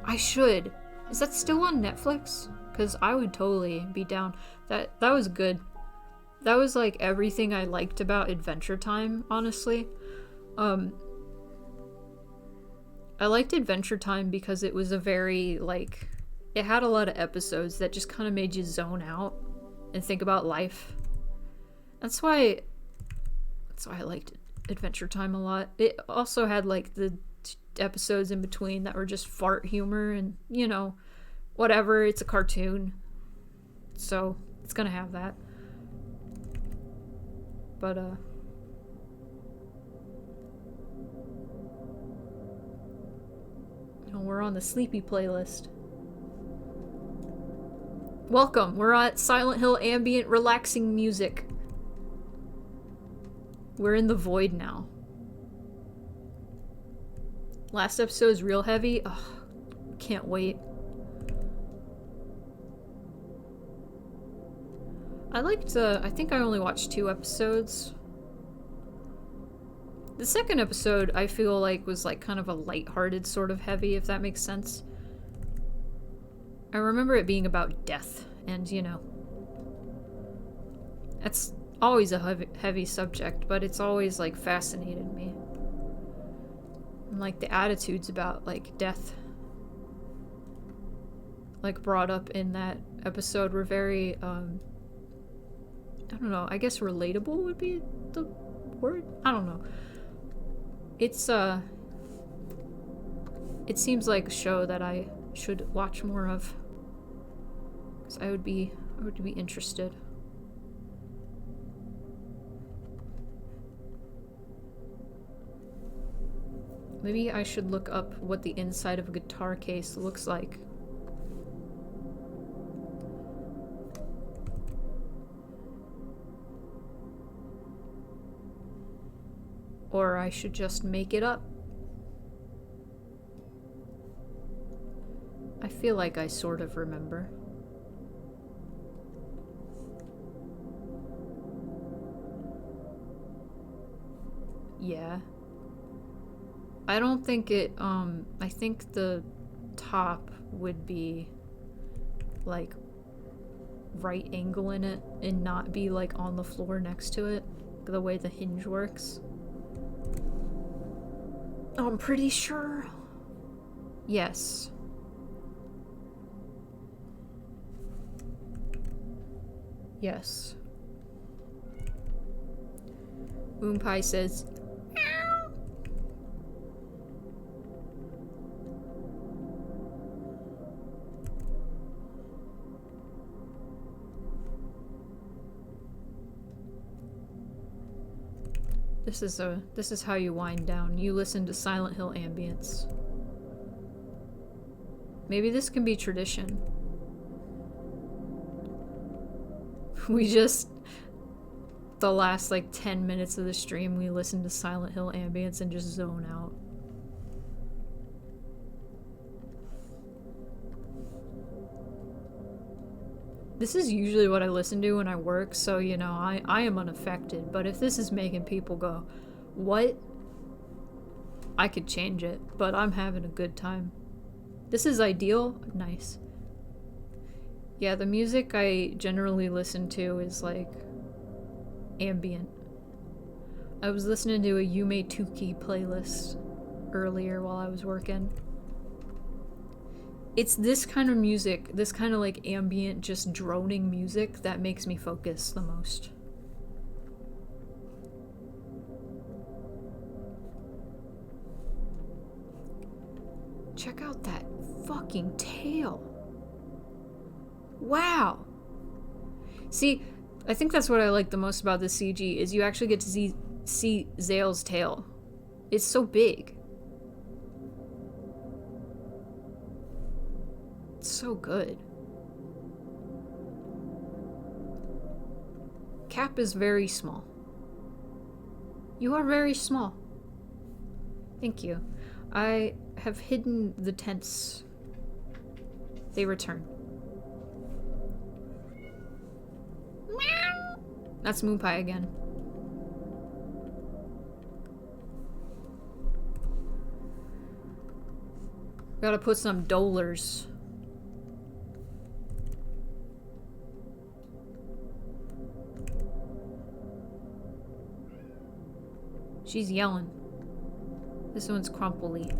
I should. Is that still on Netflix? Because I would totally be down. That was good. That was like everything I liked about Adventure Time, honestly. I liked Adventure Time because it was a very, like, it had a lot of episodes that just kind of made you zone out and think about life. That's why I liked Adventure Time a lot. It also had, like, the episodes in between that were just fart humor and, you know, whatever. It's a cartoon, so it's gonna have that. But, oh, we're on the sleepy playlist. Welcome, we're at Silent Hill ambient relaxing music. We're in the void now. Last episode is real heavy. Ugh, can't wait. I think I only watched 2 episodes. The second episode, I feel like, was like kind of a lighthearted sort of heavy, if that makes sense. I remember it being about death, and, you know, that's always a heavy subject, but it's always, like, fascinated me. And, like, the attitudes about, like, death, like, brought up in that episode were very, I don't know, I guess relatable would be the word? I don't know. It's, it seems like a show that I should watch more of. 'Cause I would be interested. Maybe I should look up what the inside of a guitar case looks like. Or I should just make it up. I feel like I sort of remember. Yeah. I don't think it, I think the top would be, like, right angle in it and not be, like, on the floor next to it, the way the hinge works. I'm pretty sure. Yes. Yes. Moonpie says, "Meow." This is how you wind down. You listen to Silent Hill ambience. Maybe this can be tradition. The last like 10 minutes of the stream, we listen to Silent Hill ambience and just zone out. This is usually what I listen to when I work, so you know, I am unaffected. But if this is making people go, what? I could change it, but I'm having a good time. This is ideal. Nice. Yeah, the music I generally listen to is like ambient. I was listening to a Yume Tuki playlist earlier while I was working. It's this kind of music, this kind of like ambient, just droning music that makes me focus the most. Check out that fucking tail. Wow. See, I think that's what I like the most about the CG, is you actually get to see Zale's tail. It's so big. It's so good. Cap is very small. You are very small. Thank you. I have hidden the tents. They return. Meow. That's Moonpie again. Gotta put some dolars. She's yelling. This one's crumply.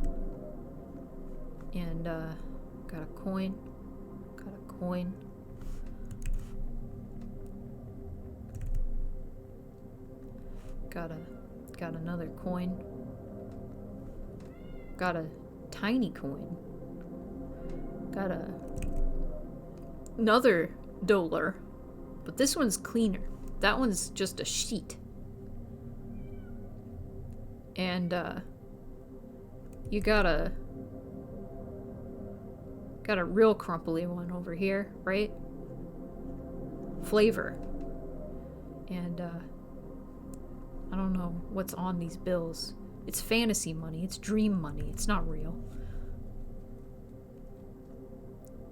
And, got a coin. Got a coin. Got another coin. Got a tiny coin. Got another dollar. But this one's cleaner. That one's just a sheet. And, you got a real crumply one over here, right? Flavor. And, I don't know what's on these bills. It's fantasy money. It's dream money. It's not real.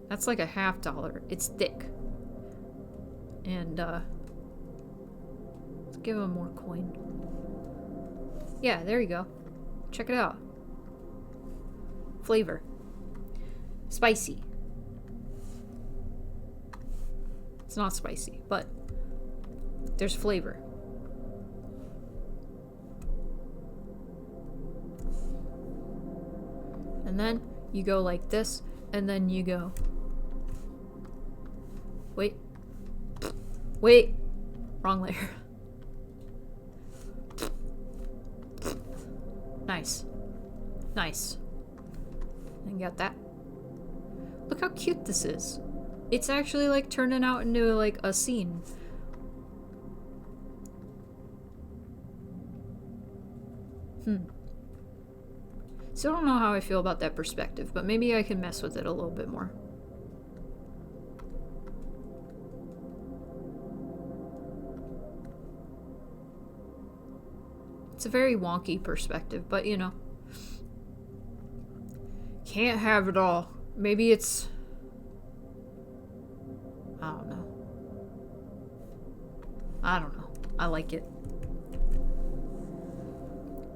That's like a $50. It's thick. And, let's give him more coin. Yeah, there you go. Check it out. Flavor. Spicy. It's not spicy, but there's flavor. And then you go like this, and then you go. Wait. Wait. Wrong layer. Nice. Nice. And got that. Look how cute this is. It's actually like turning out into like a scene. So I don't know how I feel about that perspective, but maybe I can mess with it a little bit more. It's a very wonky perspective, but you know. Can't have it all. Maybe it's... I don't know. I don't know. I like it.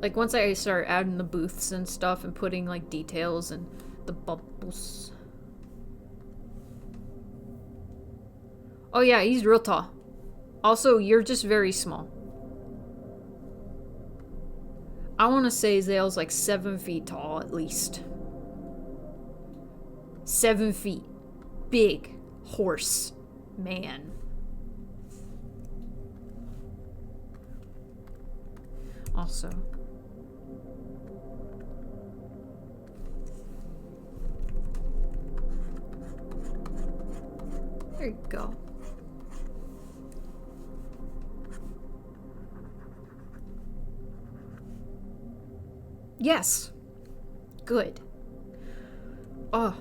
Like, once I start adding the booths and stuff and putting, like, details and the bubbles. Oh yeah, he's real tall. Also, you're just very small. I want to say Zale's like 7 feet tall, at least. 7 feet. Big. Horse. Man. Also. There you go. Yes. Good. Oh.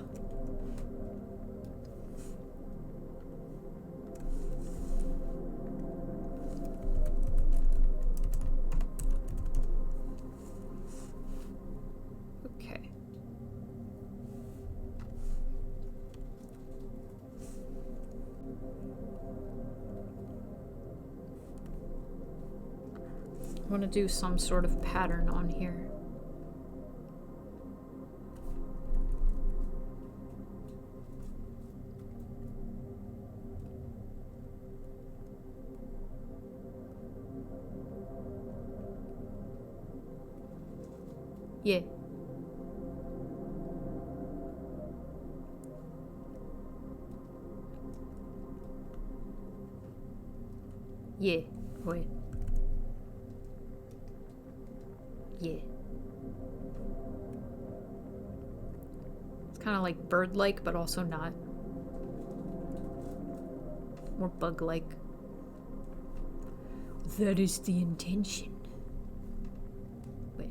Okay. I want to do some sort of pattern on here. Yeah. Yeah. Wait. Yeah. It's kind of like bird-like, but also not. More bug-like. That is the intention. Wait.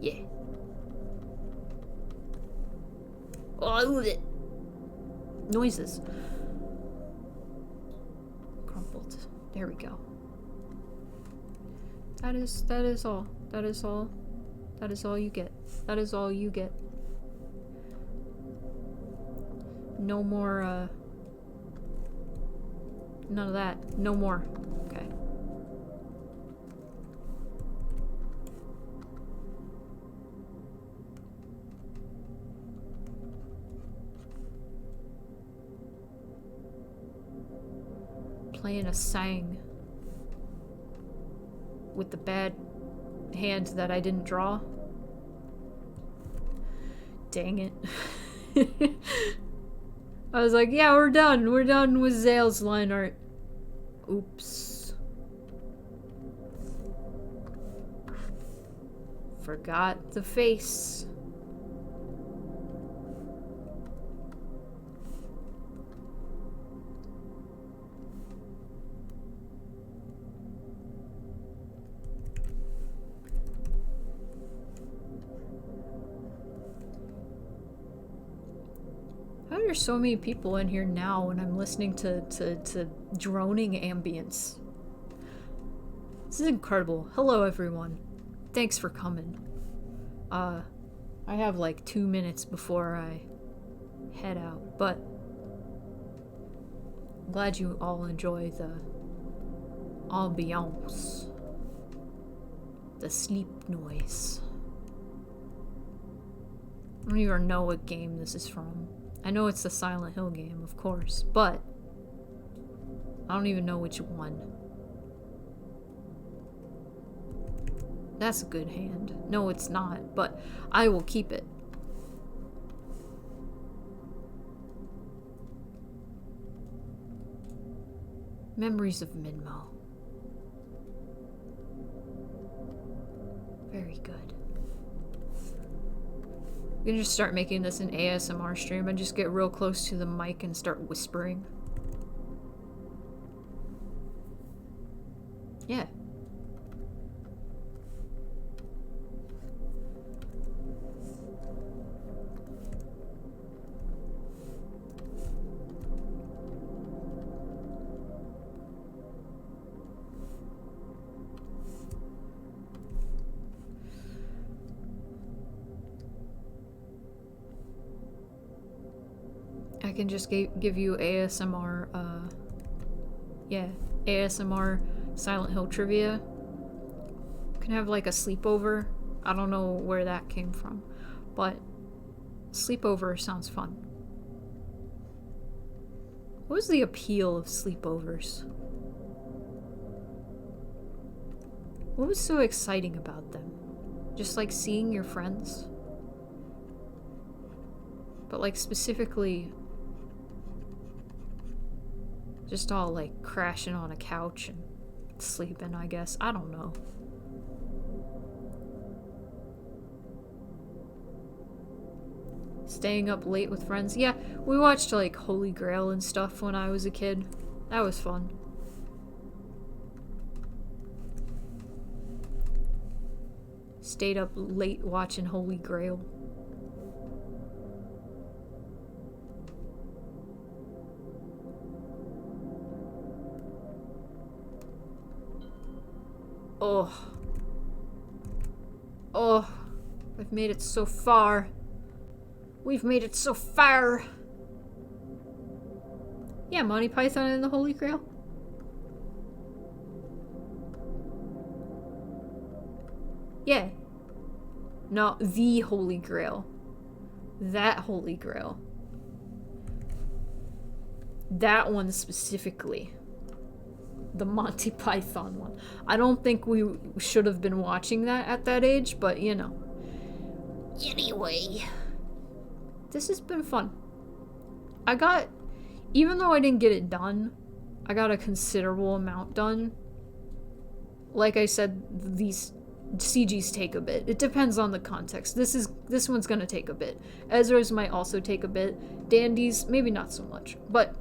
Yeah. Oh, noises. Crumpled. There we go. That is all. That is all. That is all you get. That is all you get. No more, none of that. No more. Okay. Playing a sang with the bad hand that I didn't draw. Dang it. I was like, yeah, we're done. We're done with Zale's line art. Oops. Forgot the face. How are there so many people in here now when I'm listening to droning ambience? This is incredible. Hello, everyone. Thanks for coming. I have like 2 minutes before I head out, but I'm glad you all enjoy the ambiance. The sleep noise. I don't even know what game this is from. I know it's the Silent Hill game, of course, but I don't even know which one. That's a good hand. No, it's not, but I will keep it. Memories of Minmo. Very good. I'm gonna just start making this an ASMR stream and just get real close to the mic and start whispering. Yeah. I can just give you ASMR, yeah, ASMR Silent Hill trivia. Can have like a sleepover. I don't know where that came from, but sleepover sounds fun. What was the appeal of sleepovers? What was so exciting about them? Just like seeing your friends? But like specifically just all like crashing on a couch and sleeping, I guess. I don't know. Staying up late with friends. Yeah, we watched like Holy Grail and stuff when I was a kid. That was fun. Stayed up late watching Holy Grail. Oh. Oh. I've made it so far. We've made it so far. Yeah, Monty Python and the Holy Grail. Yeah. Not the Holy Grail. That Holy Grail. That one specifically. The Monty Python one. I don't think we should have been watching that at that age, but you know. Anyway. This has been fun. Even though I didn't get it done, I got a considerable amount done. Like I said, these CGs take a bit. It depends on the context. This one's gonna take a bit. Ezra's might also take a bit. Dandy's, maybe not so much. But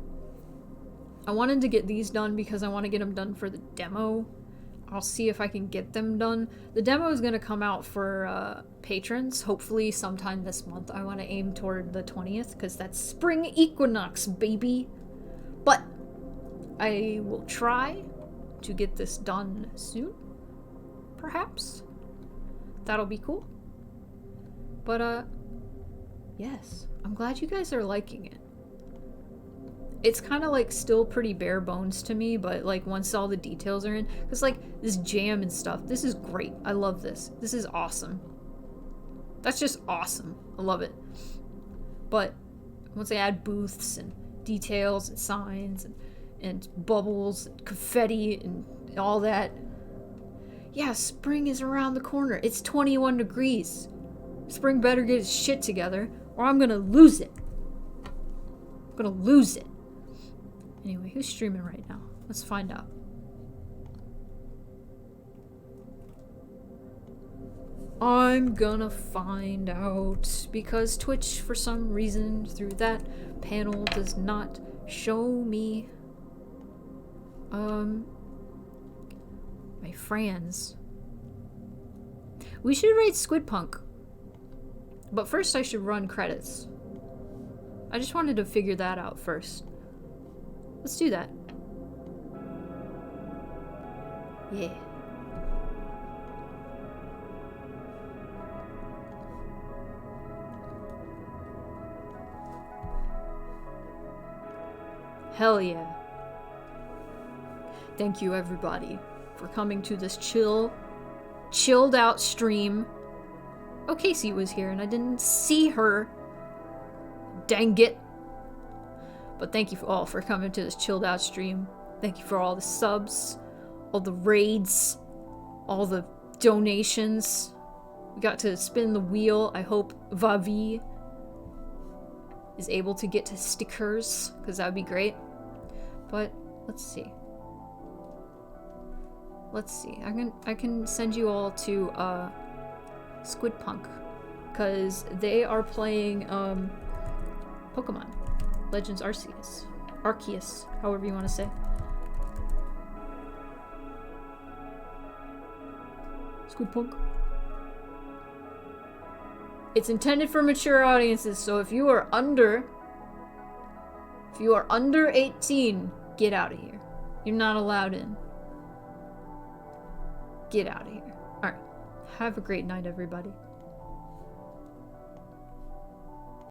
I wanted to get these done because I want to get them done for the demo. I'll see if I can get them done. The demo is gonna come out for patrons, hopefully sometime this month. I want to aim toward the 20th because that's spring equinox, baby. But I will try to get this done soon. Perhaps. That'll be cool. But, yes. I'm glad you guys are liking it. It's kind of, like, still pretty bare bones to me, but, like, once all the details are in... Because, like, this jam and stuff, this is great. I love this. This is awesome. That's just awesome. I love it. But once I add booths and details and signs and bubbles and confetti and all that... Yeah, spring is around the corner. It's 21 degrees. Spring better get its shit together, or I'm gonna lose it. I'm gonna lose it. Anyway, who's streaming right now? Let's find out. I'm gonna find out, because Twitch, for some reason, through that panel, does not show me my friends. We should rate Squidpunk. But first I should run credits. I just wanted to figure that out first. Let's do that. Yeah. Hell yeah. Thank you everybody for coming to this chilled out stream. Oh, Casey was here and I didn't see her. Dang it. But thank you all for coming to this chilled out stream. Thank you for all the subs, all the raids, all the donations. We got to spin the wheel. I hope Vavi is able to get to stickers, because that would be great. But let's see. Let's see. I can send you all to Squidpunk, because they are playing Pokemon Legends Arceus, however you want to say. Squidpunk. It's intended for mature audiences, so if you are under 18, get out of here. You're not allowed in. Get out of here. Alright. Have a great night, everybody.